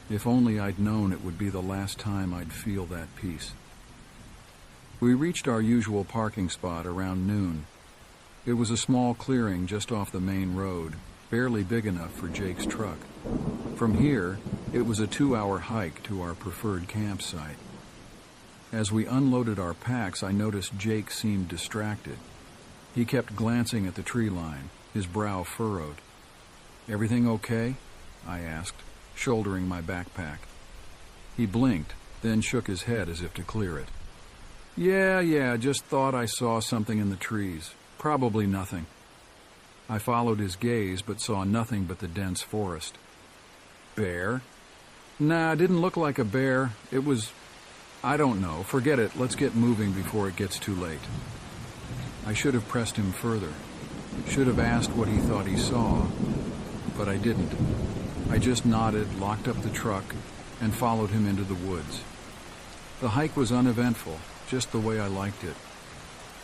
If only I'd known it would be the last time I'd feel that peace. We reached our usual parking spot around noon. It was a small clearing just off the main road, barely big enough for Jake's truck. From here, it was a 2-hour hike to our preferred campsite. As we unloaded our packs, I noticed Jake seemed distracted. He kept glancing at the tree line, his brow furrowed. "Everything okay?" I asked, shouldering my backpack. He blinked, then shook his head as if to clear it. Yeah, just thought I saw something in the trees. Probably nothing." I followed his gaze, but saw nothing but the dense forest. "Bear?" "Nah, didn't look like a bear. It was... I don't know. Forget it. Let's get moving before it gets too late." I should have pressed him further. Should have asked what he thought he saw, but I didn't. I just nodded, locked up the truck, and followed him into the woods. The hike was uneventful, just the way I liked it.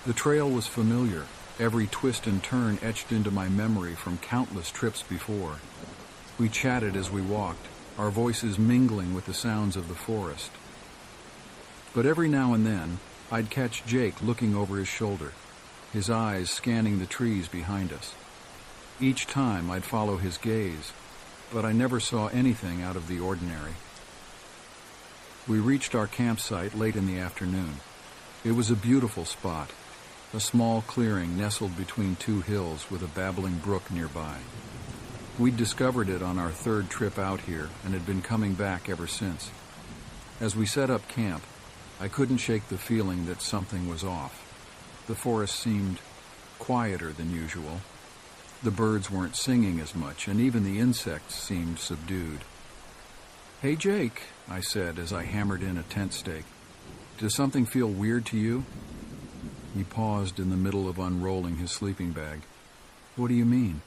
The trail was familiar, every twist and turn etched into my memory from countless trips before. We chatted as we walked, our voices mingling with the sounds of the forest. But every now and then, I'd catch Jake looking over his shoulder, his eyes scanning the trees behind us. Each time I'd follow his gaze, but I never saw anything out of the ordinary. We reached our campsite late in the afternoon. It was a beautiful spot, a small clearing nestled between 2 hills with a babbling brook nearby. We'd discovered it on our 3rd trip out here and had been coming back ever since. As we set up camp, I couldn't shake the feeling that something was off. The forest seemed quieter than usual. The birds weren't singing as much, and even the insects seemed subdued. "Hey, Jake," I said as I hammered in a tent stake. "Does something feel weird to you?" He paused in the middle of unrolling his sleeping bag. "What do you mean?"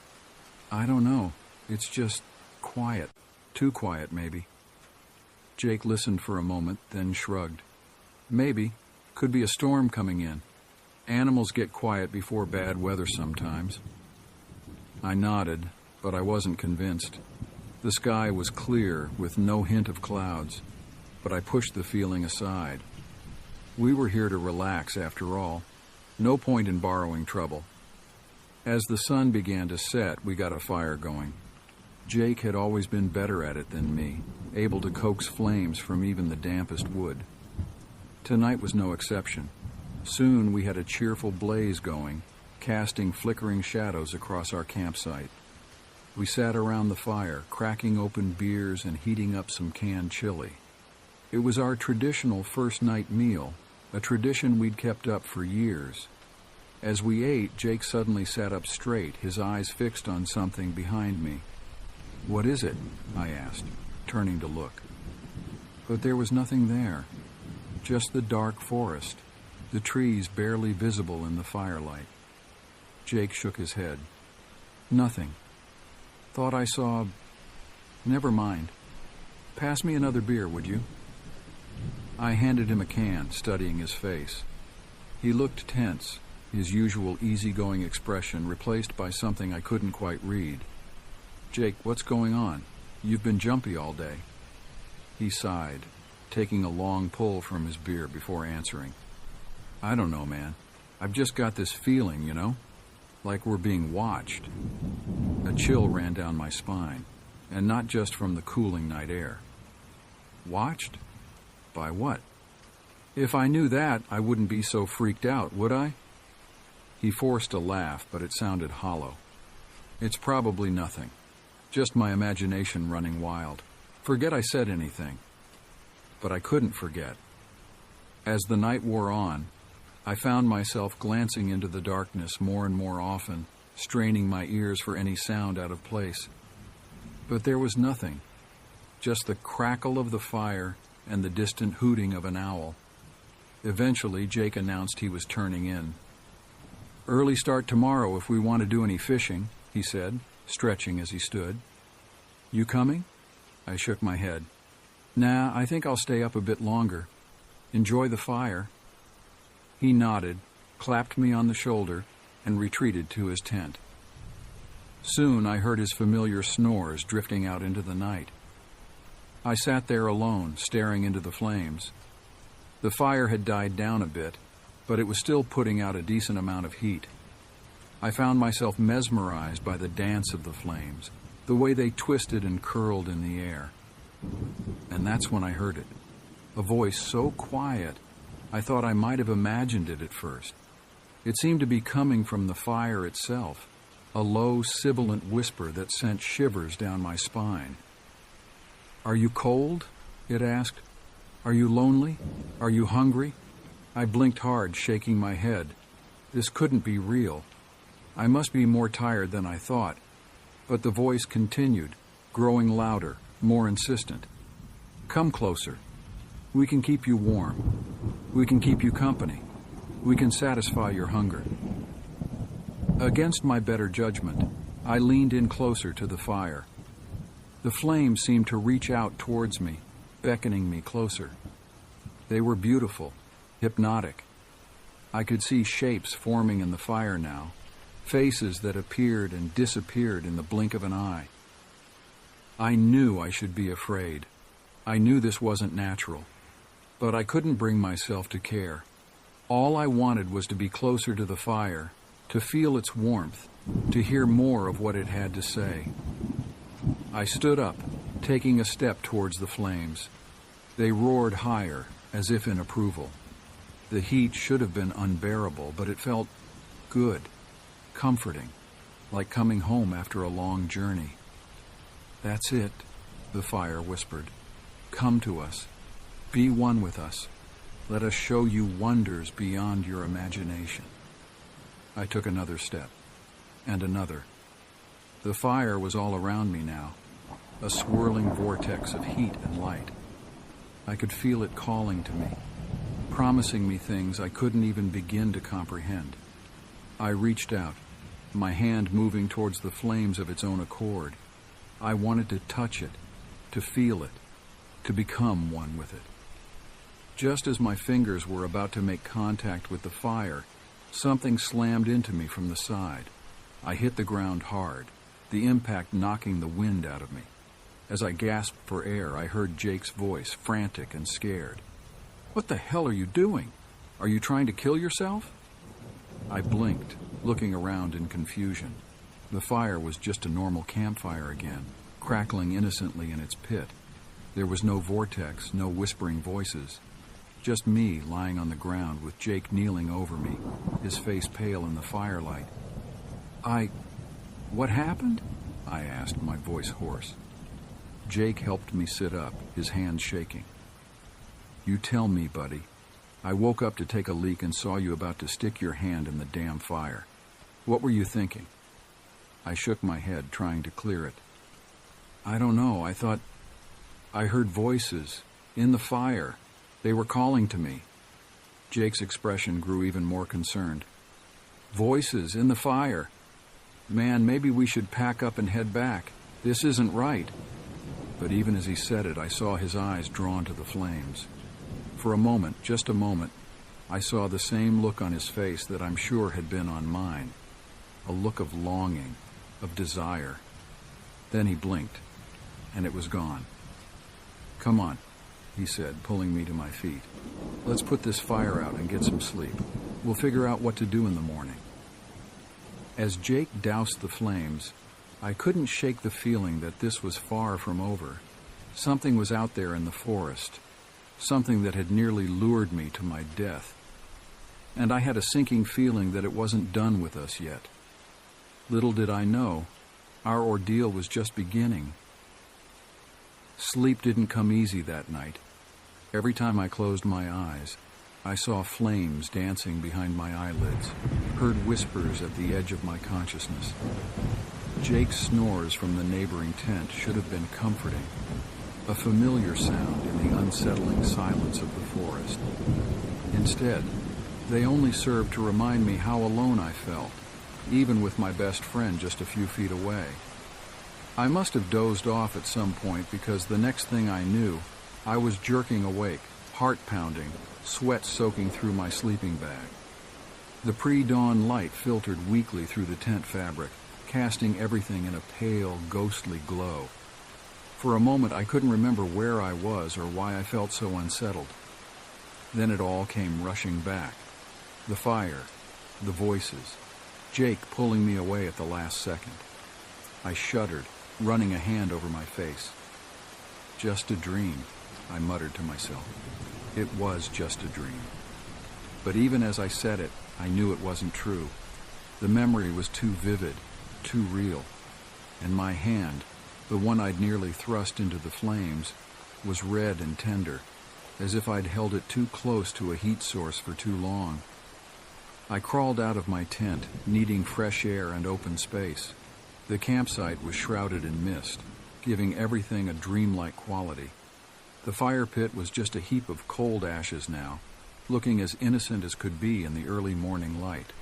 "I don't know. It's just quiet. Too quiet, maybe." Jake listened for a moment, then shrugged. "Maybe. Could be a storm coming in. Animals get quiet before bad weather sometimes." I nodded, but I wasn't convinced. The sky was clear, with no hint of clouds, but I pushed the feeling aside. We were here to relax, after all. No point in borrowing trouble. As the sun began to set, we got a fire going. Jake had always been better at it than me, able to coax flames from even the dampest wood. Tonight was no exception. Soon we had a cheerful blaze going, casting flickering shadows across our campsite. We sat around the fire, cracking open beers and heating up some canned chili. It was our traditional first night meal, a tradition we'd kept up for years. As we ate, Jake suddenly sat up straight, his eyes fixed on something behind me. "What is it?" I asked, turning to look. But there was nothing there, just the dark forest, the trees barely visible in the firelight. Jake shook his head. "Nothing. Thought I saw... Never mind. Pass me another beer, would you?" I handed him a can, studying his face. He looked tense, his usual easygoing expression replaced by something I couldn't quite read. "Jake, what's going on? You've been jumpy all day." He sighed, taking a long pull from his beer before answering. "I don't know, man. I've just got this feeling, you know? Like we're being watched." A chill ran down my spine, and not just from the cooling night air. "Watched? By what?" "If I knew that, I wouldn't be so freaked out, would I?" He forced a laugh, but it sounded hollow. "It's probably nothing. Just my imagination running wild. Forget I said anything." But I couldn't forget. As the night wore on, I found myself glancing into the darkness more and more often, straining my ears for any sound out of place. But there was nothing, just the crackle of the fire and the distant hooting of an owl. Eventually, Jake announced he was turning in. "Early start tomorrow if we want to do any fishing," he said, stretching as he stood. "You coming?" I shook my head. "Nah, I think I'll stay up a bit longer. Enjoy the fire." He nodded, clapped me on the shoulder, and retreated to his tent. Soon I heard his familiar snores drifting out into the night. I sat there alone, staring into the flames. The fire had died down a bit, but it was still putting out a decent amount of heat. I found myself mesmerized by the dance of the flames, the way they twisted and curled in the air. And that's when I heard it. A voice so quiet, I thought I might have imagined it at first. It seemed to be coming from the fire itself, a low, sibilant whisper that sent shivers down my spine. "Are you cold?" it asked. "Are you lonely? Are you hungry?" I blinked hard, shaking my head. This couldn't be real. I must be more tired than I thought. But the voice continued, growing louder, more insistent. "Come closer. We can keep you warm. We can keep you company. We can satisfy your hunger." Against my better judgment, I leaned in closer to the fire. The flames seemed to reach out towards me, beckoning me closer. They were beautiful, hypnotic. I could see shapes forming in the fire now, faces that appeared and disappeared in the blink of an eye. I knew I should be afraid. I knew this wasn't natural. But I couldn't bring myself to care. All I wanted was to be closer to the fire, to feel its warmth, to hear more of what it had to say. I stood up, taking a step towards the flames. They roared higher, as if in approval. The heat should have been unbearable, but it felt good, comforting, like coming home after a long journey. "That's it," the fire whispered. "Come to us. Be one with us. Let us show you wonders beyond your imagination." I took another step, and another. The fire was all around me now, a swirling vortex of heat and light. I could feel it calling to me, promising me things I couldn't even begin to comprehend. I reached out, my hand moving towards the flames of its own accord. I wanted to touch it, to feel it, to become one with it. Just as my fingers were about to make contact with the fire, something slammed into me from the side. I hit the ground hard, the impact knocking the wind out of me. As I gasped for air, I heard Jake's voice, frantic and scared. "What the hell are you doing? Are you trying to kill yourself?" I blinked, looking around in confusion. The fire was just a normal campfire again, crackling innocently in its pit. There was no vortex, no whispering voices. Just me lying on the ground with Jake kneeling over me, his face pale in the firelight. What happened?" I asked, my voice hoarse. Jake helped me sit up, his hands shaking. "You tell me, buddy. I woke up to take a leak and saw you about to stick your hand in the damn fire. What were you thinking?" I shook my head, trying to clear it. "I don't know. I heard voices in the fire. They were calling to me." Jake's expression grew even more concerned. "Voices in the fire? Man, maybe we should pack up and head back. This isn't right." But even as he said it, I saw his eyes drawn to the flames. For a moment, just a moment, I saw the same look on his face that I'm sure had been on mine. A look of longing, of desire. Then he blinked, and it was gone. "Come on," he said, pulling me to my feet. "Let's put this fire out and get some sleep. We'll figure out what to do in the morning." As Jake doused the flames, I couldn't shake the feeling that this was far from over. Something was out there in the forest, something that had nearly lured me to my death. And I had a sinking feeling that it wasn't done with us yet. Little did I know, our ordeal was just beginning. Sleep didn't come easy that night. Every time I closed my eyes, I saw flames dancing behind my eyelids, heard whispers at the edge of my consciousness. Jake's snores from the neighboring tent should have been comforting, a familiar sound in the unsettling silence of the forest. Instead, they only served to remind me how alone I felt, even with my best friend just a few feet away. I must have dozed off at some point because the next thing I knew, I was jerking awake, heart pounding, sweat soaking through my sleeping bag. The pre-dawn light filtered weakly through the tent fabric, casting everything in a pale, ghostly glow. For a moment, I couldn't remember where I was or why I felt so unsettled. Then it all came rushing back. The fire, the voices, Jake pulling me away at the last second. I shuddered, running a hand over my face. "Just a dream," I muttered to myself. It was just a dream. But even as I said it, I knew it wasn't true. The memory was too vivid, too real. And my hand, the one I'd nearly thrust into the flames, was red and tender, as if I'd held it too close to a heat source for too long. I crawled out of my tent, needing fresh air and open space. The campsite was shrouded in mist, giving everything a dreamlike quality. The fire pit was just a heap of cold ashes now, looking as innocent as could be in the early morning light.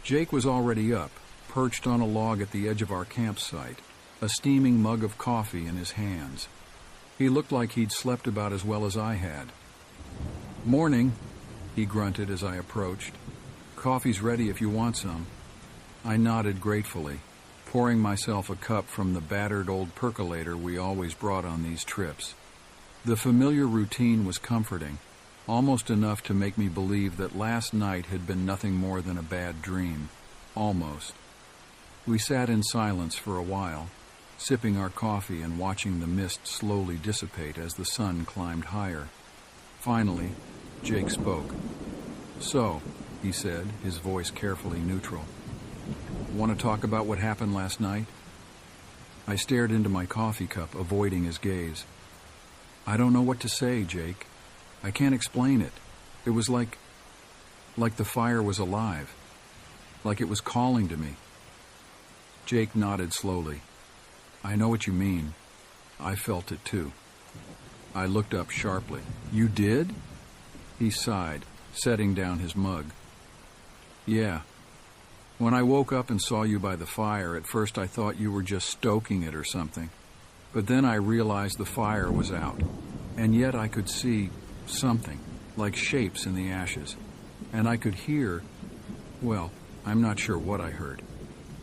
Jake was already up, perched on a log at the edge of our campsite, a steaming mug of coffee in his hands. He looked like he'd slept about as well as I had. "Morning," he grunted as I approached. "Coffee's ready if you want some." I nodded gratefully, pouring myself a cup from the battered old percolator we always brought on these trips. The familiar routine was comforting, almost enough to make me believe that last night had been nothing more than a bad dream. Almost. We sat in silence for a while, sipping our coffee and watching the mist slowly dissipate as the sun climbed higher. Finally, Jake spoke. "So," he said, his voice carefully neutral, "want to talk about what happened last night?" I stared into my coffee cup, avoiding his gaze. "I don't know what to say, Jake. I can't explain it. It was like the fire was alive. like it was calling to me. Jake nodded slowly. I know what you mean. I felt it too. I looked up sharply. You did? He sighed, setting down his mug. Yeah. When I woke up and saw you by the fire, at first I thought you were just stoking it or something. But then I realized the fire was out, and yet I could see something, like shapes in the ashes. And I could hear, well, I'm not sure what I heard,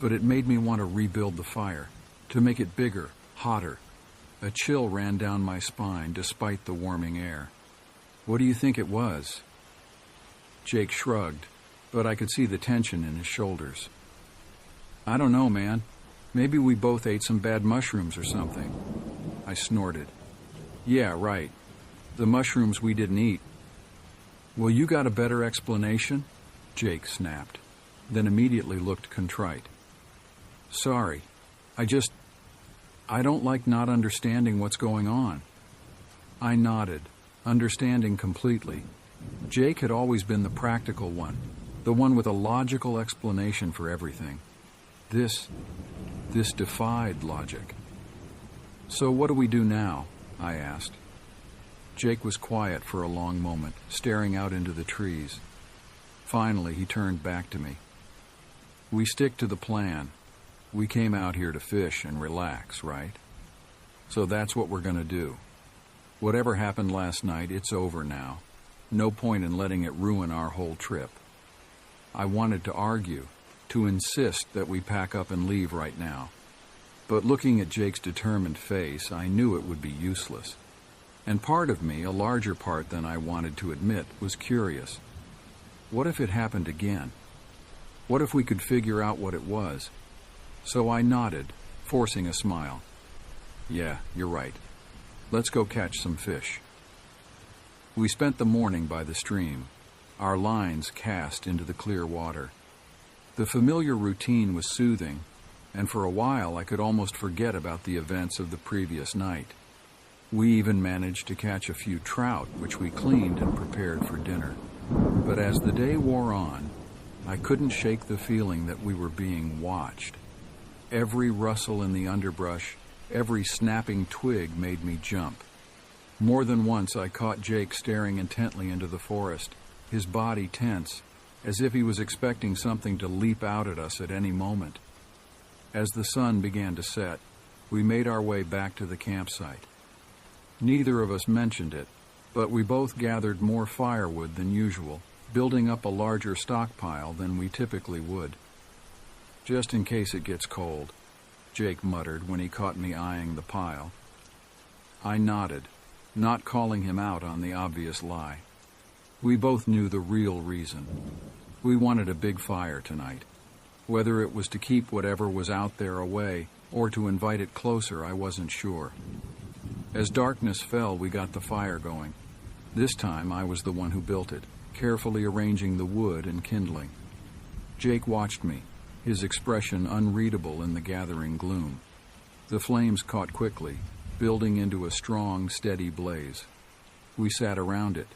but it made me want to rebuild the fire, to make it bigger, hotter. A chill ran down my spine despite the warming air. What do you think it was? Jake shrugged, but I could see the tension in his shoulders. I don't know, man. Maybe we both ate some bad mushrooms or something. I snorted. Yeah, right. The mushrooms we didn't eat. Well, you got a better explanation? Jake snapped, then immediately looked contrite. Sorry. I don't like not understanding what's going on. I nodded, understanding completely. Jake had always been the practical one, the one with a logical explanation for everything. This defied logic. So what do we do now? I asked. Jake was quiet for a long moment, staring out into the trees. Finally, he turned back to me. We stick to the plan. We came out here to fish and relax, right? So that's what we're going to do. Whatever happened last night, it's over now. No point in letting it ruin our whole trip. I wanted to argue, to insist that we pack up and leave right now. But looking at Jake's determined face, I knew it would be useless. And part of me, a larger part than I wanted to admit, was curious. What if it happened again? What if we could figure out what it was? So I nodded, forcing a smile. Yeah, you're right. Let's go catch some fish. We spent the morning by the stream, our lines cast into the clear water. The familiar routine was soothing, and for a while I could almost forget about the events of the previous night. We even managed to catch a few trout, which we cleaned and prepared for dinner. But as the day wore on, I couldn't shake the feeling that we were being watched. Every rustle in the underbrush, every snapping twig made me jump. More than once I caught Jake staring intently into the forest, his body tense, as if he was expecting something to leap out at us at any moment. As the sun began to set, we made our way back to the campsite. Neither of us mentioned it, but we both gathered more firewood than usual, building up a larger stockpile than we typically would. Just in case it gets cold, Jake muttered when he caught me eyeing the pile. I nodded, not calling him out on the obvious lie. We both knew the real reason. We wanted a big fire tonight. Whether it was to keep whatever was out there away or to invite it closer, I wasn't sure. As darkness fell, we got the fire going. This time I was the one who built it, carefully arranging the wood and kindling. Jake watched me, his expression unreadable in the gathering gloom. The flames caught quickly, building into a strong, steady blaze. We sat around it,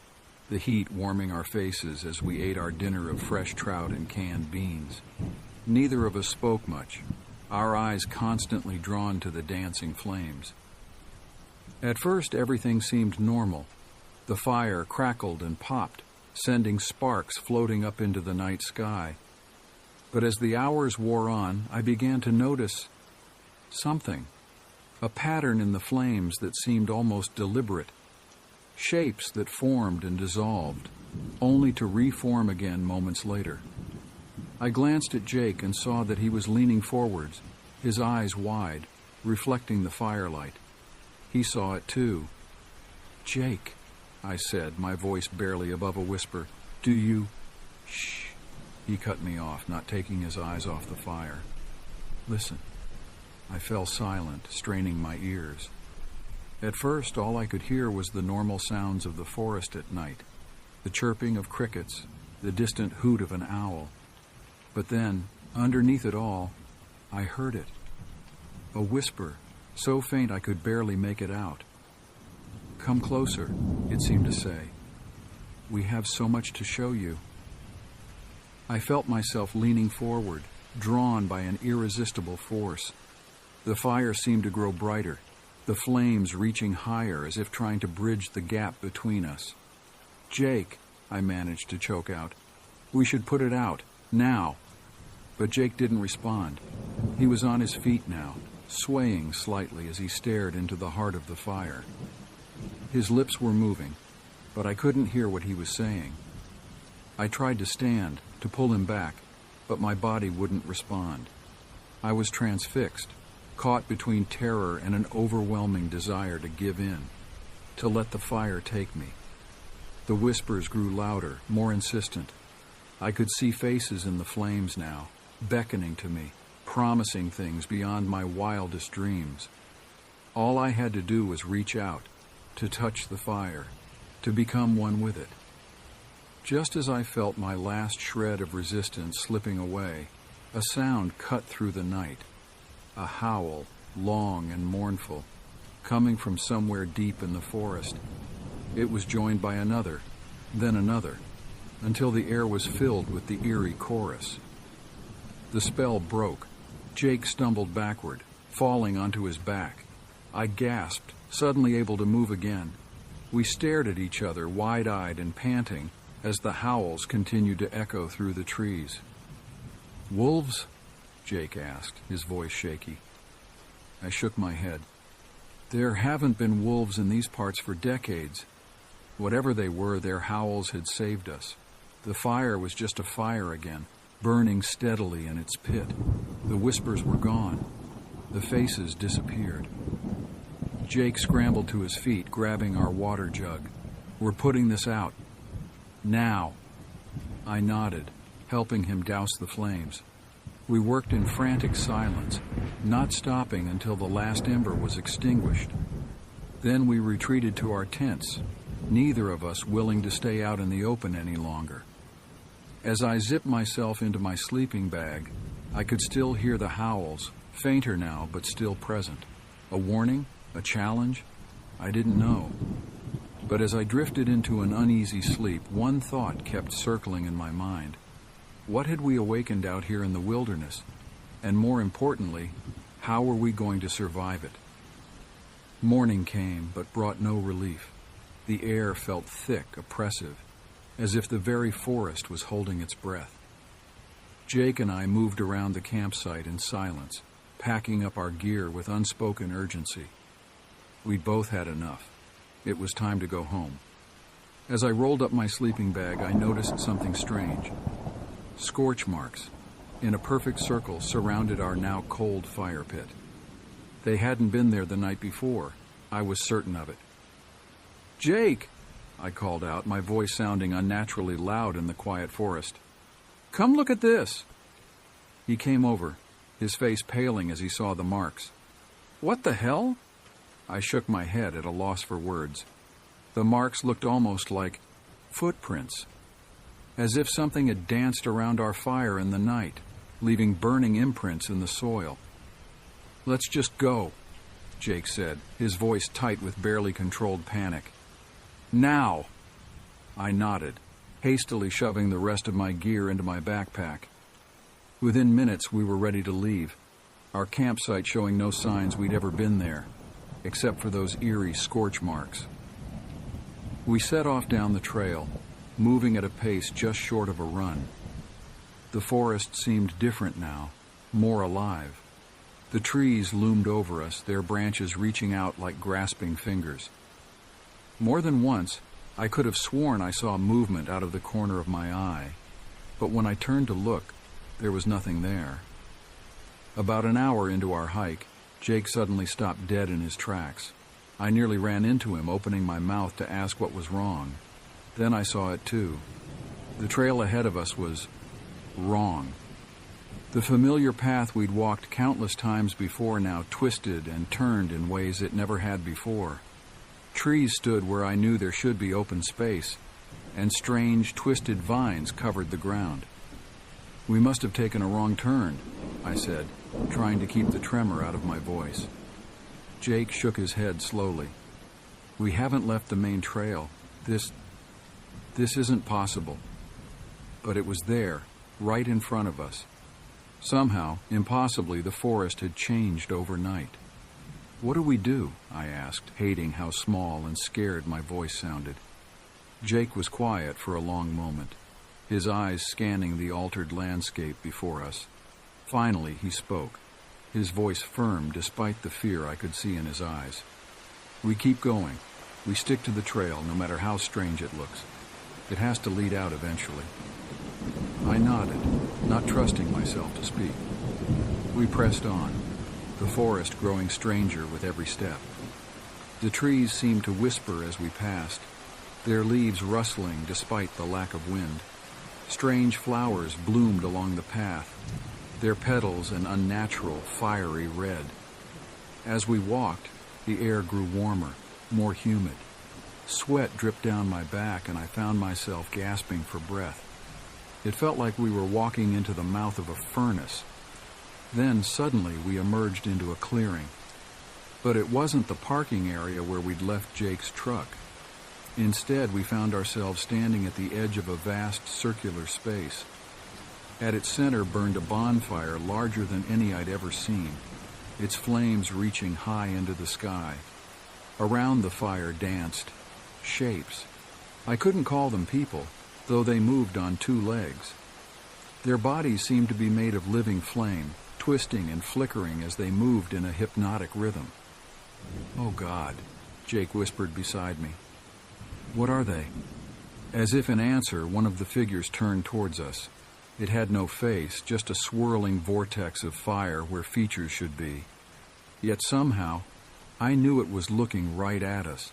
the heat warming our faces as we ate our dinner of fresh trout and canned beans. Neither of us spoke much, our eyes constantly drawn to the dancing flames. At first, everything seemed normal. The fire crackled and popped, sending sparks floating up into the night sky. But as the hours wore on, I began to notice something, a pattern in the flames that seemed almost deliberate, shapes that formed and dissolved, only to reform again moments later. I glanced at Jake and saw that he was leaning forwards, his eyes wide, reflecting the firelight. He saw it too. Jake, I said, my voice barely above a whisper, do you... Shh. He cut me off, not taking his eyes off the fire. Listen. I fell silent, straining my ears. At first, all I could hear was the normal sounds of the forest at night, the chirping of crickets, the distant hoot of an owl. But then, underneath it all, I heard it. A whisper, so faint I could barely make it out. Come closer, it seemed to say. We have so much to show you. I felt myself leaning forward, drawn by an irresistible force. The fire seemed to grow brighter, the flames reaching higher as if trying to bridge the gap between us. "Jake," I managed to choke out. "We should put it out, now." But Jake didn't respond. He was on his feet now, swaying slightly as he stared into the heart of the fire. His lips were moving, but I couldn't hear what he was saying. I tried to stand, to pull him back, but my body wouldn't respond. I was transfixed, caught between terror and an overwhelming desire to give in, to let the fire take me. The whispers grew louder, more insistent. I could see faces in the flames now, beckoning to me, promising things beyond my wildest dreams. All I had to do was reach out, to touch the fire, to become one with it. Just as I felt my last shred of resistance slipping away, a sound cut through the night. A howl, long and mournful, coming from somewhere deep in the forest. It was joined by another, then another, until the air was filled with the eerie chorus. The spell broke. Jake stumbled backward, falling onto his back. I gasped, suddenly able to move again. We stared at each other, wide-eyed and panting, as the howls continued to echo through the trees. "Wolves?" Jake asked, his voice shaky. I shook my head. There haven't been wolves in these parts for decades. Whatever they were, their howls had saved us. The fire was just a fire again, burning steadily in its pit. The whispers were gone. The faces disappeared. Jake scrambled to his feet, grabbing our water jug. "We're putting this out. Now." I nodded, helping him douse the flames. We worked in frantic silence, not stopping until the last ember was extinguished. Then we retreated to our tents, neither of us willing to stay out in the open any longer. As I zipped myself into my sleeping bag, I could still hear the howls, fainter now but still present. A warning? A challenge? I didn't know. But as I drifted into an uneasy sleep, one thought kept circling in my mind. What had we awakened out here in the wilderness? And more importantly, how were we going to survive it? Morning came, but brought no relief. The air felt thick, oppressive, as if the very forest was holding its breath. Jake and I moved around the campsite in silence, packing up our gear with unspoken urgency. We'd both had enough. It was time to go home. As I rolled up my sleeping bag, I noticed something strange. Scorch marks, in a perfect circle, surrounded our now cold fire pit. They hadn't been there the night before. I was certain of it. "Jake!" I called out, my voice sounding unnaturally loud in the quiet forest. "Come look at this!" He came over, his face paling as he saw the marks. "What the hell?" I shook my head at a loss for words. The marks looked almost like footprints, as if something had danced around our fire in the night, leaving burning imprints in the soil. "Let's just go," Jake said, his voice tight with barely controlled panic. "Now!" I nodded, hastily shoving the rest of my gear into my backpack. Within minutes, we were ready to leave, our campsite showing no signs we'd ever been there, except for those eerie scorch marks. We set off down the trail, moving at a pace just short of a run. The forest seemed different now, more alive. The trees loomed over us, their branches reaching out like grasping fingers. More than once, I could have sworn I saw movement out of the corner of my eye, but when I turned to look, there was nothing there. About an hour into our hike, Jake suddenly stopped dead in his tracks. I nearly ran into him, opening my mouth to ask what was wrong. Then I saw it too. The trail ahead of us was wrong. The familiar path we'd walked countless times before now twisted and turned in ways it never had before. Trees stood where I knew there should be open space, and strange, twisted vines covered the ground. "We must have taken a wrong turn," I said, trying to keep the tremor out of my voice. Jake shook his head slowly. "We haven't left the main trail. This isn't possible." But it was there, right in front of us. Somehow, impossibly, the forest had changed overnight. "What do we do?" I asked, hating how small and scared my voice sounded. Jake was quiet for a long moment, his eyes scanning the altered landscape before us. Finally, he spoke, his voice firm despite the fear I could see in his eyes. "We keep going. We stick to the trail, no matter how strange it looks. It has to lead out eventually." I nodded, not trusting myself to speak. We pressed on, the forest growing stranger with every step. The trees seemed to whisper as we passed, their leaves rustling despite the lack of wind. Strange flowers bloomed along the path, their petals an unnatural, fiery red. As we walked, the air grew warmer, more humid. Sweat dripped down my back, and I found myself gasping for breath. It felt like we were walking into the mouth of a furnace. Then, suddenly, we emerged into a clearing. But it wasn't the parking area where we'd left Jake's truck. Instead, we found ourselves standing at the edge of a vast circular space. At its center burned a bonfire larger than any I'd ever seen, its flames reaching high into the sky. Around the fire danced shapes. I couldn't call them people, though they moved on two legs. Their bodies seemed to be made of living flame, twisting and flickering as they moved in a hypnotic rhythm. "Oh, God," Jake whispered beside me. "What are they?" As if in answer, one of the figures turned towards us. It had no face, just a swirling vortex of fire where features should be. Yet somehow, I knew it was looking right at us.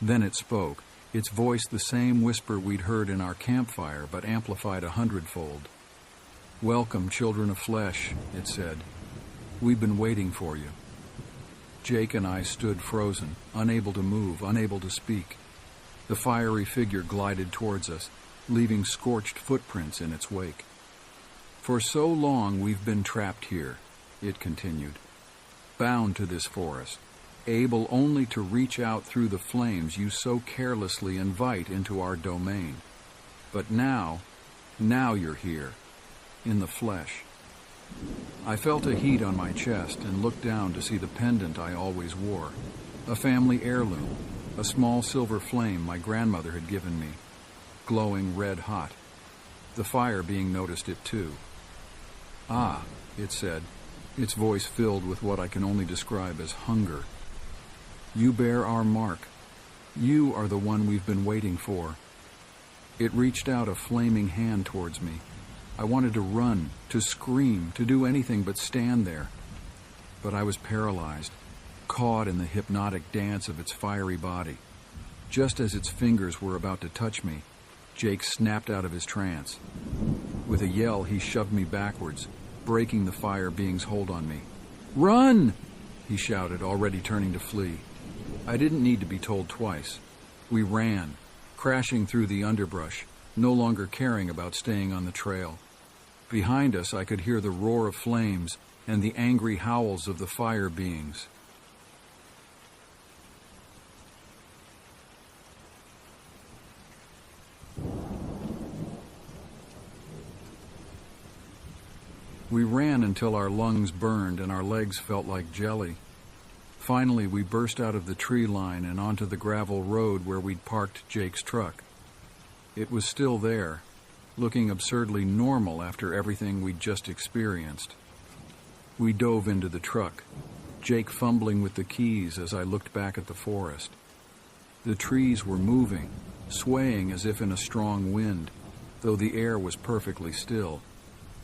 Then it spoke, its voice the same whisper we'd heard in our campfire, but amplified 100-fold. "Welcome, children of flesh," it said. "We've been waiting for you." Jake and I stood frozen, unable to move, unable to speak. The fiery figure glided towards us, leaving scorched footprints in its wake. "For so long we've been trapped here," it continued, "bound to this forest, able only to reach out through the flames you so carelessly invite into our domain. But now you're here, in the flesh." I felt a heat on my chest and looked down to see the pendant I always wore, a family heirloom, a small silver flame my grandmother had given me, glowing red hot. The fire being noticed it too. "Ah," it said, its voice filled with what I can only describe as hunger. "You bear our mark. You are the one we've been waiting for." It reached out a flaming hand towards me. I wanted to run, to scream, to do anything but stand there. But I was paralyzed, caught in the hypnotic dance of its fiery body. Just as its fingers were about to touch me, Jake snapped out of his trance. With a yell, he shoved me backwards, breaking the fire being's hold on me. "Run!" he shouted, already turning to flee. I didn't need to be told twice. We ran, crashing through the underbrush, no longer caring about staying on the trail. Behind us, I could hear the roar of flames and the angry howls of the fire beings. We ran until our lungs burned and our legs felt like jelly. Finally, we burst out of the tree line and onto the gravel road where we'd parked Jake's truck. It was still there, looking absurdly normal after everything we'd just experienced. We dove into the truck, Jake fumbling with the keys as I looked back at the forest. The trees were moving, swaying as if in a strong wind, though the air was perfectly still,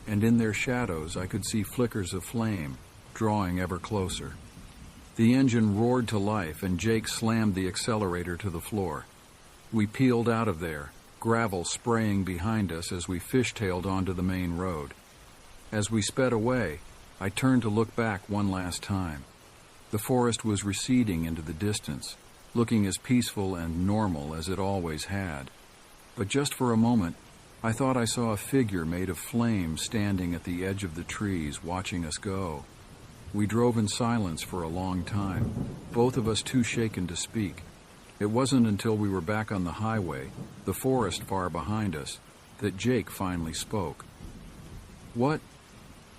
and in their shadows I could see flickers of flame, drawing ever closer. The engine roared to life and Jake slammed the accelerator to the floor. We peeled out of there, gravel spraying behind us as we fishtailed onto the main road. As we sped away, I turned to look back one last time. The forest was receding into the distance, looking as peaceful and normal as it always had. But just for a moment, I thought I saw a figure made of flame standing at the edge of the trees, watching us go. We drove in silence for a long time, both of us too shaken to speak. It wasn't until we were back on the highway, the forest far behind us, that Jake finally spoke. What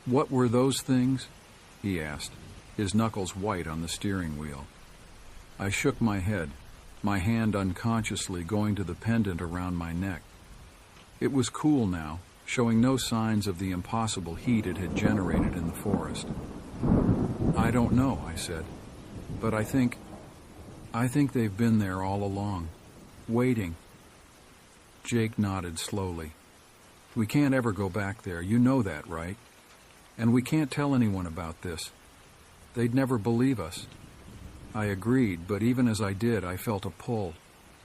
were those things? He asked, his knuckles white on the steering wheel. I shook my head, my hand unconsciously going to the pendant around my neck. It was cool now, showing no signs of the impossible heat it had generated in the forest. I don't know, I said, but I think they've been there all along, waiting. Jake nodded slowly. We can't ever go back there, you know that, right? And we can't tell anyone about this. They'd never believe us. I agreed, but even as I did, I felt a pull,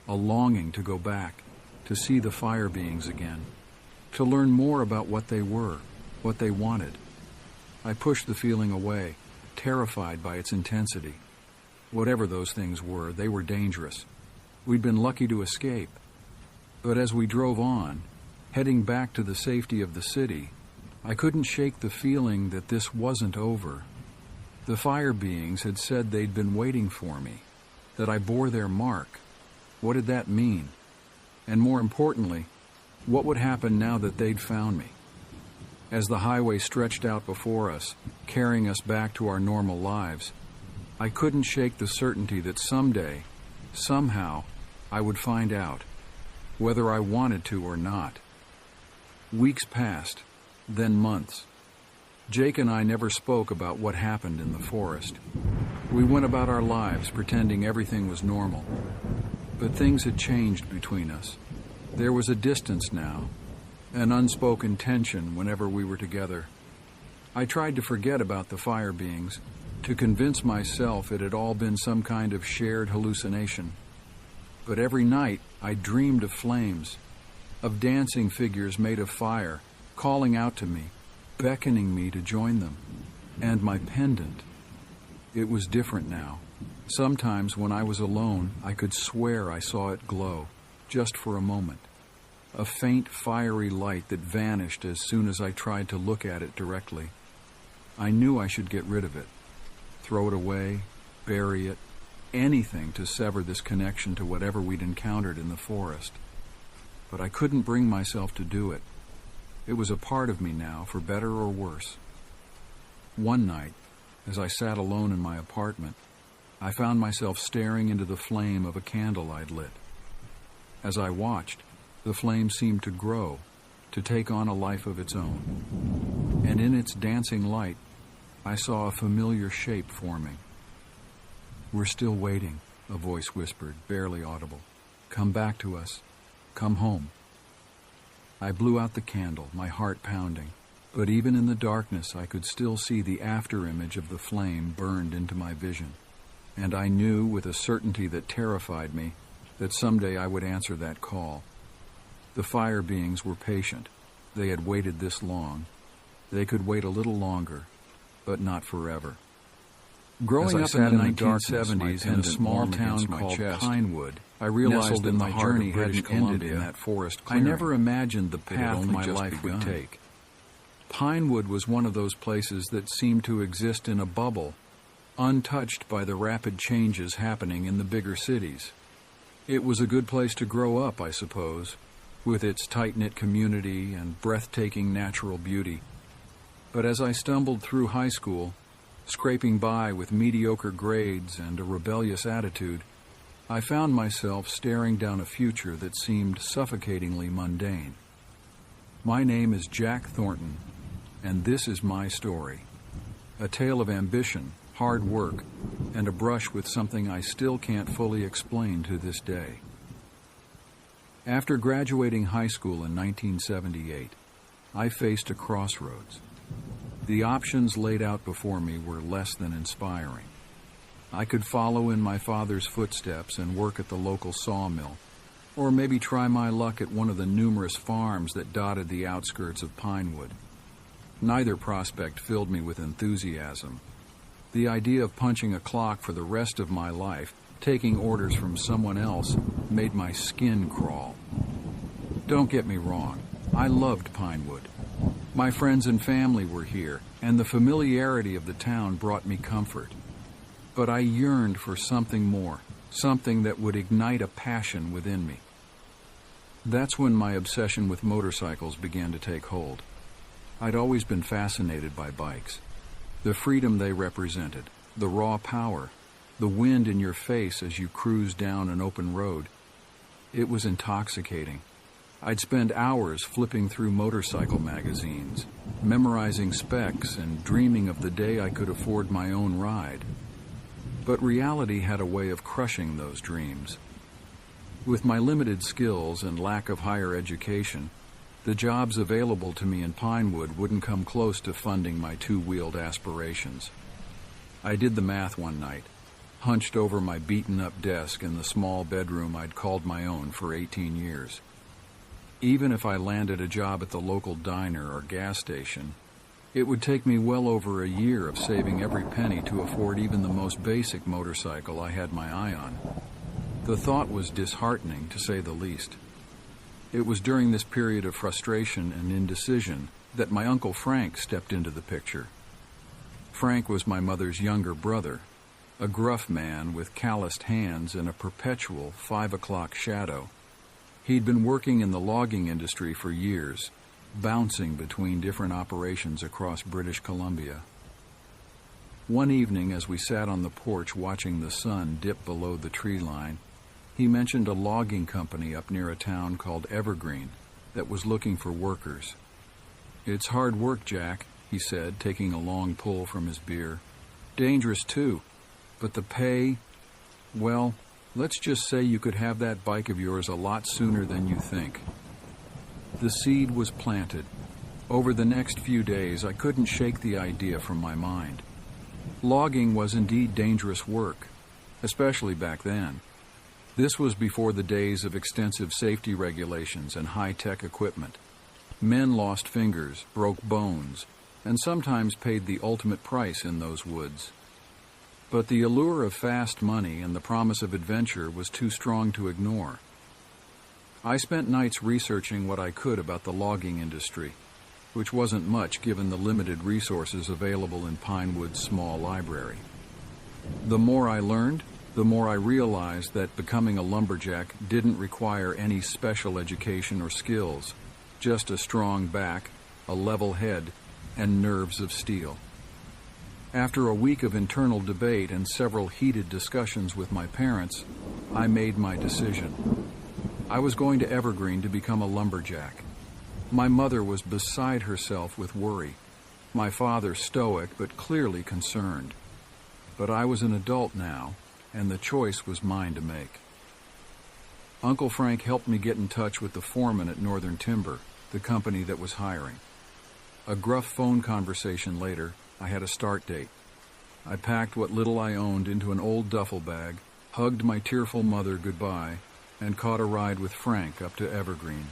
a longing to go back, to see the fire beings again, to learn more about what they were, what they wanted. I pushed the feeling away, terrified by its intensity. Whatever those things were, they were dangerous. We'd been lucky to escape. But as we drove on, heading back to the safety of the city, I couldn't shake the feeling that this wasn't over. The fire beings had said they'd been waiting for me, that I bore their mark. What did that mean? And more importantly, what would happen now that they'd found me? As the highway stretched out before us, carrying us back to our normal lives, I couldn't shake the certainty that someday, somehow, I would find out, whether I wanted to or not. Weeks passed, then months. Jake and I never spoke about what happened in the forest. We went about our lives pretending everything was normal. But things had changed between us. There was a distance now, an unspoken tension whenever we were together. I tried to forget about the fire beings, to convince myself it had all been some kind of shared hallucination. But every night I dreamed of flames, of dancing figures made of fire, calling out to me, beckoning me to join them. And my pendant. It was different now. Sometimes when I was alone, I could swear I saw it glow, just for a moment. A faint, fiery light that vanished as soon as I tried to look at it directly. I knew I should get rid of it. Throw it away, bury it, anything to sever this connection to whatever we'd encountered in the forest. But I couldn't bring myself to do it. It was a part of me now, for better or worse. One night, as I sat alone in my apartment, I found myself staring into the flame of a candle I'd lit. As I watched, the flame seemed to grow, to take on a life of its own. And in its dancing light, I saw a familiar shape forming. "We're still waiting," a voice whispered, barely audible. "Come back to us. Come home." I blew out the candle, my heart pounding, but even in the darkness I could still see the afterimage of the flame burned into my vision. And I knew with a certainty that terrified me that someday I would answer that call. The fire beings were patient. They had waited this long. They could wait a little longer, but not forever. Growing up in the 1970s in a small town called Pinewood, I realized that my journey hadn't ended in that forest clearing. I never imagined the path my life would take. Pinewood was one of those places that seemed to exist in a bubble, untouched by the rapid changes happening in the bigger cities. It was a good place to grow up, I suppose, with its tight-knit community and breathtaking natural beauty. But as I stumbled through high school, scraping by with mediocre grades and a rebellious attitude, I found myself staring down a future that seemed suffocatingly mundane. My name is Jack Thornton, and this is my story. A tale of ambition, hard work, and a brush with something I still can't fully explain to this day. After graduating high school in 1978, I faced a crossroads. The options laid out before me were less than inspiring. I could follow in my father's footsteps and work at the local sawmill, or maybe try my luck at one of the numerous farms that dotted the outskirts of Pinewood. Neither prospect filled me with enthusiasm. The idea of punching a clock for the rest of my life, taking orders from someone else, made my skin crawl. Don't get me wrong, I loved Pinewood. My friends and family were here, and the familiarity of the town brought me comfort. But I yearned for something more, something that would ignite a passion within me. That's when my obsession with motorcycles began to take hold. I'd always been fascinated by bikes. The freedom they represented, the raw power, the wind in your face as you cruised down an open road. It was intoxicating. I'd spend hours flipping through motorcycle magazines, memorizing specs and dreaming of the day I could afford my own ride. But reality had a way of crushing those dreams. With my limited skills and lack of higher education, the jobs available to me in Pinewood wouldn't come close to funding my two-wheeled aspirations. I did the math one night, hunched over my beaten-up desk in the small bedroom I'd called my own for 18 years. Even if I landed a job at the local diner or gas station, it would take me well over a year of saving every penny to afford even the most basic motorcycle I had my eye on. The thought was disheartening, to say the least. It was during this period of frustration and indecision that my Uncle Frank stepped into the picture. Frank was my mother's younger brother, a gruff man with calloused hands and a perpetual 5 o'clock shadow. He'd been working in the logging industry for years, bouncing between different operations across British Columbia. One evening, as we sat on the porch watching the sun dip below the tree line, he mentioned a logging company up near a town called Evergreen that was looking for workers. "It's hard work, Jack," he said, taking a long pull from his beer. "Dangerous, too. But the pay, well, let's just say you could have that bike of yours a lot sooner than you think." The seed was planted. Over the next few days, I couldn't shake the idea from my mind. Logging was indeed dangerous work, especially back then. This was before the days of extensive safety regulations and high-tech equipment. Men lost fingers, broke bones, and sometimes paid the ultimate price in those woods. But the allure of fast money and the promise of adventure was too strong to ignore. I spent nights researching what I could about the logging industry, which wasn't much given the limited resources available in Pinewood's small library. The more I learned, the more I realized that becoming a lumberjack didn't require any special education or skills, just a strong back, a level head, and nerves of steel. After a week of internal debate and several heated discussions with my parents, I made my decision. I was going to Evergreen to become a lumberjack. My mother was beside herself with worry, my father stoic but clearly concerned. But I was an adult now, and the choice was mine to make. Uncle Frank helped me get in touch with the foreman at Northern Timber, the company that was hiring. A gruff phone conversation later, I had a start date. I packed what little I owned into an old duffel bag, hugged my tearful mother goodbye, and caught a ride with Frank up to Evergreen.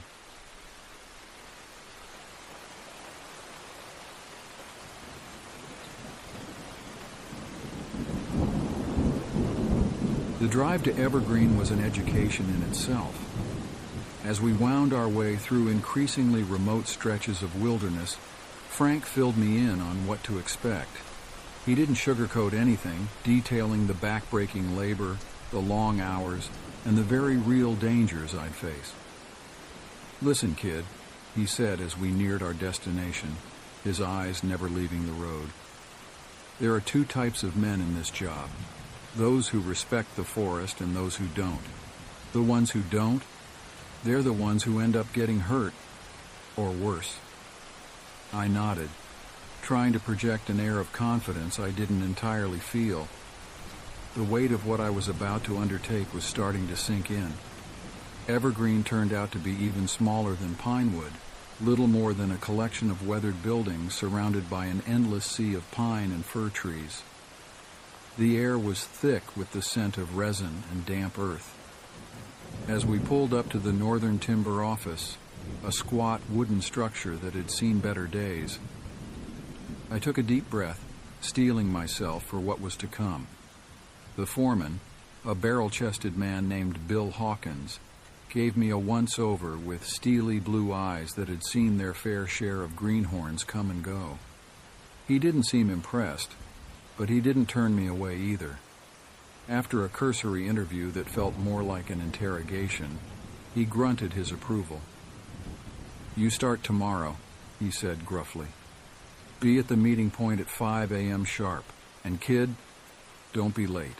The drive to Evergreen was an education in itself. As we wound our way through increasingly remote stretches of wilderness, Frank filled me in on what to expect. He didn't sugarcoat anything, detailing the backbreaking labor, the long hours, and the very real dangers I'd face. "Listen, kid," he said as we neared our destination, his eyes never leaving the road. "There are two types of men in this job. Those who respect the forest and those who don't. The ones who don't, they're the ones who end up getting hurt, or worse." I nodded, trying to project an air of confidence I didn't entirely feel. The weight of what I was about to undertake was starting to sink in. Evergreen turned out to be even smaller than Pinewood, little more than a collection of weathered buildings surrounded by an endless sea of pine and fir trees. The air was thick with the scent of resin and damp earth. As we pulled up to the Northern Timber office, a squat wooden structure that had seen better days, I took a deep breath, steeling myself for what was to come. The foreman, a barrel-chested man named Bill Hawkins, gave me a once-over with steely blue eyes that had seen their fair share of greenhorns come and go. He didn't seem impressed, but he didn't turn me away either. After a cursory interview that felt more like an interrogation, he grunted his approval. "You start tomorrow. he said gruffly. "Be at the meeting point at 5 a.m. sharp. And kid, don't be late."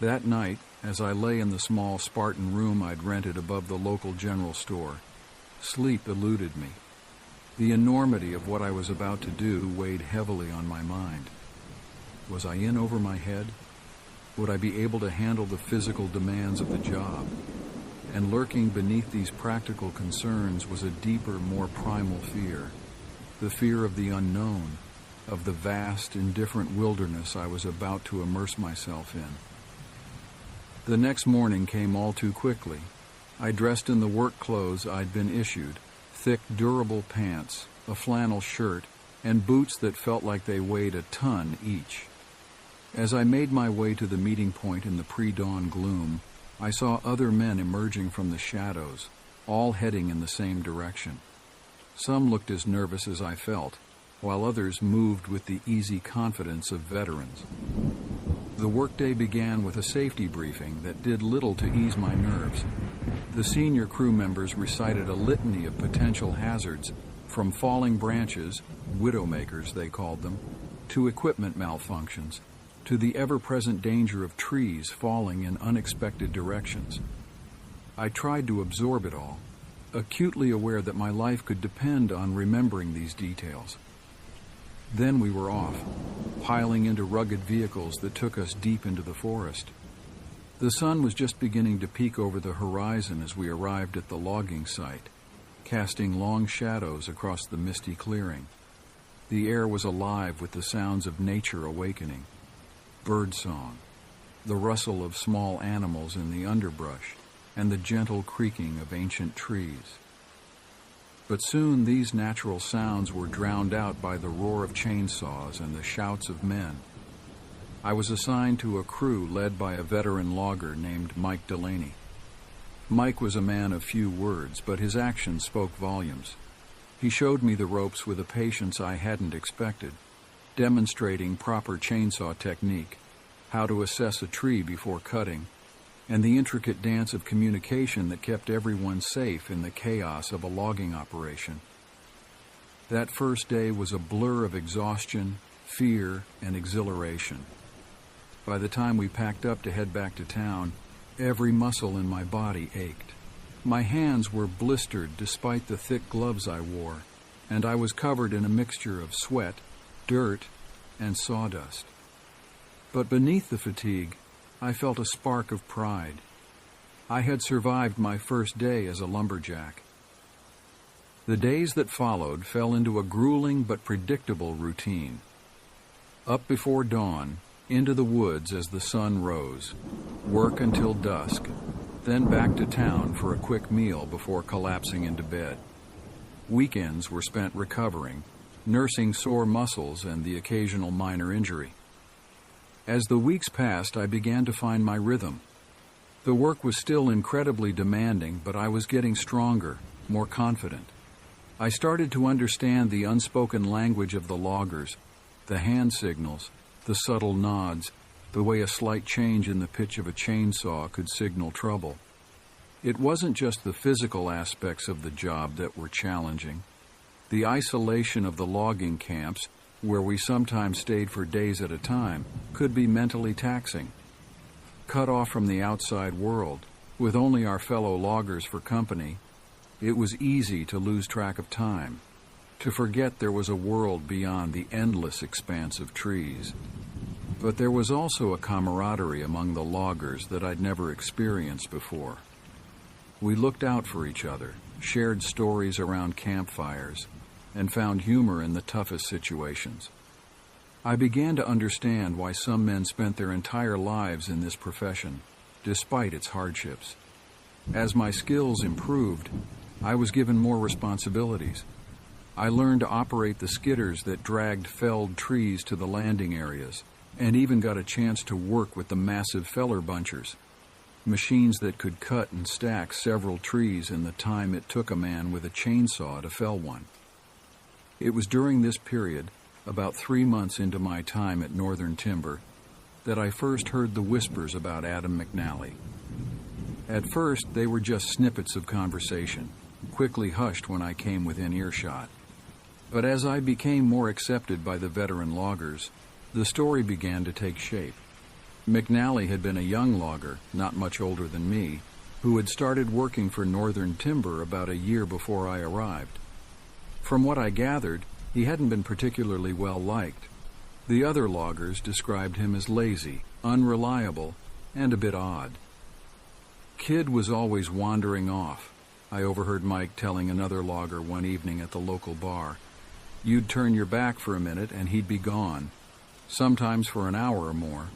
That night, as I lay in the small Spartan room I'd rented above the local general store, sleep eluded me. The enormity of what I was about to do weighed heavily on my mind. Was I in over my head? Would I be able to handle the physical demands of the job? And lurking beneath these practical concerns was a deeper, more primal fear. The fear of the unknown, of the vast, indifferent wilderness I was about to immerse myself in. The next morning came all too quickly. I dressed in the work clothes I'd been issued, thick, durable pants, a flannel shirt, and boots that felt like they weighed a ton each. As I made my way to the meeting point in the pre-dawn gloom, I saw other men emerging from the shadows, all heading in the same direction. Some looked as nervous as I felt, while others moved with the easy confidence of veterans. The workday began with a safety briefing that did little to ease my nerves. The senior crew members recited a litany of potential hazards, from falling branches, widowmakers they called them, to equipment malfunctions, to the ever-present danger of trees falling in unexpected directions. I tried to absorb it all, acutely aware that my life could depend on remembering these details. Then we were off, piling into rugged vehicles that took us deep into the forest. The sun was just beginning to peek over the horizon as we arrived at the logging site, casting long shadows across the misty clearing. The air was alive with the sounds of nature awakening. Birdsong, the rustle of small animals in the underbrush, and the gentle creaking of ancient trees. But soon these natural sounds were drowned out by the roar of chainsaws and the shouts of men. I was assigned to a crew led by a veteran logger named Mike Delaney. Mike was a man of few words, but his actions spoke volumes. He showed me the ropes with a patience I hadn't expected, demonstrating proper chainsaw technique, how to assess a tree before cutting, and the intricate dance of communication that kept everyone safe in the chaos of a logging operation. That first day was a blur of exhaustion, fear, and exhilaration. By the time we packed up to head back to town, every muscle in my body ached. My hands were blistered despite the thick gloves I wore, and I was covered in a mixture of sweat, dirt, and sawdust. But beneath the fatigue, I felt a spark of pride. I had survived my first day as a lumberjack. The days that followed fell into a grueling but predictable routine. Up before dawn, into the woods as the sun rose, work until dusk, then back to town for a quick meal before collapsing into bed. Weekends were spent recovering, nursing sore muscles and the occasional minor injury. As the weeks passed, I began to find my rhythm. The work was still incredibly demanding, but I was getting stronger, more confident. I started to understand the unspoken language of the loggers, the hand signals, the subtle nods, the way a slight change in the pitch of a chainsaw could signal trouble. It wasn't just the physical aspects of the job that were challenging. The isolation of the logging camps, where we sometimes stayed for days at a time, could be mentally taxing. Cut off from the outside world, with only our fellow loggers for company, it was easy to lose track of time, to forget there was a world beyond the endless expanse of trees. But there was also a camaraderie among the loggers that I'd never experienced before. We looked out for each other, shared stories around campfires, and found humor in the toughest situations. I began to understand why some men spent their entire lives in this profession, despite its hardships. As my skills improved, I was given more responsibilities. I learned to operate the skidders that dragged felled trees to the landing areas, and even got a chance to work with the massive feller bunchers, machines that could cut and stack several trees in the time it took a man with a chainsaw to fell one. It was during this period, about 3 months into my time at Northern Timber, that I first heard the whispers about Adam McNally. At first, they were just snippets of conversation, quickly hushed when I came within earshot. But as I became more accepted by the veteran loggers, the story began to take shape. McNally had been a young logger, not much older than me, who had started working for Northern Timber about a year before I arrived. From what I gathered, he hadn't been particularly well liked. The other loggers described him as lazy, unreliable, and a bit odd. Kid was always wandering off, I overheard Mike telling another logger one evening at the local bar. You'd turn your back for a minute and he'd be gone, sometimes for an hour or more.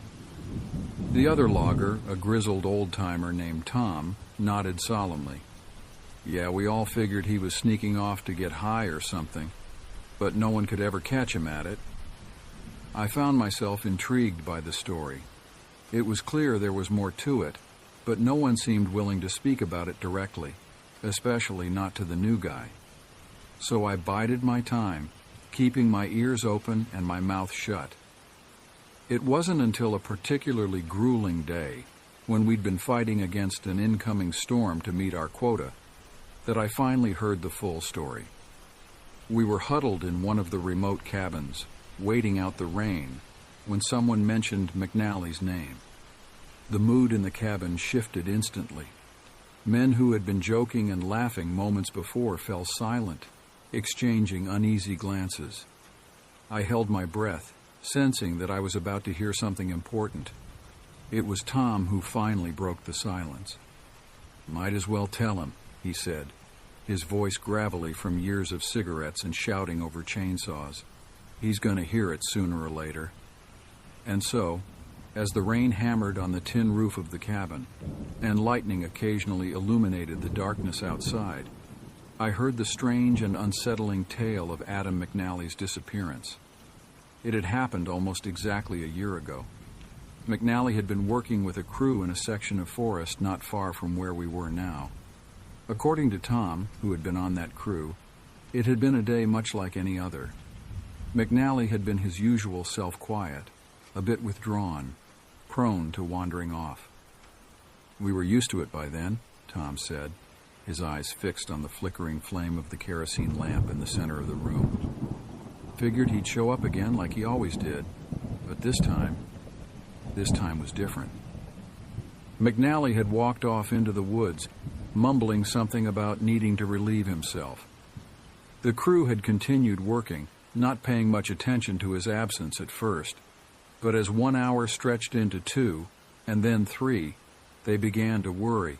The other logger, a grizzled old-timer named Tom, nodded solemnly. Yeah, we all figured he was sneaking off to get high or something, but no one could ever catch him at it. I found myself intrigued by the story. It was clear there was more to it, but no one seemed willing to speak about it directly, especially not to the new guy. So I bided my time, keeping my ears open and my mouth shut. It wasn't until a particularly grueling day, when we'd been fighting against an incoming storm to meet our quota, that I finally heard the full story. We were huddled in one of the remote cabins, waiting out the rain, when someone mentioned McNally's name. The mood in the cabin shifted instantly. Men who had been joking and laughing moments before fell silent, exchanging uneasy glances. I held my breath, sensing that I was about to hear something important. It was Tom who finally broke the silence. "Might as well tell him," he said, his voice gravelly from years of cigarettes and shouting over chainsaws. "He's going to hear it sooner or later." And so, as the rain hammered on the tin roof of the cabin, and lightning occasionally illuminated the darkness outside, I heard the strange and unsettling tale of Adam McNally's disappearance. It had happened almost exactly a year ago. McNally had been working with a crew in a section of forest not far from where we were now. According to Tom, who had been on that crew, it had been a day much like any other. McNally had been his usual self-quiet, a bit withdrawn, prone to wandering off. "We were used to it by then," Tom said, his eyes fixed on the flickering flame of the kerosene lamp in the center of the room. "Figured he'd show up again like he always did, but this time was different." McNally had walked off into the woods, mumbling something about needing to relieve himself. The crew had continued working, not paying much attention to his absence at first, but as 1 hour stretched into 2, and then 3, they began to worry.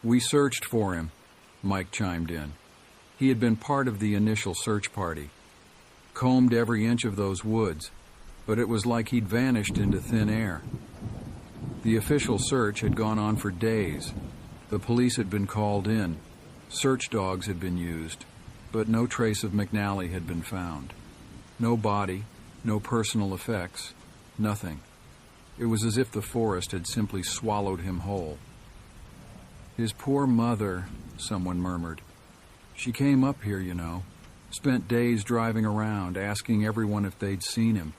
"We searched for him," Mike chimed in. He had been part of the initial search party. Combed every inch of those woods, but it was like he'd vanished into thin air. The official search had gone on for days. The police had been called in. Search dogs had been used, but no trace of McNally had been found. No body, no personal effects, nothing. It was as if the forest had simply swallowed him whole. "His poor mother," someone murmured. "She came up here, you know. Spent days driving around, asking everyone if they'd seen him."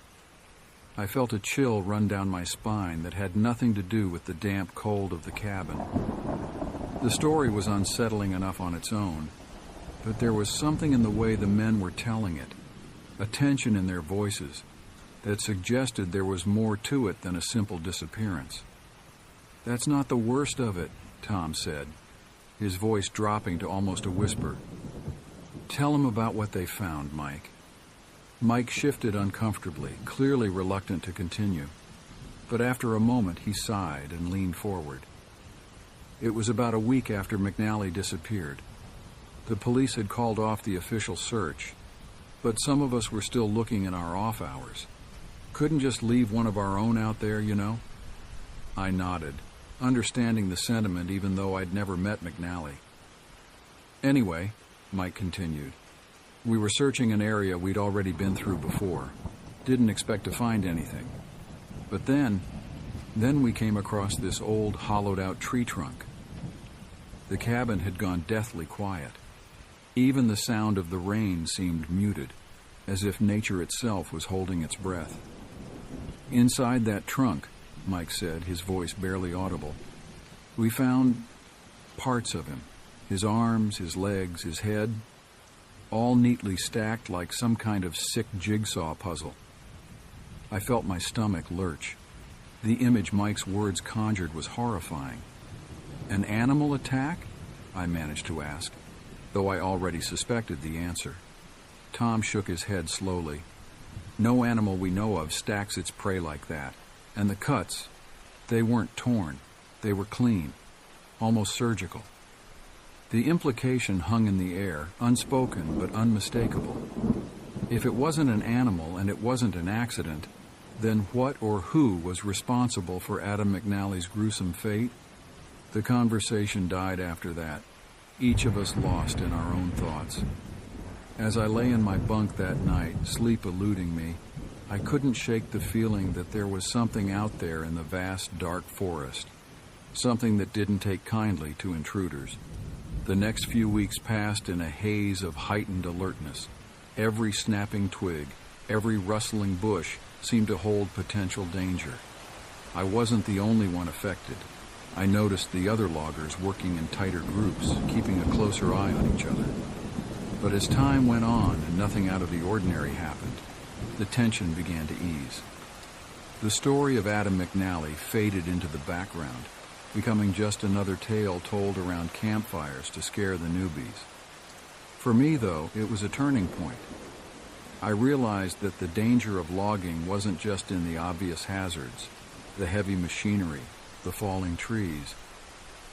I felt a chill run down my spine that had nothing to do with the damp cold of the cabin. The story was unsettling enough on its own, but there was something in the way the men were telling it, a tension in their voices, that suggested there was more to it than a simple disappearance. "That's not the worst of it," Tom said, his voice dropping to almost a whisper. "Tell him about what they found, Mike." Mike shifted uncomfortably, clearly reluctant to continue, but after a moment he sighed and leaned forward. "It was about a week after McNally disappeared. The police had called off the official search, but some of us were still looking in our off hours. Couldn't just leave one of our own out there, you know?" I nodded, understanding the sentiment even though I'd never met McNally. "Anyway," Mike continued, "we were searching an area we'd already been through before. Didn't expect to find anything. But then we came across this old hollowed-out tree trunk. The cabin had gone deathly quiet. Even the sound of the rain seemed muted, as if nature itself was holding its breath. Inside that trunk," Mike said, his voice barely audible, "we found parts of him. His arms, his legs, his head, all neatly stacked like some kind of sick jigsaw puzzle. I felt my stomach lurch. The image Mike's words conjured was horrifying. An animal attack? I managed to ask, though I already suspected the answer. Tom shook his head slowly. No animal we know of stacks its prey like that. And the cuts, they weren't torn. They were clean, almost surgical. The implication hung in the air, unspoken but unmistakable. If it wasn't an animal and it wasn't an accident, then what or who was responsible for Adam McNally's gruesome fate? The conversation died after that, each of us lost in our own thoughts. As I lay in my bunk that night, sleep eluding me, I couldn't shake the feeling that there was something out there in the vast, dark forest, something that didn't take kindly to intruders. The next few weeks passed in a haze of heightened alertness. Every snapping twig, every rustling bush seemed to hold potential danger. I wasn't the only one affected. I noticed the other loggers working in tighter groups, keeping a closer eye on each other. But as time went on and nothing out of the ordinary happened, the tension began to ease. The story of Adam McNally faded into the background, becoming just another tale told around campfires to scare the newbies. For me, though, it was a turning point. I realized that the danger of logging wasn't just in the obvious hazards, the heavy machinery, the falling trees.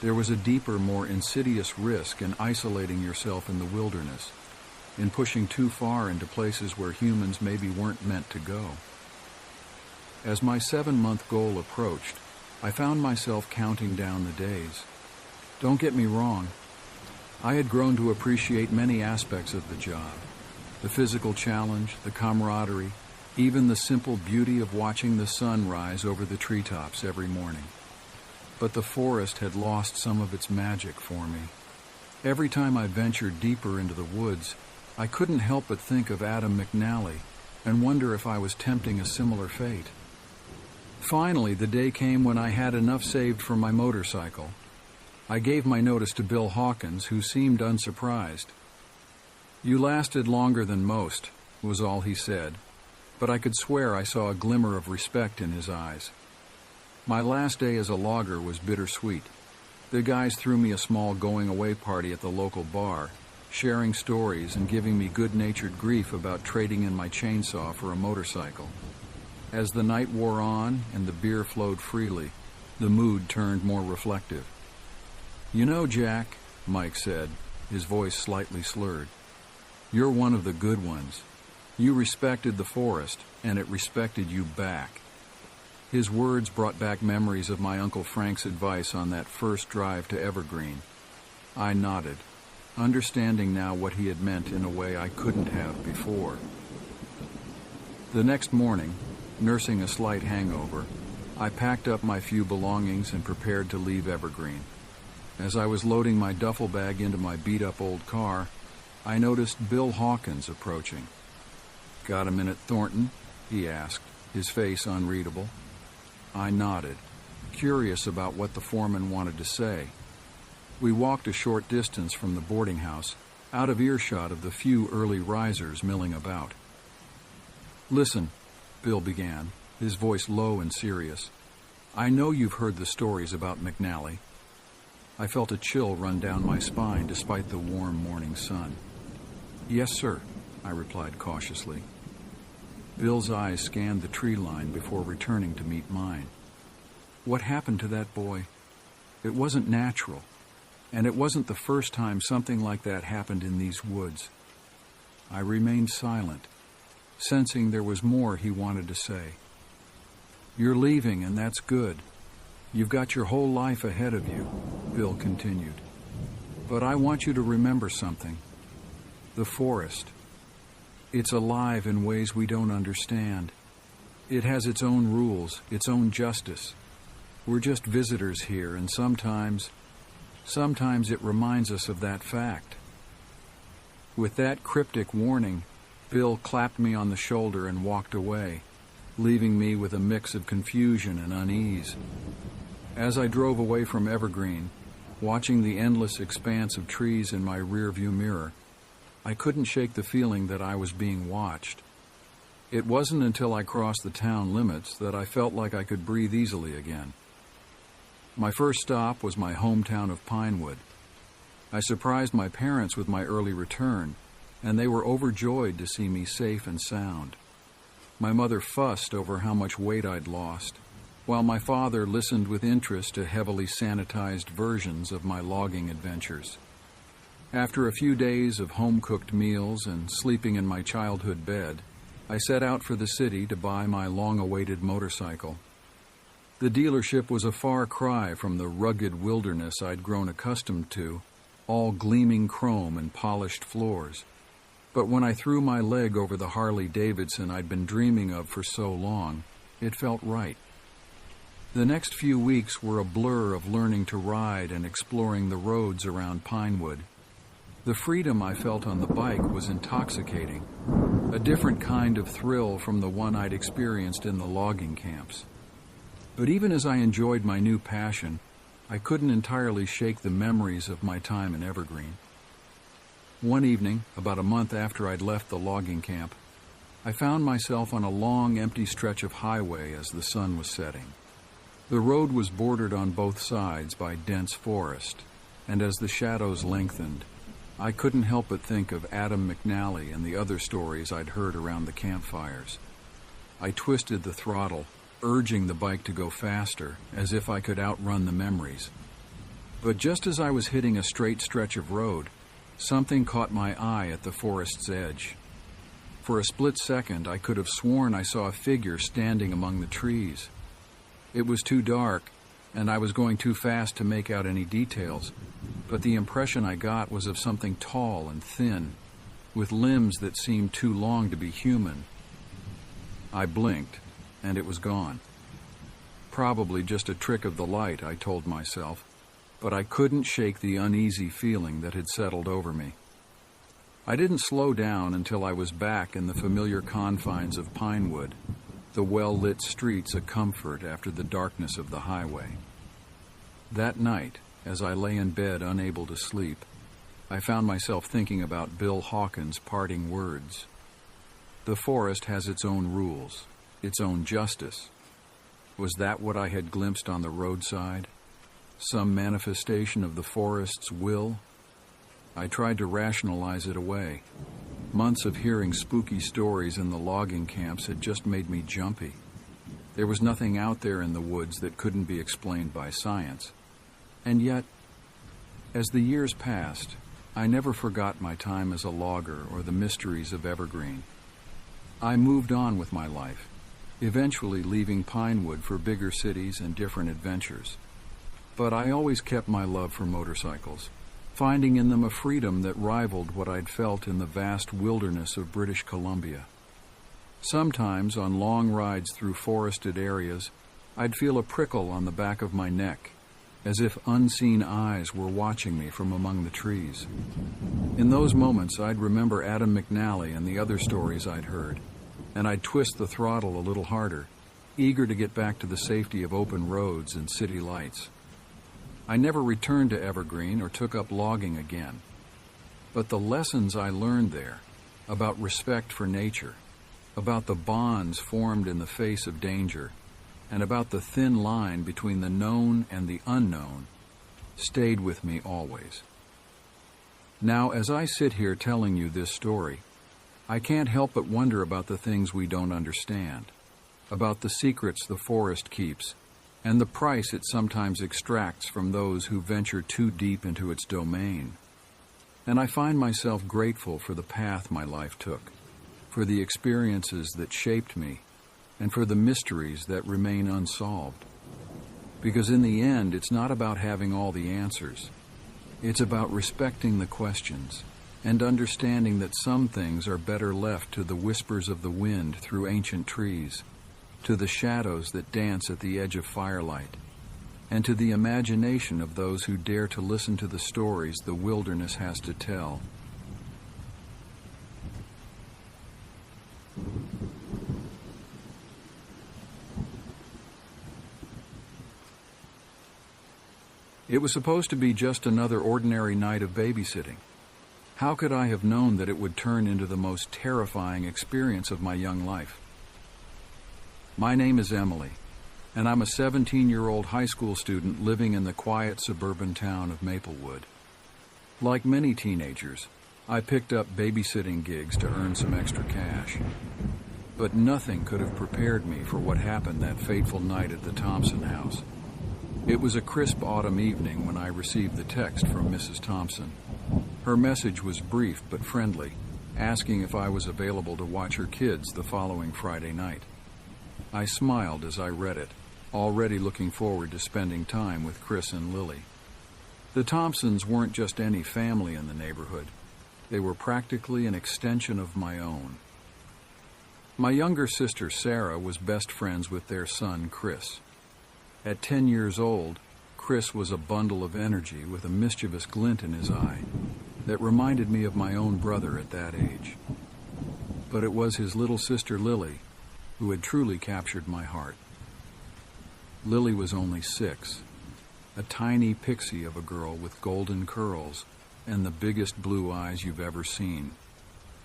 There was a deeper, more insidious risk in isolating yourself in the wilderness, in pushing too far into places where humans maybe weren't meant to go. As my 7-month goal approached, I found myself counting down the days. Don't get me wrong, I had grown to appreciate many aspects of the job. The physical challenge, the camaraderie, even the simple beauty of watching the sun rise over the treetops every morning. But the forest had lost some of its magic for me. Every time I ventured deeper into the woods, I couldn't help but think of Adam McNally and wonder if I was tempting a similar fate. Finally, the day came when I had enough saved for my motorcycle. I gave my notice to Bill Hawkins, who seemed unsurprised. "You lasted longer than most," was all he said, but I could swear I saw a glimmer of respect in his eyes. My last day as a logger was bittersweet. The guys threw me a small going-away party at the local bar, sharing stories and giving me good-natured grief about trading in my chainsaw for a motorcycle. As the night wore on and the beer flowed freely, the mood turned more reflective. "You know, Jack," Mike said, his voice slightly slurred, "you're one of the good ones. You respected the forest, and it respected you back." His words brought back memories of my Uncle Frank's advice on that first drive to Evergreen. I nodded, understanding now what he had meant in a way I couldn't have before. The next morning, nursing a slight hangover, I packed up my few belongings and prepared to leave Evergreen. As I was loading my duffel bag into my beat-up old car, I noticed Bill Hawkins approaching. "Got a minute, Thornton?" he asked, his face unreadable. I nodded, curious about what the foreman wanted to say. We walked a short distance from the boarding house, out of earshot of the few early risers milling about. "Listen," Bill began, his voice low and serious. "I know you've heard the stories about McNally." I felt a chill run down my spine despite the warm morning sun. "Yes, sir," I replied cautiously. Bill's eyes scanned the tree line before returning to meet mine. What happened to that boy? It wasn't natural, and it wasn't the first time something like that happened in these woods. I remained silent, sensing there was more he wanted to say. "You're leaving, and that's good. You've got your whole life ahead of you," Bill continued. "But I want you to remember something. The forest. It's alive in ways we don't understand. It has its own rules, its own justice. We're just visitors here, and sometimes it reminds us of that fact." With that cryptic warning, Bill clapped me on the shoulder and walked away, leaving me with a mix of confusion and unease. As I drove away from Evergreen, watching the endless expanse of trees in my rearview mirror, I couldn't shake the feeling that I was being watched. It wasn't until I crossed the town limits that I felt like I could breathe easily again. My first stop was my hometown of Pinewood. I surprised my parents with my early return, and they were overjoyed to see me safe and sound. My mother fussed over how much weight I'd lost, while my father listened with interest to heavily sanitized versions of my logging adventures. After a few days of home-cooked meals and sleeping in my childhood bed, I set out for the city to buy my long-awaited motorcycle. The dealership was a far cry from the rugged wilderness I'd grown accustomed to, all gleaming chrome and polished floors. But when I threw my leg over the Harley-Davidson I'd been dreaming of for so long, it felt right. The next few weeks were a blur of learning to ride and exploring the roads around Pinewood. The freedom I felt on the bike was intoxicating, a different kind of thrill from the one I'd experienced in the logging camps. But even as I enjoyed my new passion, I couldn't entirely shake the memories of my time in Evergreen. One evening, about a month after I'd left the logging camp, I found myself on a long, empty stretch of highway as the sun was setting. The road was bordered on both sides by dense forest, and as the shadows lengthened, I couldn't help but think of Adam McNally and the other stories I'd heard around the campfires. I twisted the throttle, urging the bike to go faster, as if I could outrun the memories. But just as I was hitting a straight stretch of road, something caught my eye at the forest's edge. For a split second, I could have sworn I saw a figure standing among the trees. It was too dark, and I was going too fast to make out any details, but the impression I got was of something tall and thin, with limbs that seemed too long to be human. I blinked, and it was gone. Probably just a trick of the light, I told myself, but I couldn't shake the uneasy feeling that had settled over me. I didn't slow down until I was back in the familiar confines of Pinewood, the well-lit streets a comfort after the darkness of the highway. That night, as I lay in bed unable to sleep, I found myself thinking about Bill Hawkins' parting words. The forest has its own rules, its own justice. Was that what I had glimpsed on the roadside? Some manifestation of the forest's will? I tried to rationalize it away. Months of hearing spooky stories in the logging camps had just made me jumpy. There was nothing out there in the woods that couldn't be explained by science. And yet, as the years passed, I never forgot my time as a logger or the mysteries of Evergreen. I moved on with my life, eventually leaving Pinewood for bigger cities and different adventures. But I always kept my love for motorcycles, finding in them a freedom that rivaled what I'd felt in the vast wilderness of British Columbia. Sometimes, on long rides through forested areas, I'd feel a prickle on the back of my neck, as if unseen eyes were watching me from among the trees. In those moments, I'd remember Adam McNally and the other stories I'd heard, and I'd twist the throttle a little harder, eager to get back to the safety of open roads and city lights. I never returned to Evergreen or took up logging again. But the lessons I learned there, about respect for nature, about the bonds formed in the face of danger, and about the thin line between the known and the unknown, stayed with me always. Now, as I sit here telling you this story, I can't help but wonder about the things we don't understand, about the secrets the forest keeps, and the price it sometimes extracts from those who venture too deep into its domain. And I find myself grateful for the path my life took, for the experiences that shaped me, and for the mysteries that remain unsolved. Because in the end, it's not about having all the answers. It's about respecting the questions and understanding that some things are better left to the whispers of the wind through ancient trees, to the shadows that dance at the edge of firelight, and to the imagination of those who dare to listen to the stories the wilderness has to tell. It was supposed to be just another ordinary night of babysitting. How could I have known that it would turn into the most terrifying experience of my young life? My name is Emily, and I'm a 17-year-old high school student living in the quiet suburban town of Maplewood. Like many teenagers, I picked up babysitting gigs to earn some extra cash. But nothing could have prepared me for what happened that fateful night at the Thompson house. It was a crisp autumn evening when I received the text from Mrs. Thompson. Her message was brief but friendly, asking if I was available to watch her kids the following Friday night. I smiled as I read it, already looking forward to spending time with Chris and Lily. The Thompsons weren't just any family in the neighborhood. They were practically an extension of my own. My younger sister, Sarah, was best friends with their son, Chris. At 10 years old, Chris was a bundle of energy with a mischievous glint in his eye that reminded me of my own brother at that age. But it was his little sister, Lily, who had truly captured my heart. Lily was only 6, a tiny pixie of a girl with golden curls and the biggest blue eyes you've ever seen.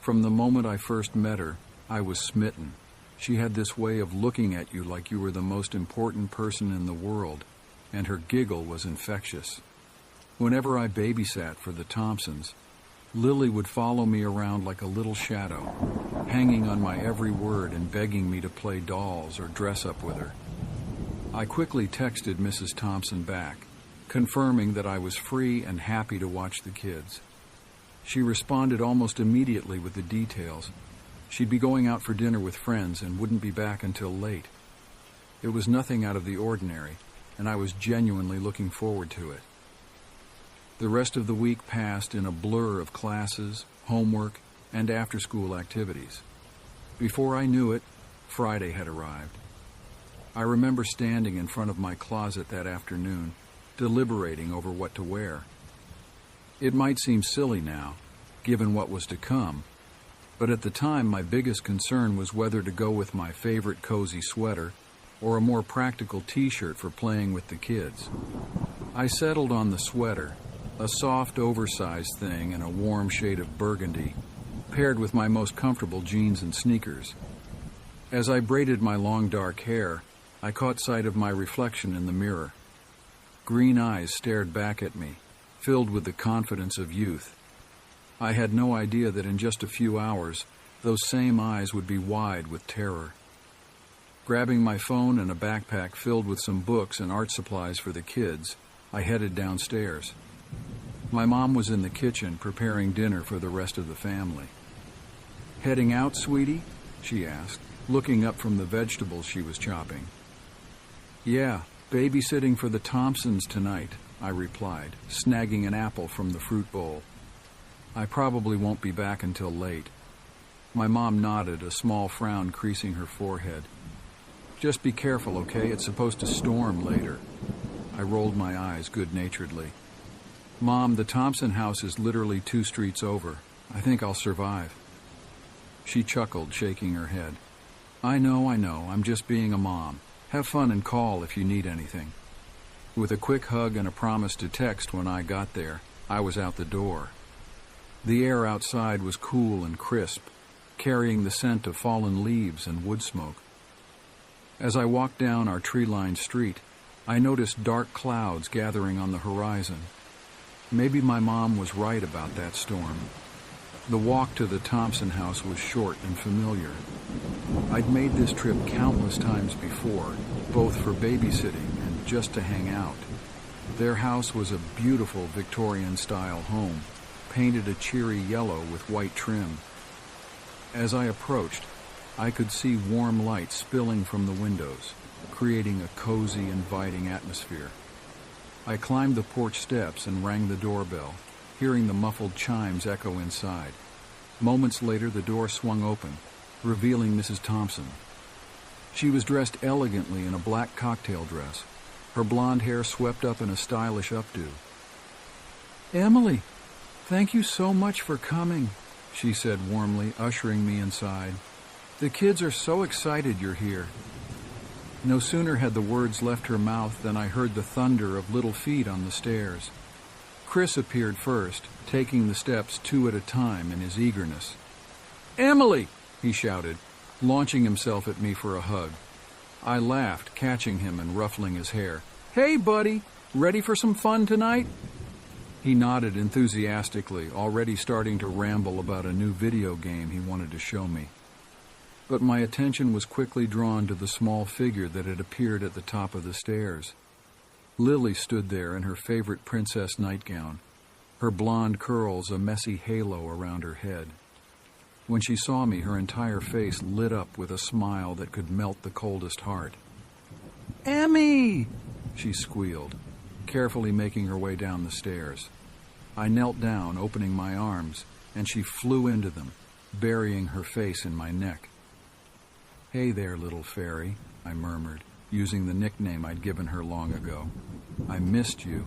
From the moment I first met her, I was smitten. She had this way of looking at you like you were the most important person in the world, and her giggle was infectious. Whenever I babysat for the Thompsons, Lily would follow me around like a little shadow, hanging on my every word and begging me to play dolls or dress up with her. I quickly texted Mrs. Thompson back, confirming that I was free and happy to watch the kids. She responded almost immediately with the details. She'd be going out for dinner with friends and wouldn't be back until late. It was nothing out of the ordinary, and I was genuinely looking forward to it. The rest of the week passed in a blur of classes, homework, and after-school activities. Before I knew it, Friday had arrived. I remember standing in front of my closet that afternoon, deliberating over what to wear. It might seem silly now, given what was to come, but at the time my biggest concern was whether to go with my favorite cozy sweater or a more practical t-shirt for playing with the kids. I settled on the sweater, a soft, oversized thing in a warm shade of burgundy, paired with my most comfortable jeans and sneakers. As I braided my long dark hair, I caught sight of my reflection in the mirror. Green eyes stared back at me, filled with the confidence of youth. I had no idea that in just a few hours, those same eyes would be wide with terror. Grabbing my phone and a backpack filled with some books and art supplies for the kids, I headed downstairs. My mom was in the kitchen preparing dinner for the rest of the family. "Heading out, sweetie?" she asked, looking up from the vegetables she was chopping. "Yeah, babysitting for the Thompsons tonight," I replied, snagging an apple from the fruit bowl. "I probably won't be back until late." My mom nodded, a small frown creasing her forehead. "Just be careful, okay? It's supposed to storm later." I rolled my eyes good-naturedly. "Mom, the Thompson house is literally 2 streets over. I think I'll survive." She chuckled, shaking her head. I know. I'm just being a mom. Have fun and call if you need anything." With a quick hug and a promise to text when I got there, I was out the door. The air outside was cool and crisp, carrying the scent of fallen leaves and wood smoke. As I walked down our tree-lined street, I noticed dark clouds gathering on the horizon. Maybe my mom was right about that storm. The walk to the Thompson house was short and familiar. I'd made this trip countless times before, both for babysitting and just to hang out. Their house was a beautiful Victorian-style home, painted a cheery yellow with white trim. As I approached, I could see warm light spilling from the windows, creating a cozy, inviting atmosphere. I climbed the porch steps and rang the doorbell, hearing the muffled chimes echo inside. Moments later, the door swung open, revealing Mrs. Thompson. She was dressed elegantly in a black cocktail dress, her blonde hair swept up in a stylish updo. "Emily, thank you so much for coming," she said warmly, ushering me inside. "The kids are so excited you're here." No sooner had the words left her mouth than I heard the thunder of little feet on the stairs. Chris appeared first, taking the steps 2 at a time in his eagerness. "Emily!" he shouted, launching himself at me for a hug. I laughed, catching him and ruffling his hair. "Hey, buddy! Ready for some fun tonight?" He nodded enthusiastically, already starting to ramble about a new video game he wanted to show me. But my attention was quickly drawn to the small figure that had appeared at the top of the stairs. Lily stood there in her favorite princess nightgown, her blonde curls a messy halo around her head. When she saw me, her entire face lit up with a smile that could melt the coldest heart. "Emmy!" she squealed, carefully making her way down the stairs. I knelt down, opening my arms, and she flew into them, burying her face in my neck. "Hey there, little fairy," I murmured, using the nickname I'd given her long ago. "I missed you."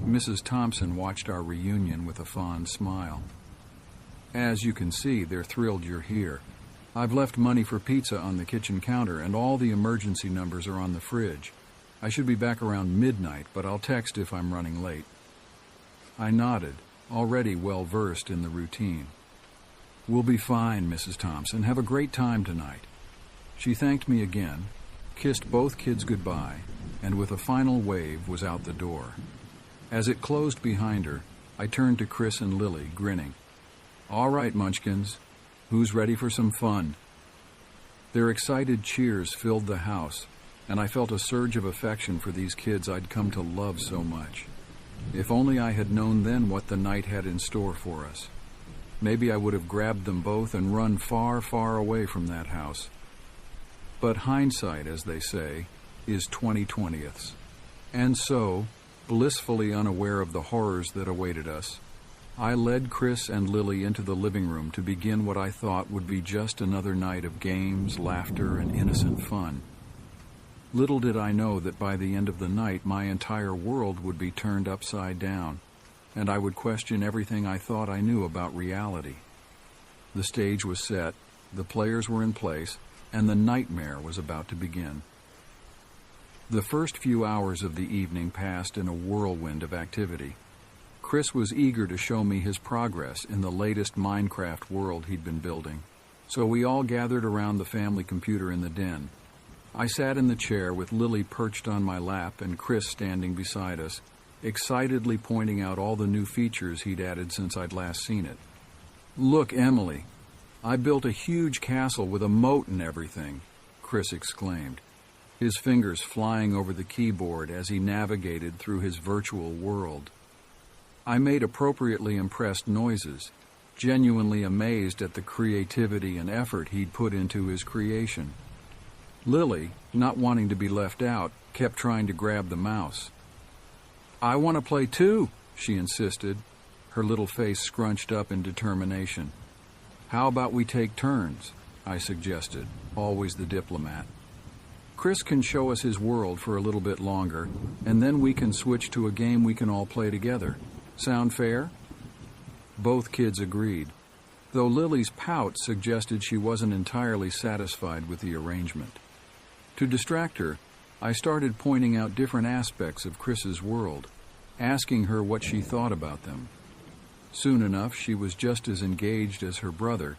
Mrs. Thompson watched our reunion with a fond smile. "As you can see, they're thrilled you're here. I've left money for pizza on the kitchen counter, and all the emergency numbers are on the fridge. I should be back around midnight, but I'll text if I'm running late." I nodded, already well-versed in the routine. "We'll be fine, Mrs. Thompson. Have a great time tonight." She thanked me again, kissed both kids goodbye, and with a final wave was out the door. As it closed behind her, I turned to Chris and Lily, grinning. "All right, Munchkins, who's ready for some fun?" Their excited cheers filled the house, and I felt a surge of affection for these kids I'd come to love so much. If only I had known then what the night had in store for us. Maybe I would have grabbed them both and run far, far away from that house. But hindsight, as they say, is 20/20ths. And so, blissfully unaware of the horrors that awaited us, I led Chris and Lily into the living room to begin what I thought would be just another night of games, laughter, and innocent fun. Little did I know that by the end of the night my entire world would be turned upside down, and I would question everything I thought I knew about reality. The stage was set, the players were in place, and the nightmare was about to begin. The first few hours of the evening passed in a whirlwind of activity. Chris was eager to show me his progress in the latest Minecraft world he'd been building, so we all gathered around the family computer in the den. I sat in the chair with Lily perched on my lap and Chris standing beside us, excitedly pointing out all the new features he'd added since I'd last seen it. "Look, Emily, I built a huge castle with a moat and everything," Chris exclaimed, his fingers flying over the keyboard as he navigated through his virtual world. I made appropriately impressed noises, genuinely amazed at the creativity and effort he'd put into his creation. Lily, not wanting to be left out, kept trying to grab the mouse. "I want to play too," she insisted, her little face scrunched up in determination. "How about we take turns?" I suggested, always the diplomat. "Chris can show us his world for a little bit longer, and then we can switch to a game we can all play together. Sound fair?" Both kids agreed, though Lily's pout suggested she wasn't entirely satisfied with the arrangement. To distract her, I started pointing out different aspects of Chris's world, asking her what she thought about them. Soon enough, she was just as engaged as her brother,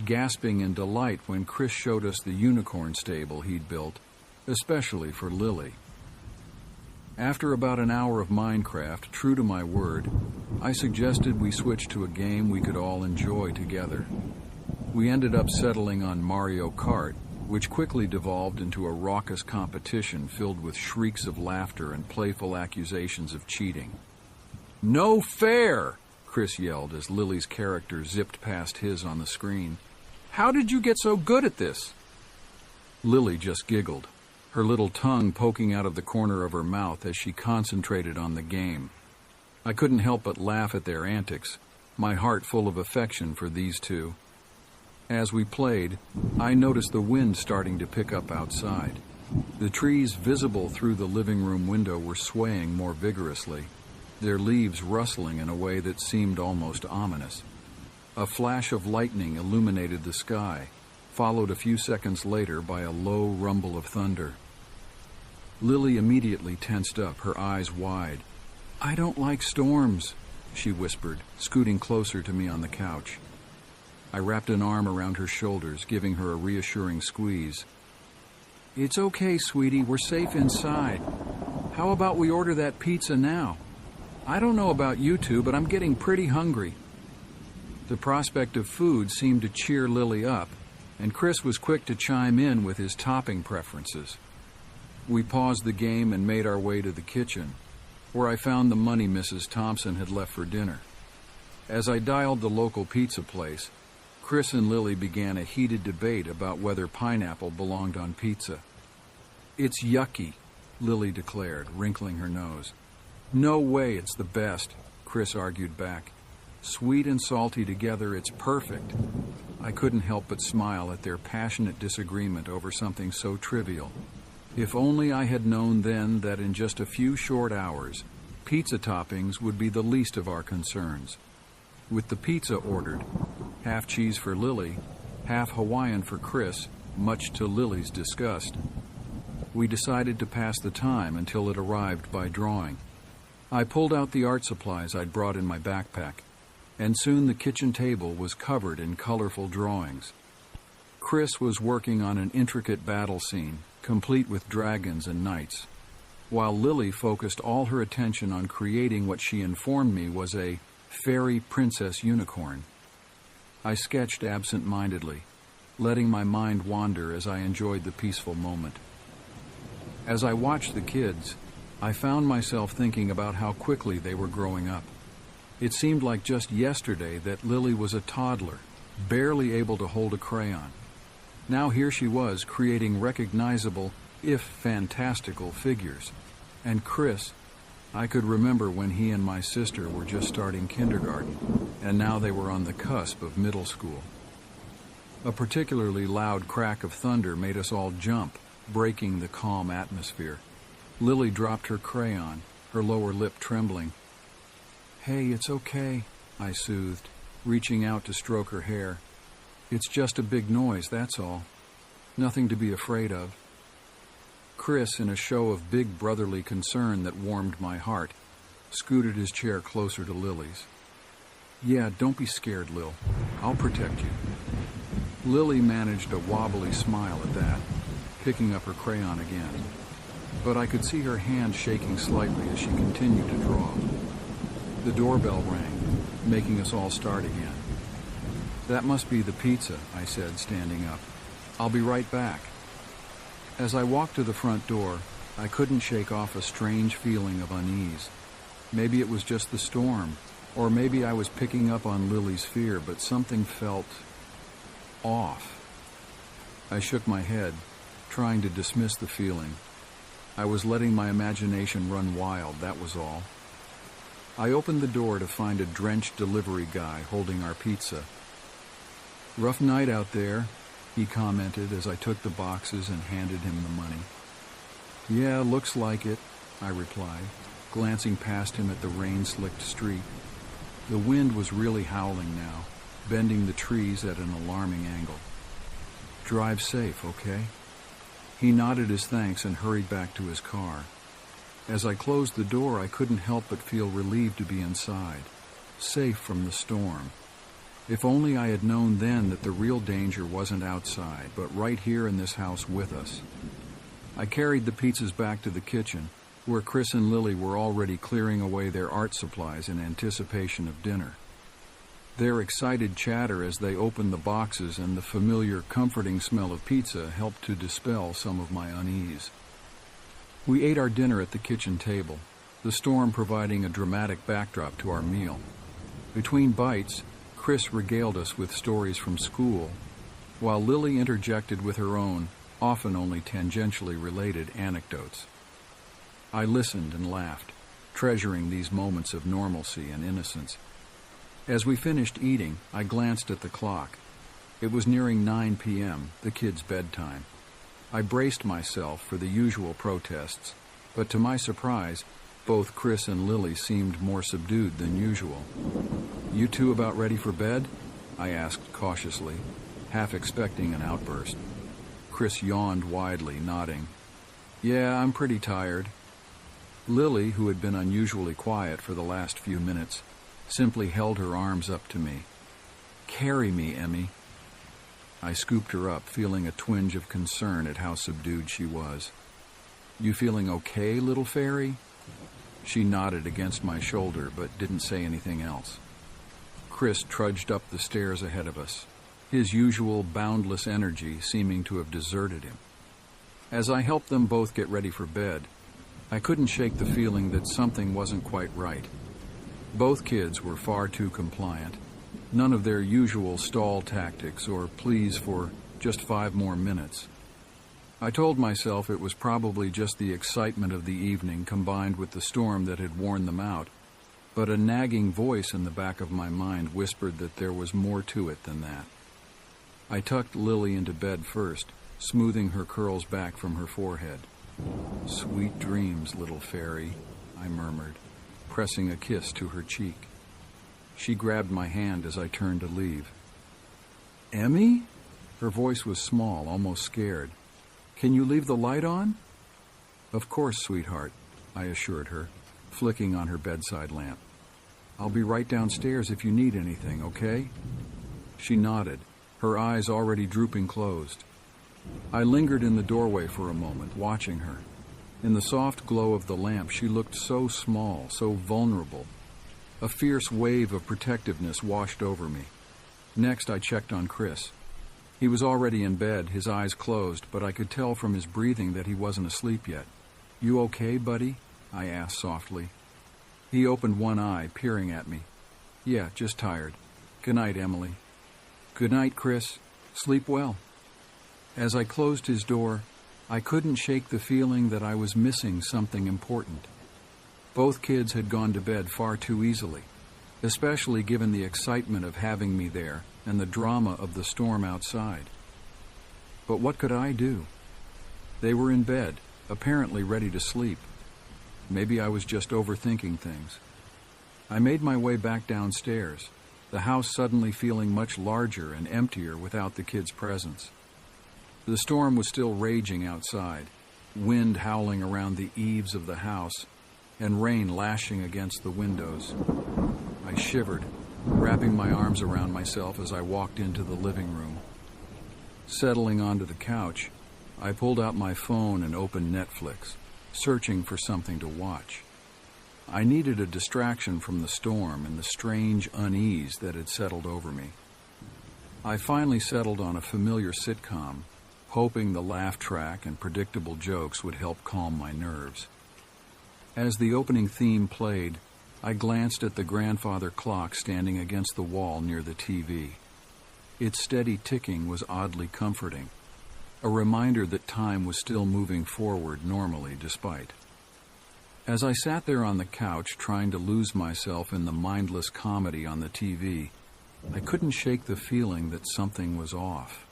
gasping in delight when Chris showed us the unicorn stable he'd built, especially for Lily. After about an hour of Minecraft, true to my word, I suggested we switch to a game we could all enjoy together. We ended up settling on Mario Kart, which quickly devolved into a raucous competition filled with shrieks of laughter and playful accusations of cheating. "No fair!" Chris yelled as Lily's character zipped past his on the screen. "How did you get so good at this?" Lily just giggled, her little tongue poking out of the corner of her mouth as she concentrated on the game. I couldn't help but laugh at their antics, my heart full of affection for these two. As we played, I noticed the wind starting to pick up outside. The trees visible through the living room window were swaying more vigorously, their leaves rustling in a way that seemed almost ominous. A flash of lightning illuminated the sky, followed a few seconds later by a low rumble of thunder. Lily immediately tensed up, her eyes wide. "I don't like storms," she whispered, scooting closer to me on the couch. I wrapped an arm around her shoulders, giving her a reassuring squeeze. "It's okay, sweetie, we're safe inside. How about we order that pizza now? I don't know about you two, but I'm getting pretty hungry." The prospect of food seemed to cheer Lily up, and Chris was quick to chime in with his topping preferences. We paused the game and made our way to the kitchen, where I found the money Mrs. Thompson had left for dinner. As I dialed the local pizza place, Chris and Lily began a heated debate about whether pineapple belonged on pizza. "It's yucky," Lily declared, wrinkling her nose. "No way it's the best," Chris argued back. "Sweet and salty together, it's perfect." I couldn't help but smile at their passionate disagreement over something so trivial. If only I had known then that in just a few short hours, pizza toppings would be the least of our concerns. With the pizza ordered, half cheese for Lily, half Hawaiian for Chris, much to Lily's disgust, we decided to pass the time until it arrived by drawing. I pulled out the art supplies I'd brought in my backpack, and soon the kitchen table was covered in colorful drawings. Chris was working on an intricate battle scene, complete with dragons and knights, while Lily focused all her attention on creating what she informed me was a fairy princess unicorn. I sketched absent-mindedly, letting my mind wander as I enjoyed the peaceful moment. As I watched the kids, I found myself thinking about how quickly they were growing up. It seemed like just yesterday that Lily was a toddler, barely able to hold a crayon. Now here she was, creating recognizable, if fantastical, figures. And Chris, I could remember when he and my sister were just starting kindergarten, and now they were on the cusp of middle school. A particularly loud crack of thunder made us all jump, breaking the calm atmosphere. Lily dropped her crayon, her lower lip trembling. "Hey, it's okay," I soothed, reaching out to stroke her hair. "It's just a big noise, that's all. Nothing to be afraid of." Chris, in a show of big brotherly concern that warmed my heart, scooted his chair closer to Lily's. "Yeah, don't be scared, Lil. I'll protect you." Lily managed a wobbly smile at that, picking up her crayon again. But I could see her hand shaking slightly as she continued to draw. The doorbell rang, making us all start again. "That must be the pizza," I said, standing up. "I'll be right back." As I walked to the front door, I couldn't shake off a strange feeling of unease. Maybe it was just the storm, or maybe I was picking up on Lily's fear, but something felt off. I shook my head, trying to dismiss the feeling. I was letting my imagination run wild, that was all. I opened the door to find a drenched delivery guy holding our pizza. "Rough night out there," he commented as I took the boxes and handed him the money. "Yeah, looks like it," I replied, glancing past him at the rain-slicked street. The wind was really howling now, bending the trees at an alarming angle. "Drive safe, okay?" He nodded his thanks and hurried back to his car. As I closed the door, I couldn't help but feel relieved to be inside, safe from the storm. If only I had known then that the real danger wasn't outside, but right here in this house with us. I carried the pizzas back to the kitchen, where Chris and Lily were already clearing away their art supplies in anticipation of dinner. Their excited chatter as they opened the boxes and the familiar, comforting smell of pizza helped to dispel some of my unease. We ate our dinner at the kitchen table, the storm providing a dramatic backdrop to our meal. Between bites, Chris regaled us with stories from school, while Lily interjected with her own, often only tangentially related, anecdotes. I listened and laughed, treasuring these moments of normalcy and innocence. As we finished eating, I glanced at the clock. It was nearing 9 p.m., the kids' bedtime. I braced myself for the usual protests, but to my surprise, both Chris and Lily seemed more subdued than usual. "You two about ready for bed?" I asked cautiously. half expecting an outburst. Chris yawned widely, nodding. "Yeah, I'm pretty tired." Lily, who had been unusually quiet for the last few minutes, simply held her arms up to me. "Carry me, Emmy." I scooped her up, feeling a twinge of concern at how subdued she was. "You feeling okay, little fairy?" She nodded against my shoulder, but didn't say anything else. Chris trudged up the stairs ahead of us, his usual boundless energy seeming to have deserted him. As I helped them both get ready for bed, I couldn't shake the feeling that something wasn't quite right. Both kids were far too compliant. None of their usual stall tactics or pleas for just 5 more minutes. I told myself it was probably just the excitement of the evening combined with the storm that had worn them out, but a nagging voice in the back of my mind whispered that there was more to it than that. I tucked Lily into bed first, smoothing her curls back from her forehead. "Sweet dreams, little fairy," I murmured, pressing a kiss to her cheek. She grabbed my hand as I turned to leave. "Emmy?" Her voice was small, almost scared. "Can you leave the light on?" "Of course, sweetheart," I assured her, flicking on her bedside lamp. "I'll be right downstairs if you need anything, okay?" She nodded, her eyes already drooping closed. I lingered in the doorway for a moment, watching her. In the soft glow of the lamp, she looked so small, so vulnerable. A fierce wave of protectiveness washed over me. Next, I checked on Chris. He was already in bed, his eyes closed, but I could tell from his breathing that he wasn't asleep yet. "You okay, buddy?" I asked softly. He opened one eye, peering at me. "Yeah, just tired. Good night, Emily." "Good night, Chris. Sleep well." As I closed his door, I couldn't shake the feeling that I was missing something important. Both kids had gone to bed far too easily, especially given the excitement of having me there and the drama of the storm outside. But what could I do? They were in bed, apparently ready to sleep. Maybe I was just overthinking things. I made my way back downstairs, the house suddenly feeling much larger and emptier without the kids' presence. The storm was still raging outside, wind howling around the eaves of the house, and rain lashing against the windows. I shivered, wrapping my arms around myself as I walked into the living room. Settling onto the couch, I pulled out my phone and opened Netflix, searching for something to watch. I needed a distraction from the storm and the strange unease that had settled over me. I finally settled on a familiar sitcom, hoping the laugh track and predictable jokes would help calm my nerves. As the opening theme played, I glanced at the grandfather clock standing against the wall near the TV. Its steady ticking was oddly comforting, a reminder that time was still moving forward normally despite. As I sat there on the couch trying to lose myself in the mindless comedy on the TV, I couldn't shake the feeling that something was off.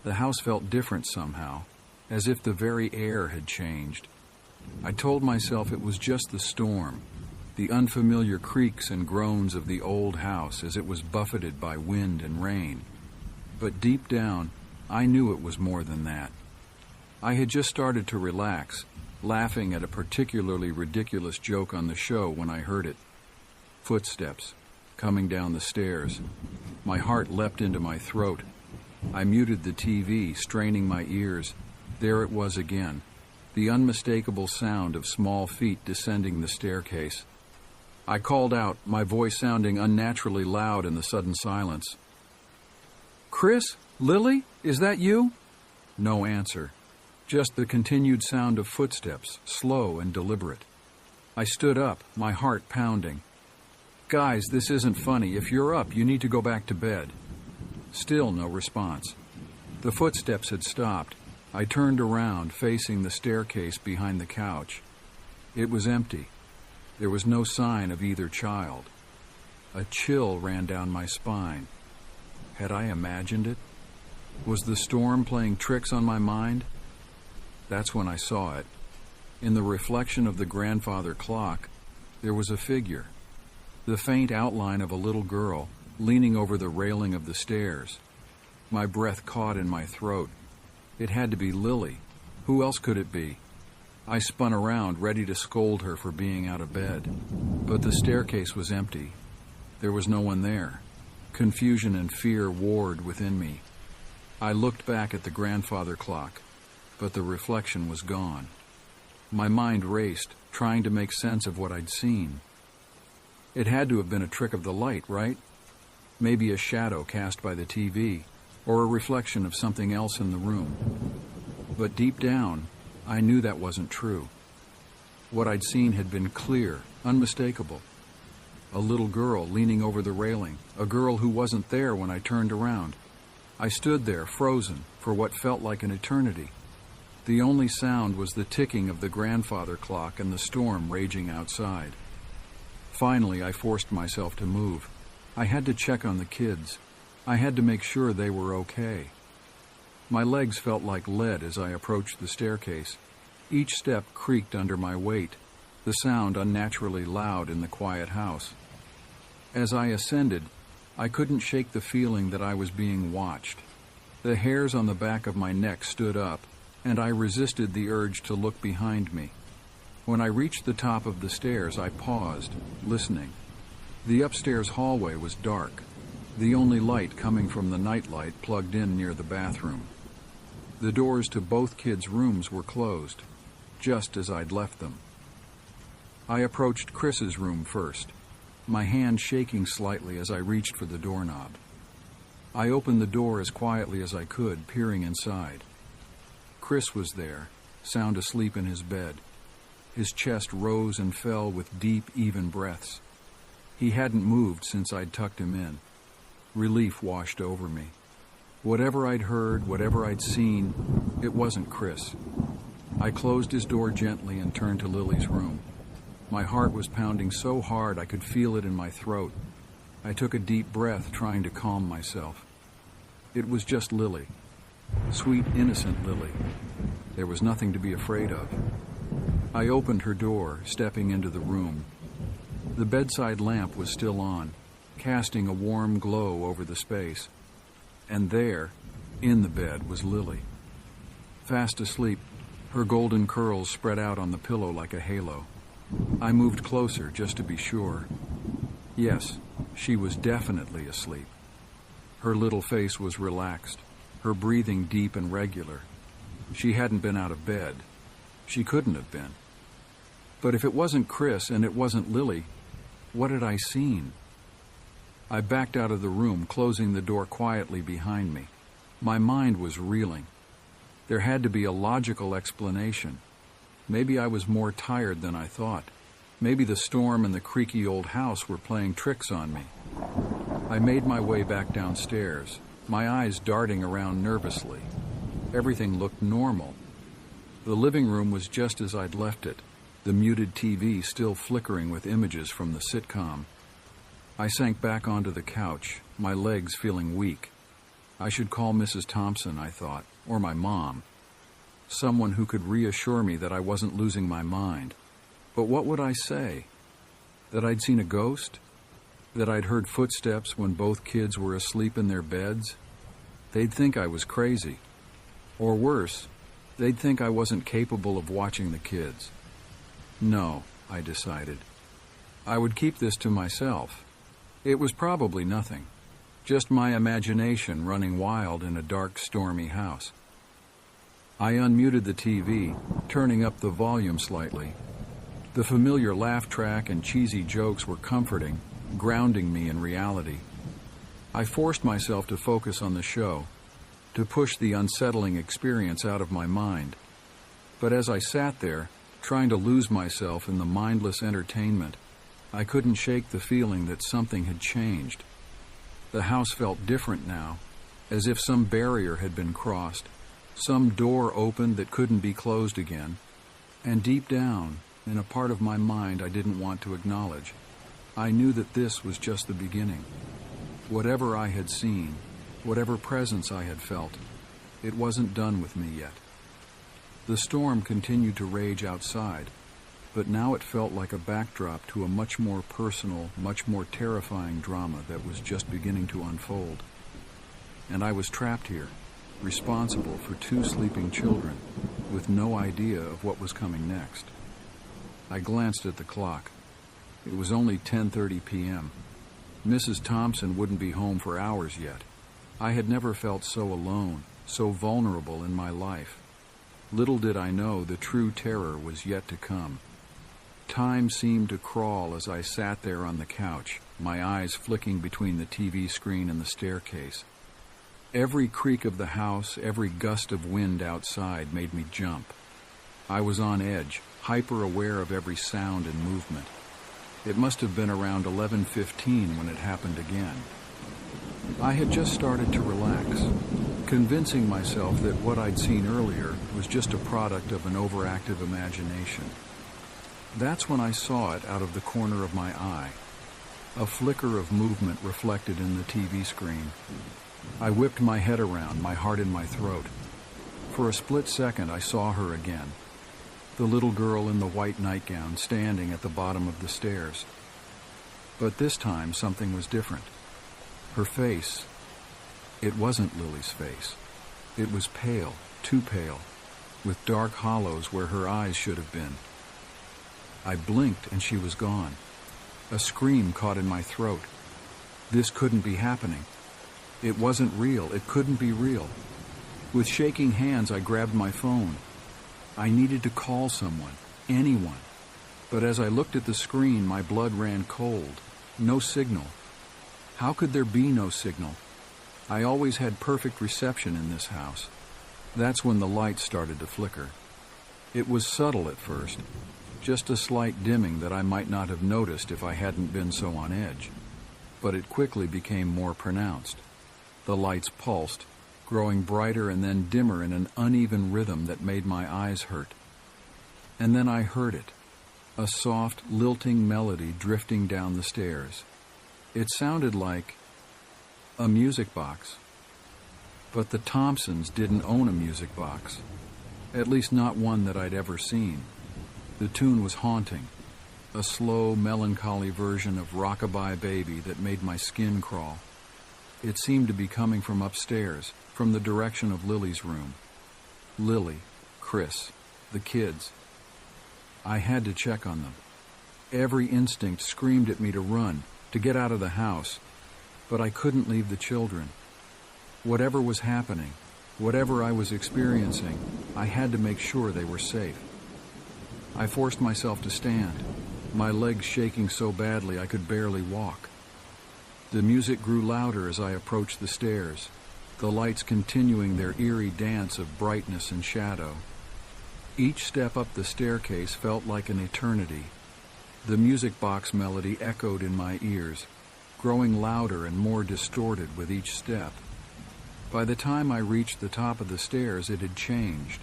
The house felt different somehow, as if the very air had changed. I told myself it was just the storm, the unfamiliar creaks and groans of the old house as it was buffeted by wind and rain. But deep down, I knew it was more than that. I had just started to relax, laughing at a particularly ridiculous joke on the show when I heard it. Footsteps, coming down the stairs. My heart leapt into my throat. I muted the TV, straining my ears. There it was again, the unmistakable sound of small feet descending the staircase. I called out, my voice sounding unnaturally loud in the sudden silence. "Chris? Lily? Is that you?" No answer. Just the continued sound of footsteps, slow and deliberate. I stood up, my heart pounding. "Guys, this isn't funny. If you're up, you need to go back to bed." Still no response. The footsteps had stopped. I turned around, facing the staircase behind the couch. It was empty. There was no sign of either child. A chill ran down my spine. Had I imagined it? Was the storm playing tricks on my mind? That's when I saw it. In the reflection of the grandfather clock, there was a figure, the faint outline of a little girl, leaning over the railing of the stairs. My breath caught in my throat. It had to be Lily. Who else could it be? I spun around, ready to scold her for being out of bed. But the staircase was empty. There was no one there. Confusion and fear warred within me. I looked back at the grandfather clock, but the reflection was gone. My mind raced, trying to make sense of what I'd seen. It had to have been a trick of the light, right? Maybe a shadow cast by the TV, or a reflection of something else in the room. But deep down, I knew that wasn't true. What I'd seen had been clear, unmistakable. A little girl leaning over the railing, a girl who wasn't there when I turned around. I stood there, frozen, for what felt like an eternity. The only sound was the ticking of the grandfather clock and the storm raging outside. Finally, I forced myself to move. I had to check on the kids. I had to make sure they were okay. My legs felt like lead as I approached the staircase. Each step creaked under my weight, the sound unnaturally loud in the quiet house. As I ascended, I couldn't shake the feeling that I was being watched. The hairs on the back of my neck stood up, and I resisted the urge to look behind me. When I reached the top of the stairs, I paused, listening. The upstairs hallway was dark, the only light coming from the nightlight plugged in near the bathroom. The doors to both kids' rooms were closed, just as I'd left them. I approached Chris's room first, my hand shaking slightly as I reached for the doorknob. I opened the door as quietly as I could, peering inside. Chris was there, sound asleep in his bed. His chest rose and fell with deep, even breaths. He hadn't moved since I'd tucked him in. Relief washed over me. Whatever I'd heard, whatever I'd seen, it wasn't Chris. I closed his door gently and turned to Lily's room. My heart was pounding so hard I could feel it in my throat. I took a deep breath, trying to calm myself. It was just Lily. Sweet, innocent Lily. There was nothing to be afraid of. I opened her door, stepping into the room. The bedside lamp was still on, casting a warm glow over the space. And there, in the bed, was Lily. Fast asleep, her golden curls spread out on the pillow like a halo. I moved closer just to be sure. Yes, she was definitely asleep. Her little face was relaxed, her breathing deep and regular. She hadn't been out of bed. She couldn't have been. But if it wasn't Chris and it wasn't Lily, what had I seen? I backed out of the room, closing the door quietly behind me. My mind was reeling. There had to be a logical explanation. Maybe I was more tired than I thought. Maybe the storm and the creaky old house were playing tricks on me. I made my way back downstairs, my eyes darting around nervously. Everything looked normal. The living room was just as I'd left it, the muted TV still flickering with images from the sitcom. I sank back onto the couch, my legs feeling weak. I should call Mrs. Thompson, I thought, or my mom. Someone who could reassure me that I wasn't losing my mind. But what would I say? That I'd seen a ghost? That I'd heard footsteps when both kids were asleep in their beds? They'd think I was crazy. Or worse, they'd think I wasn't capable of watching the kids. No, I decided. I would keep this to myself. It was probably nothing, just my imagination running wild in a dark, stormy house. I unmuted the TV, turning up the volume slightly. The familiar laugh track and cheesy jokes were comforting, grounding me in reality. I forced myself to focus on the show, to push the unsettling experience out of my mind. But as I sat there, trying to lose myself in the mindless entertainment, I couldn't shake the feeling that something had changed. The house felt different now, as if some barrier had been crossed, some door opened that couldn't be closed again. And deep down, in a part of my mind I didn't want to acknowledge, I knew that this was just the beginning. Whatever I had seen, whatever presence I had felt, it wasn't done with me yet. The storm continued to rage outside, but now it felt like a backdrop to a much more personal, much more terrifying drama that was just beginning to unfold. and I was trapped here, responsible for 2 sleeping children, with no idea of what was coming next. I glanced at the clock. It was only 10:30 p.m. Mrs. Thompson wouldn't be home for hours yet. I had never felt so alone, so vulnerable in my life. Little did I know the true terror was yet to come. Time seemed to crawl as I sat there on the couch, my eyes flicking between the TV screen and the staircase. Every creak of the house, every gust of wind outside made me jump. I was on edge, hyper-aware of every sound and movement. It must have been around 11:15 when it happened again. I had just started to relax, convincing myself that what I'd seen earlier was just a product of an overactive imagination. That's when I saw it out of the corner of my eye, a flicker of movement reflected in the TV screen. I whipped my head around, my heart in my throat. For a split second, I saw her again, the little girl in the white nightgown standing at the bottom of the stairs. But this time, something was different. Her face, it wasn't Lily's face. It was pale, too pale, with dark hollows where her eyes should have been. I blinked and she was gone. A scream caught in my throat. This couldn't be happening. It wasn't real. It couldn't be real. With shaking hands, I grabbed my phone. I needed to call someone, anyone. But as I looked at the screen, my blood ran cold. No signal. How could there be no signal? I always had perfect reception in this house. That's when the lights started to flicker. It was subtle at first, just a slight dimming that I might not have noticed if I hadn't been so on edge. But it quickly became more pronounced. The lights pulsed, growing brighter and then dimmer in an uneven rhythm that made my eyes hurt. And then I heard it, a soft, lilting melody drifting down the stairs. It sounded like a music box. But the Thompsons didn't own a music box, at least not one that I'd ever seen. The tune was haunting, a slow, melancholy version of Rockabye Baby that made my skin crawl. It seemed to be coming from upstairs, from the direction of Lily's room. Lily, Chris, the kids. I had to check on them. Every instinct screamed at me to run, to get out of the house, but I couldn't leave the children. Whatever was happening, whatever I was experiencing, I had to make sure they were safe. I forced myself to stand, my legs shaking so badly I could barely walk. The music grew louder as I approached the stairs, the lights continuing their eerie dance of brightness and shadow. Each step up the staircase felt like an eternity. The music box melody echoed in my ears, growing louder and more distorted with each step. By the time I reached the top of the stairs, it had changed.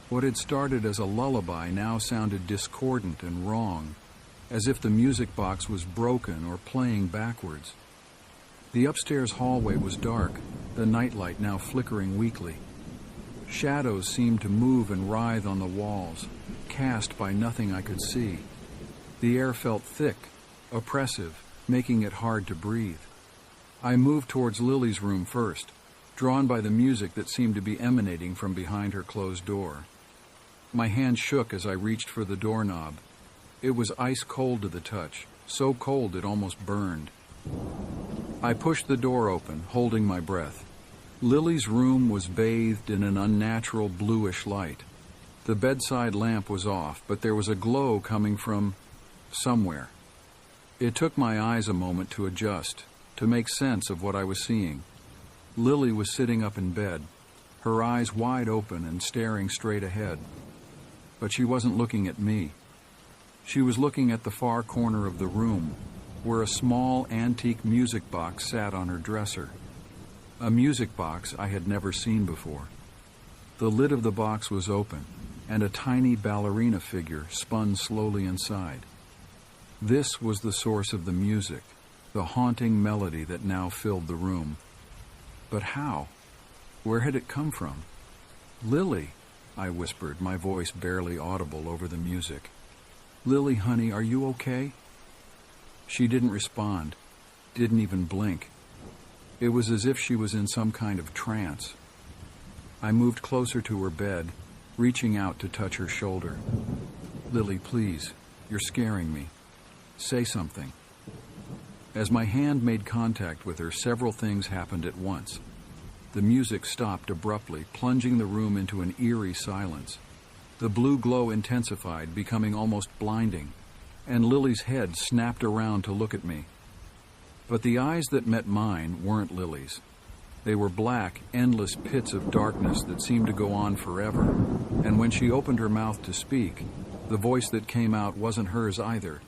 What had started as a lullaby now sounded discordant and wrong, as if the music box was broken or playing backwards. The upstairs hallway was dark, the nightlight now flickering weakly. Shadows seemed to move and writhe on the walls, cast by nothing I could see. The air felt thick, oppressive, making it hard to breathe. I moved towards Lily's room first, drawn by the music that seemed to be emanating from behind her closed door. My hand shook as I reached for the doorknob. It was ice cold to the touch, so cold it almost burned. I pushed the door open, holding my breath. Lily's room was bathed in an unnatural bluish light. The bedside lamp was off, but there was a glow coming from somewhere. It took my eyes a moment to adjust, to make sense of what I was seeing. Lily was sitting up in bed, her eyes wide open and staring straight ahead. But she wasn't looking at me. She was looking at the far corner of the room, where a small antique music box sat on her dresser. A music box I had never seen before. The lid of the box was open, and a tiny ballerina figure spun slowly inside. This was the source of the music, the haunting melody that now filled the room. But how? Where had it come from? "Lily," I whispered, my voice barely audible over the music. "Lily, honey, are you okay?" She didn't respond, didn't even blink. It was as if she was in some kind of trance. I moved closer to her bed, reaching out to touch her shoulder. "Lily, please, you're scaring me. Say something." As my hand made contact with her, several things happened at once. The music stopped abruptly, plunging the room into an eerie silence. The blue glow intensified, becoming almost blinding, and Lily's head snapped around to look at me. But the eyes that met mine weren't Lily's. They were black, endless pits of darkness that seemed to go on forever, and when she opened her mouth to speak, the voice that came out wasn't hers either.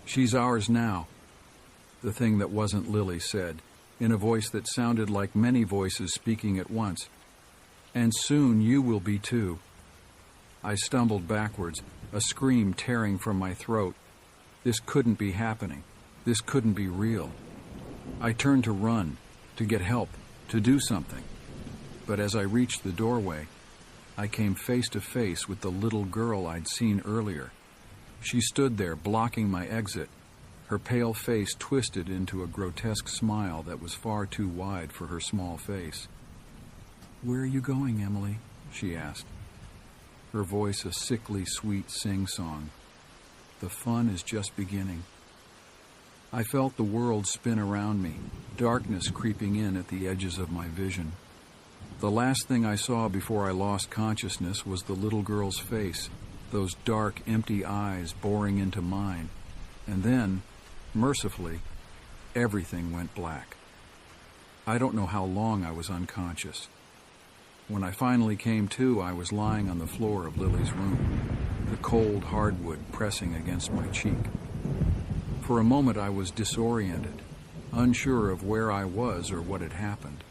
"She's ours now," the thing that wasn't Lily said, in a voice that sounded like many voices speaking at once. "And soon you will be too." I stumbled backwards, a scream tearing from my throat. This couldn't be happening. This couldn't be real. I turned to run, to get help, to do something. But as I reached the doorway, I came face to face with the little girl I'd seen earlier. She stood there, blocking my exit, her pale face twisted into a grotesque smile that was far too wide for her small face. "Where are you going, Emily?" she asked. Her voice a sickly sweet sing-song. "The fun is just beginning." I felt the world spin around me, darkness creeping in at the edges of my vision. The last thing I saw before I lost consciousness was the little girl's face, those dark, empty eyes boring into mine. And then, mercifully, everything went black. I don't know how long I was unconscious. When I finally came to, I was lying on the floor of Lily's room, the cold hardwood pressing against my cheek. For a moment I was disoriented, unsure of where I was or what had happened.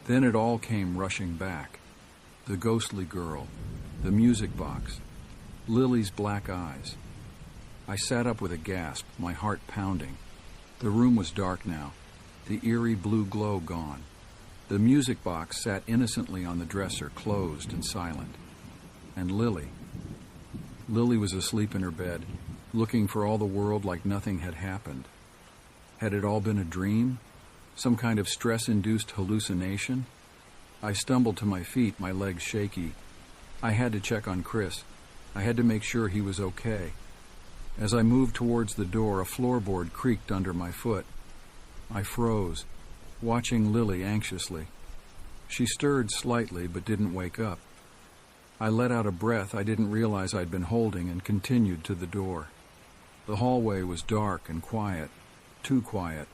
Then it all came rushing back. The ghostly girl, the music box, Lily's black eyes. I sat up with a gasp, my heart pounding. The room was dark now, the eerie blue glow gone. The music box sat innocently on the dresser, closed and silent. And Lily was asleep in her bed, looking for all the world like nothing had happened. Had it all been a dream? Some kind of stress-induced hallucination? I stumbled to my feet, my legs shaky. I had to check on Chris. I had to make sure he was okay. As I moved towards the door, a floorboard creaked under my foot. I froze, watching Lily anxiously. She stirred slightly but didn't wake up. I let out a breath I didn't realize I'd been holding and continued to the door. The hallway was dark and quiet, too quiet.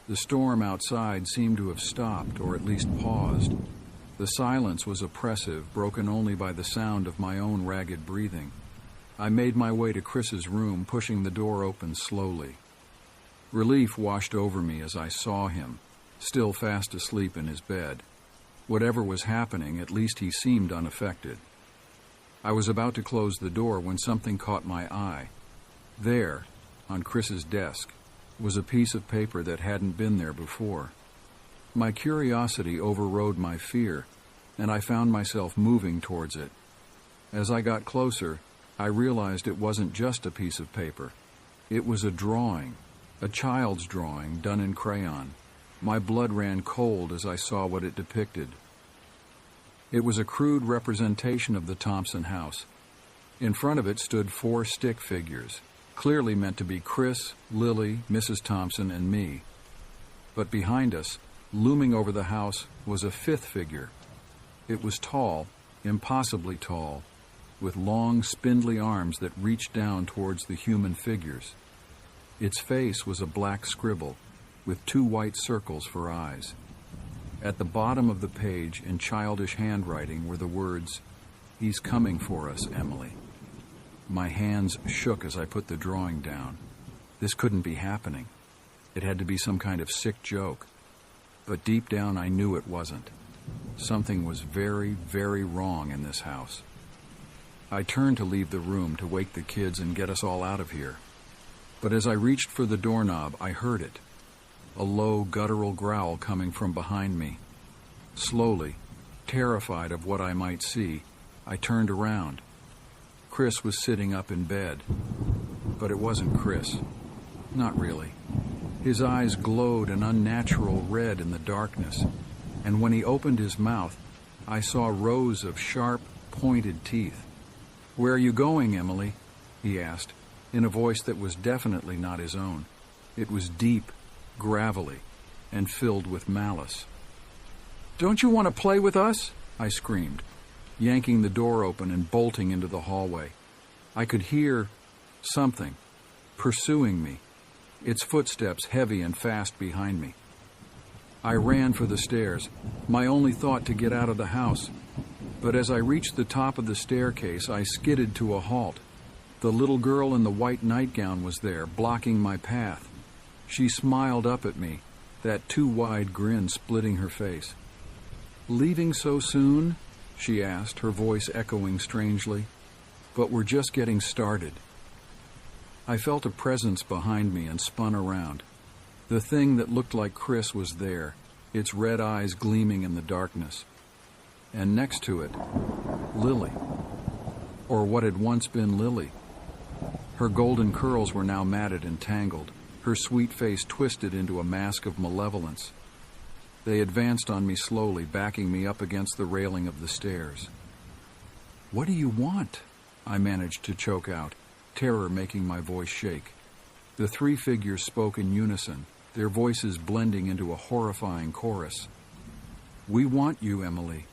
The storm outside seemed to have stopped, or at least paused. The silence was oppressive, broken only by the sound of my own ragged breathing. I made my way to Chris's room, pushing the door open slowly. Relief washed over me as I saw him, still fast asleep in his bed. Whatever was happening, at least he seemed unaffected. I was about to close the door when something caught my eye. There, on Chris's desk, was a piece of paper that hadn't been there before. My curiosity overrode my fear, and I found myself moving towards it. As I got closer, I realized it wasn't just a piece of paper. It was a drawing, a child's drawing done in crayon. My blood ran cold as I saw what it depicted. It was a crude representation of the Thompson house. In front of it stood 4 stick figures, clearly meant to be Chris, Lily, Mrs. Thompson, and me. But behind us, looming over the house, was a 5th figure. It was tall, impossibly tall, with long, spindly arms that reached down towards the human figures. Its face was a black scribble, with 2 white circles for eyes. At the bottom of the page, in childish handwriting, were the words, "He's coming for us, Emily." My hands shook as I put the drawing down. This couldn't be happening. It had to be some kind of sick joke. But deep down I knew it wasn't. Something was very, very wrong in this house. I turned to leave the room to wake the kids and get us all out of here. But as I reached for the doorknob, I heard it. A low, guttural growl coming from behind me. Slowly, terrified of what I might see, I turned around. Chris was sitting up in bed. But it wasn't Chris. Not really. His eyes glowed an unnatural red in the darkness, and when he opened his mouth, I saw rows of sharp, pointed teeth. "Where are you going, Emily?" he asked, in a voice that was definitely not his own. It was deep, gravelly, and filled with malice. "Don't you want to play with us?" I screamed, yanking the door open and bolting into the hallway. I could hear something pursuing me, its footsteps heavy and fast behind me. I ran for the stairs, my only thought to get out of the house. But as I reached the top of the staircase, I skidded to a halt. The little girl in the white nightgown was there, blocking my path. She smiled up at me, that too wide grin splitting her face. "Leaving so soon?" she asked, her voice echoing strangely. "But we're just getting started." I felt a presence behind me and spun around. The thing that looked like Chris was there, its red eyes gleaming in the darkness. And next to it, Lily. Or what had once been Lily. Her golden curls were now matted and tangled, her sweet face twisted into a mask of malevolence. They advanced on me slowly, backing me up against the railing of the stairs. "What do you want?" I managed to choke out, terror making my voice shake. The three figures spoke in unison, their voices blending into a horrifying chorus. "We want you, Emily.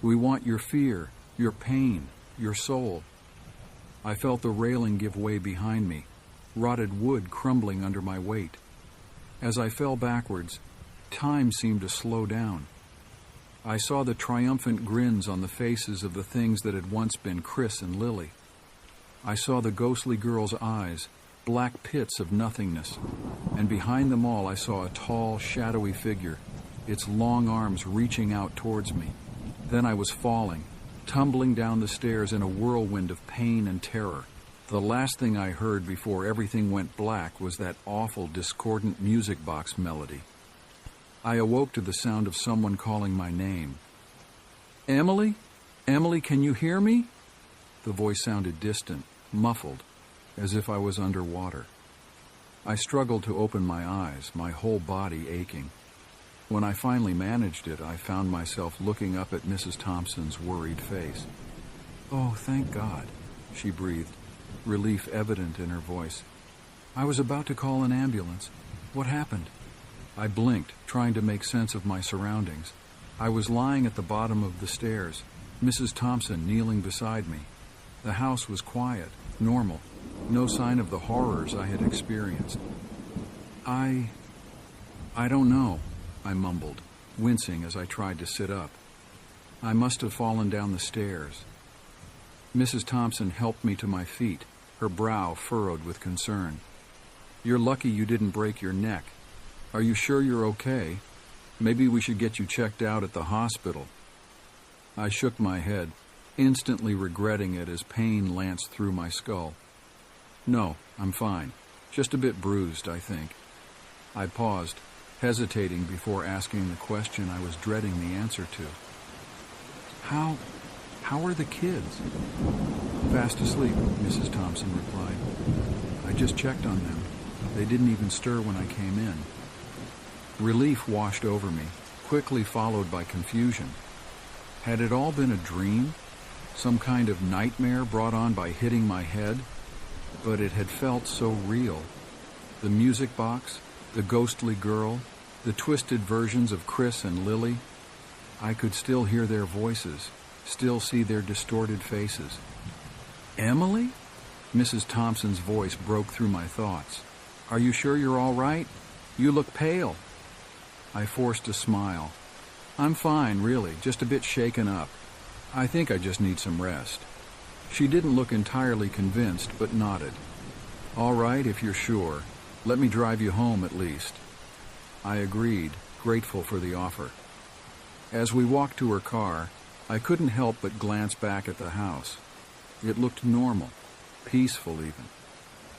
We want your fear, your pain, your soul." I felt the railing give way behind me, rotted wood crumbling under my weight. As I fell backwards, time seemed to slow down. I saw the triumphant grins on the faces of the things that had once been Chris and Lily. I saw the ghostly girl's eyes, black pits of nothingness, and behind them all I saw a tall, shadowy figure, its long arms reaching out towards me. Then I was falling, tumbling down the stairs in a whirlwind of pain and terror. The last thing I heard before everything went black was that awful, discordant music box melody. I awoke to the sound of someone calling my name. "Emily? Emily, can you hear me?" The voice sounded distant, muffled, as if I was underwater. I struggled to open my eyes, my whole body aching. When I finally managed it, I found myself looking up at Mrs. Thompson's worried face. "Oh, thank God," she breathed, relief evident in her voice. "I was about to call an ambulance. What happened?" I blinked, trying to make sense of my surroundings. I was lying at the bottom of the stairs, Mrs. Thompson kneeling beside me. The house was quiet, normal, no sign of the horrors I had experienced. I don't know," I mumbled, wincing as I tried to sit up. "I must have fallen down the stairs." Mrs. Thompson helped me to my feet, her brow furrowed with concern. "You're lucky you didn't break your neck. Are you sure you're okay? Maybe we should get you checked out at the hospital." I shook my head, instantly regretting it as pain lanced through my skull. "No, I'm fine. Just a bit bruised, I think." I paused, hesitating before asking the question I was dreading the answer to. How are the kids?" "Fast asleep," Mrs. Thompson replied. "I just checked on them. They didn't even stir when I came in." Relief washed over me, quickly followed by confusion. Had it all been a dream? Some kind of nightmare brought on by hitting my head? But it had felt so real. The music box, the ghostly girl, the twisted versions of Chris and Lily. I could still hear their voices, still see their distorted faces. "Emily?" Mrs. Thompson's voice broke through my thoughts. "Are you sure you're all right? You look pale." I forced a smile. "I'm fine, really, just a bit shaken up. I think I just need some rest." She didn't look entirely convinced, but nodded. "All right, if you're sure. Let me drive you home at least." I agreed, grateful for the offer. As we walked to her car, I couldn't help but glance back at the house. It looked normal, peaceful even.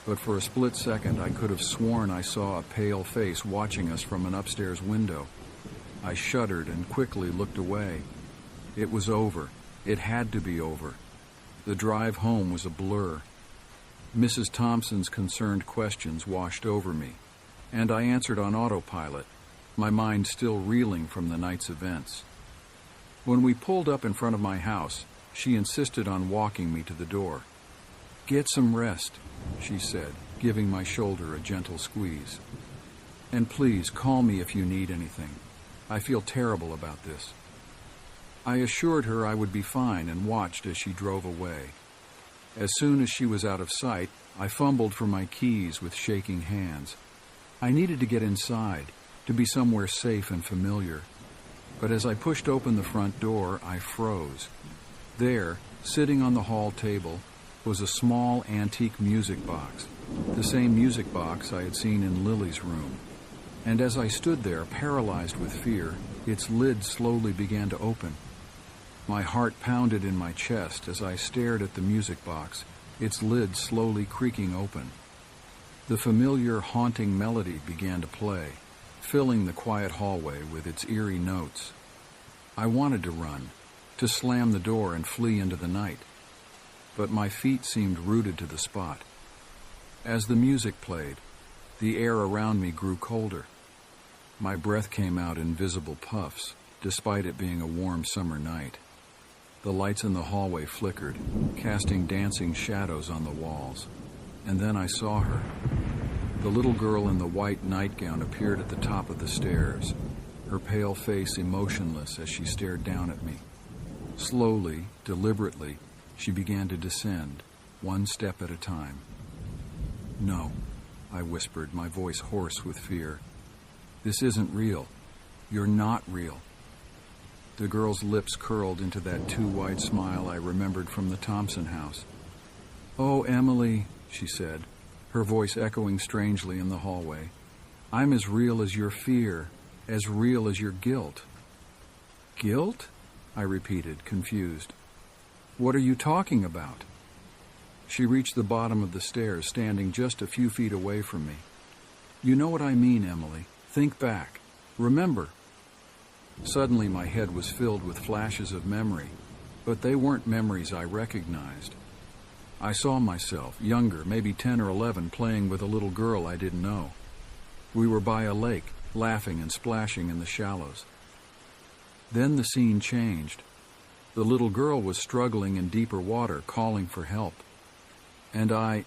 But for a split second, I could have sworn I saw a pale face watching us from an upstairs window. I shuddered and quickly looked away. It was over. It had to be over. The drive home was a blur. Mrs. Thompson's concerned questions washed over me, and I answered on autopilot, my mind still reeling from the night's events. When we pulled up in front of my house, she insisted on walking me to the door. "Get some rest," she said, giving my shoulder a gentle squeeze. "And please call me if you need anything. I feel terrible about this." I assured her I would be fine and watched as she drove away. As soon as she was out of sight, I fumbled for my keys with shaking hands. I needed to get inside, to be somewhere safe and familiar. But as I pushed open the front door, I froze. There, sitting on the hall table, was a small antique music box, the same music box I had seen in Lily's room. And as I stood there, paralyzed with fear, its lid slowly began to open. My heart pounded in my chest as I stared at the music box, its lid slowly creaking open. The familiar, haunting melody began to play, filling the quiet hallway with its eerie notes. I wanted to run, to slam the door and flee into the night, but my feet seemed rooted to the spot. As the music played, the air around me grew colder. My breath came out in visible puffs, despite it being a warm summer night. The lights in the hallway flickered, casting dancing shadows on the walls. And then I saw her. The little girl in the white nightgown appeared at the top of the stairs, her pale face emotionless as she stared down at me. Slowly, deliberately, she began to descend, one step at a time. "No," I whispered, my voice hoarse with fear. "This isn't real. You're not real." The girl's lips curled into that too-wide smile I remembered from the Thompson house. "Oh, Emily," she said, her voice echoing strangely in the hallway. "I'm as real as your fear, as real as your guilt." "Guilt?" I repeated, confused. "What are you talking about?" She reached the bottom of the stairs, standing just a few feet away from me. "You know what I mean, Emily. Think back. Remember." Suddenly my head was filled with flashes of memory, but they weren't memories I recognized. I saw myself, younger, maybe 10 or 11, playing with a little girl I didn't know. We were by a lake, laughing and splashing in the shallows. Then the scene changed. The little girl was struggling in deeper water, calling for help. And I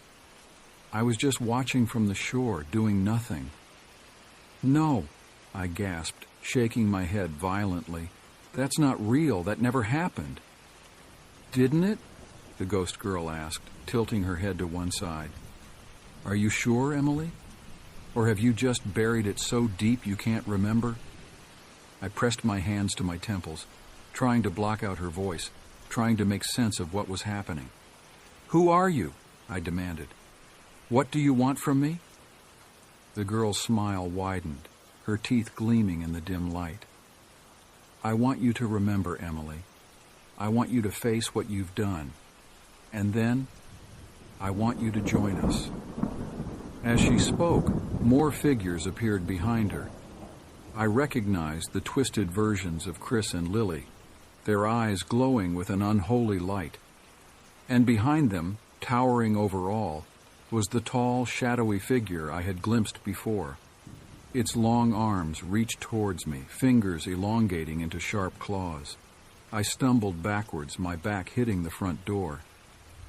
was just watching from the shore, doing nothing. "No," I gasped, shaking my head violently. "That's not real. That never happened." "Didn't it?" the ghost girl asked, tilting her head to one side. "Are you sure, Emily? Or have you just buried it so deep you can't remember?" I pressed my hands to my temples, trying to block out her voice, trying to make sense of what was happening. "Who are you?" I demanded. "What do you want from me?" The girl's smile widened, her teeth gleaming in the dim light. "I want you to remember, Emily. I want you to face what you've done. And then, I want you to join us." As she spoke, more figures appeared behind her. I recognized the twisted versions of Chris and Lily, their eyes glowing with an unholy light. And behind them, towering over all, was the tall, shadowy figure I had glimpsed before. Its long arms reached towards me, fingers elongating into sharp claws. I stumbled backwards, my back hitting the front door.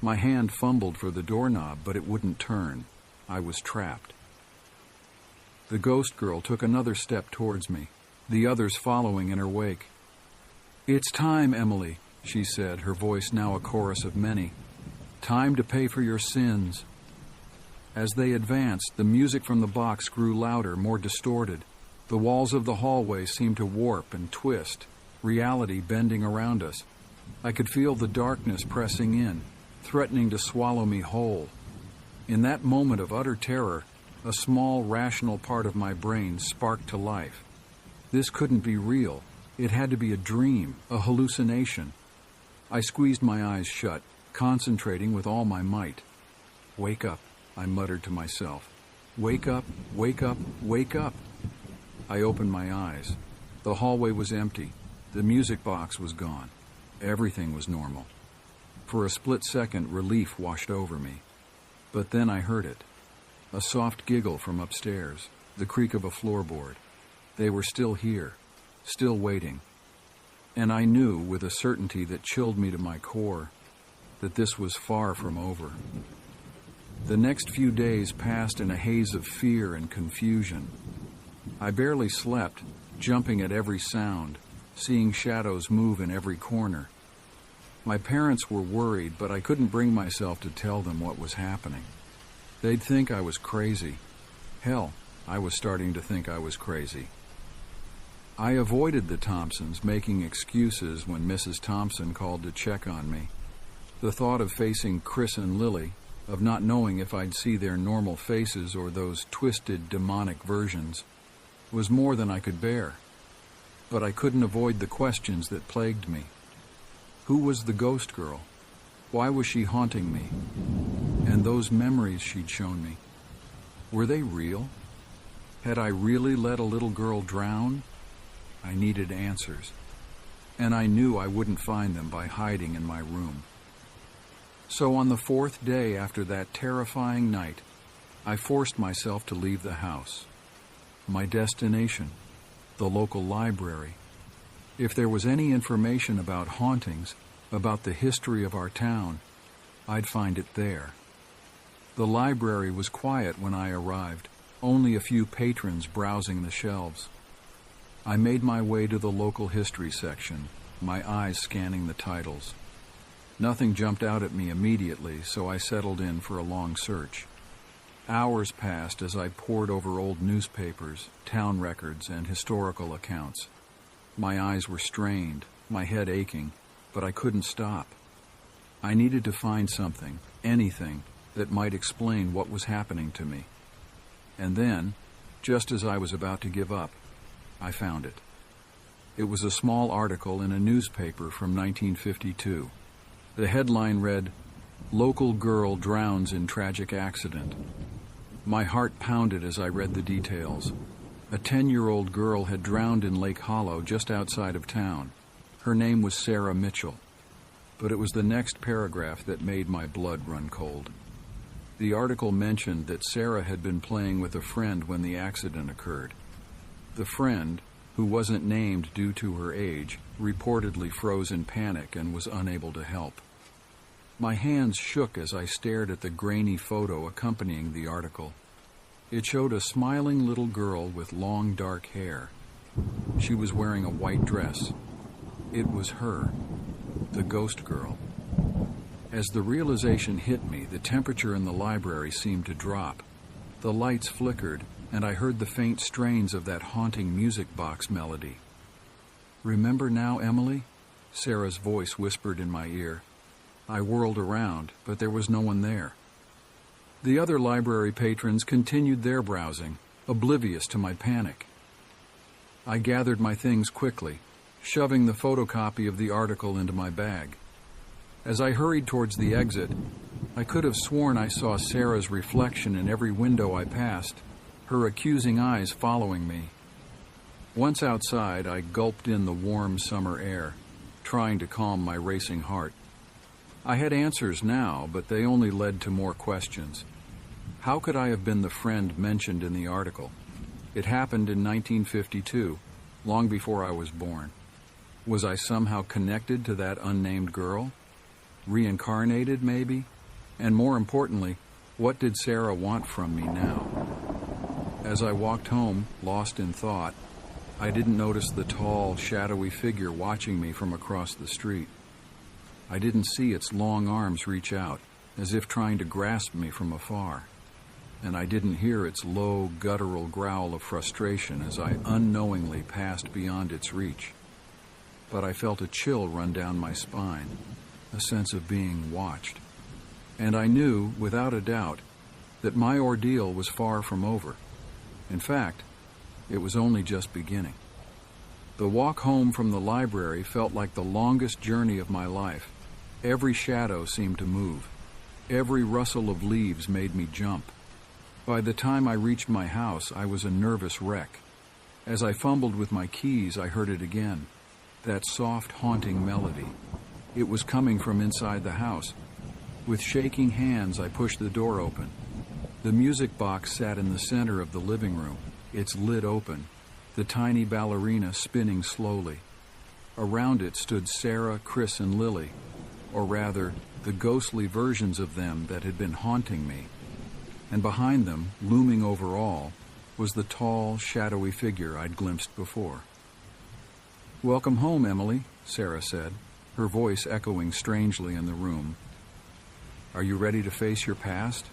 My hand fumbled for the doorknob, but it wouldn't turn. I was trapped. The ghost girl took another step towards me, the others following in her wake. "It's time, Emily," she said, her voice now a chorus of many. "Time to pay for your sins." As they advanced, the music from the box grew louder, more distorted. The walls of the hallway seemed to warp and twist, reality bending around us. I could feel the darkness pressing in, threatening to swallow me whole. In that moment of utter terror, a small, rational part of my brain sparked to life. This couldn't be real. It had to be a dream, a hallucination. I squeezed my eyes shut, concentrating with all my might. "Wake up," I muttered to myself. "Wake up, wake up, wake up." I opened my eyes. The hallway was empty. The music box was gone. Everything was normal. For a split second, relief washed over me. But then I heard it. A soft giggle from upstairs. the creak of a floorboard. They were still here, still waiting. And I knew, with a certainty that chilled me to my core, that this was far from over. The next few days passed in a haze of fear and confusion. I barely slept, jumping at every sound, seeing shadows move in every corner. My parents were worried, but I couldn't bring myself to tell them what was happening. They'd think I was crazy. Hell, I was starting to think I was crazy. I avoided the Thompsons, making excuses when Mrs. Thompson called to check on me. The thought of facing Chris and Lily, of not knowing if I'd see their normal faces or those twisted, demonic versions, was more than I could bear. But I couldn't avoid the questions that plagued me. Who was the ghost girl? Why was she haunting me? And those memories she'd shown me, were they real? Had I really let a little girl drown? I needed answers, and I knew I wouldn't find them by hiding in my room. So on the fourth day after that terrifying night, I forced myself to leave the house. My destination, the local library. If there was any information about hauntings, about the history of our town, I'd find it there. The library was quiet when I arrived, only a few patrons browsing the shelves. I made my way to the local history section, my eyes scanning the titles. Nothing jumped out at me immediately, so I settled in for a long search. Hours passed as I pored over old newspapers, town records, and historical accounts. My eyes were strained, my head aching, but I couldn't stop. I needed to find something, anything, that might explain what was happening to me. And then, just as I was about to give up, I found it. It was a small article in a newspaper from 1952. The headline read, "Local Girl Drowns in Tragic Accident." My heart pounded as I read the details. A 10-year-old girl had drowned in Lake Hollow just outside of town. Her name was Sarah Mitchell. But it was the next paragraph that made my blood run cold. The article mentioned that Sarah had been playing with a friend when the accident occurred. The friend, who wasn't named due to her age, reportedly froze in panic and was unable to help. My hands shook as I stared at the grainy photo accompanying the article. It showed a smiling little girl with long dark hair. She was wearing a white dress. It was her, the ghost girl. As the realization hit me, the temperature in the library seemed to drop. The lights flickered, and I heard the faint strains of that haunting music box melody. "Remember now, Emily?" Sarah's voice whispered in my ear. I whirled around, but there was no one there. The other library patrons continued their browsing, oblivious to my panic. I gathered my things quickly, shoving the photocopy of the article into my bag. As I hurried towards the exit, I could have sworn I saw Sarah's reflection in every window I passed, her accusing eyes following me. Once outside, I gulped in the warm summer air, trying to calm my racing heart. I had answers now, but they only led to more questions. How could I have been the friend mentioned in the article? It happened in 1952, long before I was born. Was I somehow connected to that unnamed girl? Reincarnated, maybe? And more importantly, what did Sarah want from me now? As I walked home, lost in thought, I didn't notice the tall, shadowy figure watching me from across the street. I didn't see its long arms reach out, as if trying to grasp me from afar. And I didn't hear its low, guttural growl of frustration as I unknowingly passed beyond its reach. But I felt a chill run down my spine, a sense of being watched. And I knew, without a doubt, that my ordeal was far from over. In fact, it was only just beginning. The walk home from the library felt like the longest journey of my life. Every shadow seemed to move. Every rustle of leaves made me jump. By the time I reached my house, I was a nervous wreck. As I fumbled with my keys, I heard it again, that soft, haunting melody. It was coming from inside the house. With shaking hands, I pushed the door open. The music box sat in the center of the living room, its lid open, the tiny ballerina spinning slowly. Around it stood Sarah, Chris, and Lily, or rather, the ghostly versions of them that had been haunting me. And behind them, looming over all, was the tall, shadowy figure I'd glimpsed before. "Welcome home, Emily," Sarah said, her voice echoing strangely in the room. "Are you ready to face your past?"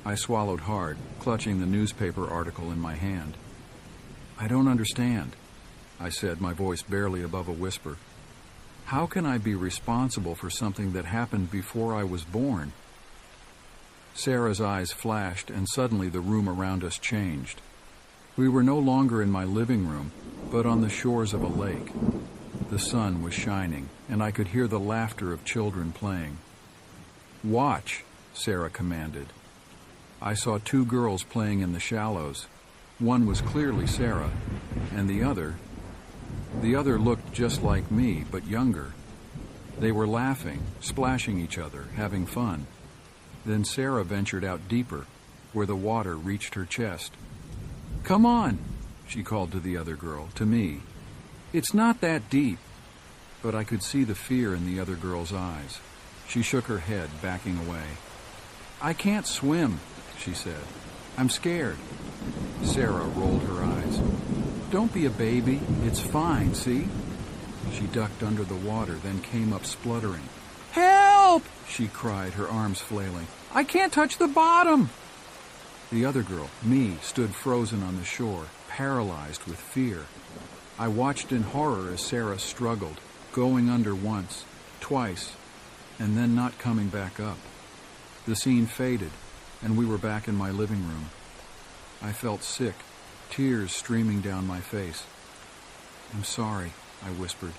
I swallowed hard, clutching the newspaper article in my hand. "I don't understand," I said, my voice barely above a whisper. "How can I be responsible for something that happened before I was born?" Sarah's eyes flashed, and suddenly the room around us changed. We were no longer in my living room, but on the shores of a lake. The sun was shining, and I could hear the laughter of children playing. "Watch," Sarah commanded. I saw two girls playing in the shallows. One was clearly Sarah, and the other looked just like me, but younger. They were laughing, splashing each other, having fun. Then Sarah ventured out deeper, where the water reached her chest. "Come on," she called to the other girl, to me. "It's not that deep." But I could see the fear in the other girl's eyes. She shook her head, backing away. "I can't swim," she said. "I'm scared." Sarah rolled her eyes. "Don't be a baby. It's fine, see?" She ducked under the water, then came up spluttering. "Help!" she cried, her arms flailing. "I can't touch the bottom!" The other girl, me, stood frozen on the shore, paralyzed with fear. I watched in horror as Sarah struggled, going under once, twice, and then not coming back up. The scene faded, and we were back in my living room. I felt sick, tears streaming down my face. "I'm sorry," I whispered.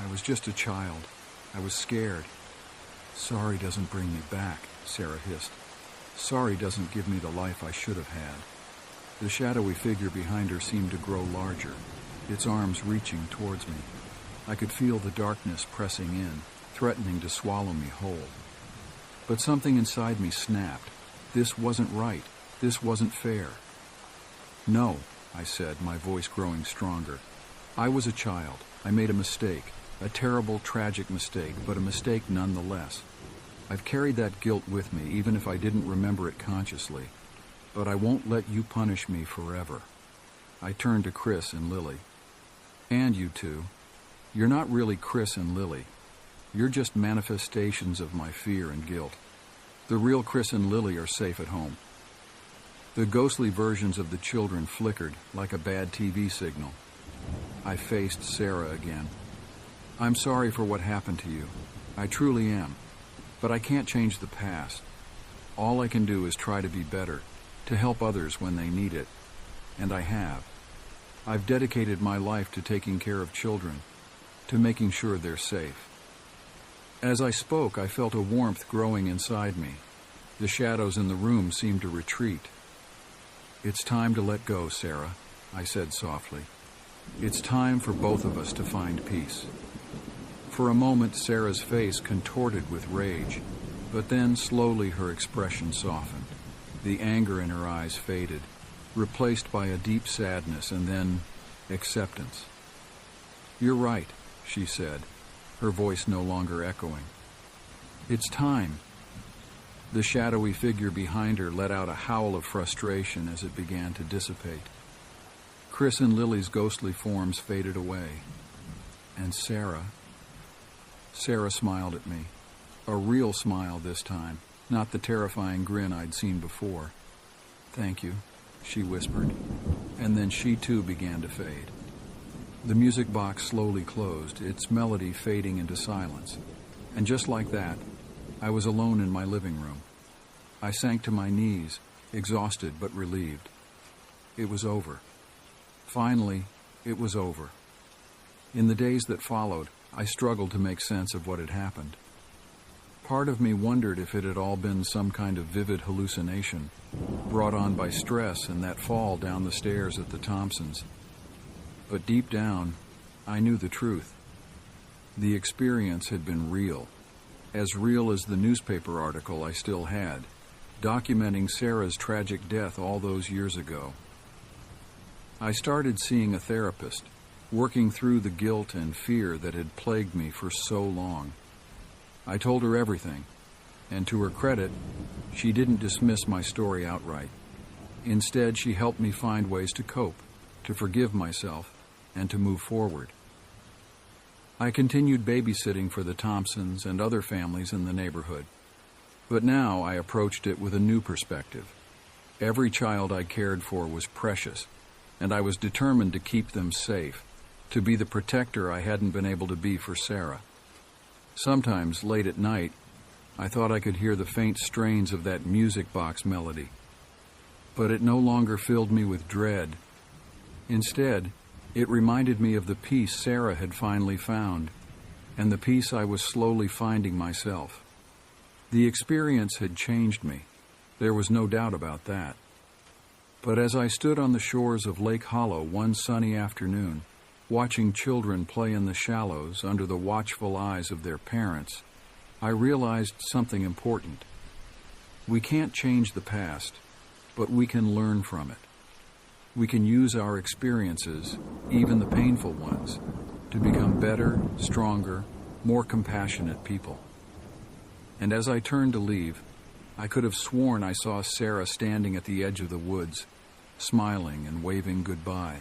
"I was just a child. I was scared." "Sorry doesn't bring me back," Sarah hissed. "Sorry doesn't give me the life I should have had." The shadowy figure behind her seemed to grow larger, its arms reaching towards me. I could feel the darkness pressing in, threatening to swallow me whole. But something inside me snapped. This wasn't right. This wasn't fair. "No," I said, my voice growing stronger. "I was a child. I made a mistake. A terrible, tragic mistake, but a mistake nonetheless. I've carried that guilt with me, even if I didn't remember it consciously. But I won't let you punish me forever." I turned to Chris and Lily. "And you two. You're not really Chris and Lily. You're just manifestations of my fear and guilt. The real Chris and Lily are safe at home." The ghostly versions of the children flickered like a bad TV signal. I faced Sarah again. "I'm sorry for what happened to you. I truly am. But I can't change the past. All I can do is try to be better, to help others when they need it. And I have. I've dedicated my life to taking care of children, to making sure they're safe." As I spoke, I felt a warmth growing inside me. The shadows in the room seemed to retreat. "It's time to let go, Sarah," I said softly. "It's time for both of us to find peace." For a moment, Sarah's face contorted with rage, but then slowly her expression softened. The anger in her eyes faded, replaced by a deep sadness and then acceptance. "You're right," she said, her voice no longer echoing. "It's time." The shadowy figure behind her let out a howl of frustration as it began to dissipate. Chris and Lily's ghostly forms faded away. And Sarah smiled at me. A real smile this time, not the terrifying grin I'd seen before. "Thank you," she whispered, and then she too began to fade. The music box slowly closed, its melody fading into silence. And just like that, I was alone in my living room. I sank to my knees, exhausted but relieved. It was over. Finally, it was over. In the days that followed, I struggled to make sense of what had happened. Part of me wondered if it had all been some kind of vivid hallucination, brought on by stress and that fall down the stairs at the Thompsons. But deep down, I knew the truth. The experience had been real as the newspaper article I still had, documenting Sarah's tragic death all those years ago. I started seeing a therapist, working through the guilt and fear that had plagued me for so long. I told her everything, and to her credit, she didn't dismiss my story outright. Instead, she helped me find ways to cope, to forgive myself, and to move forward. I continued babysitting for the Thompsons and other families in the neighborhood, but now I approached it with a new perspective. Every child I cared for was precious, and I was determined to keep them safe, to be the protector I hadn't been able to be for Sarah. Sometimes, late at night, I thought I could hear the faint strains of that music box melody, but it no longer filled me with dread. Instead, it reminded me of the peace Sarah had finally found, and the peace I was slowly finding myself. The experience had changed me. There was no doubt about that. But as I stood on the shores of Lake Hollow one sunny afternoon, watching children play in the shallows under the watchful eyes of their parents, I realized something important. We can't change the past, but we can learn from it. We can use our experiences, even the painful ones, to become better, stronger, more compassionate people. And as I turned to leave, I could have sworn I saw Sarah standing at the edge of the woods, smiling and waving goodbye.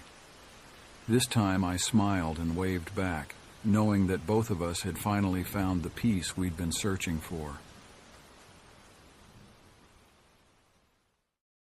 This time I smiled and waved back, knowing that both of us had finally found the peace we'd been searching for.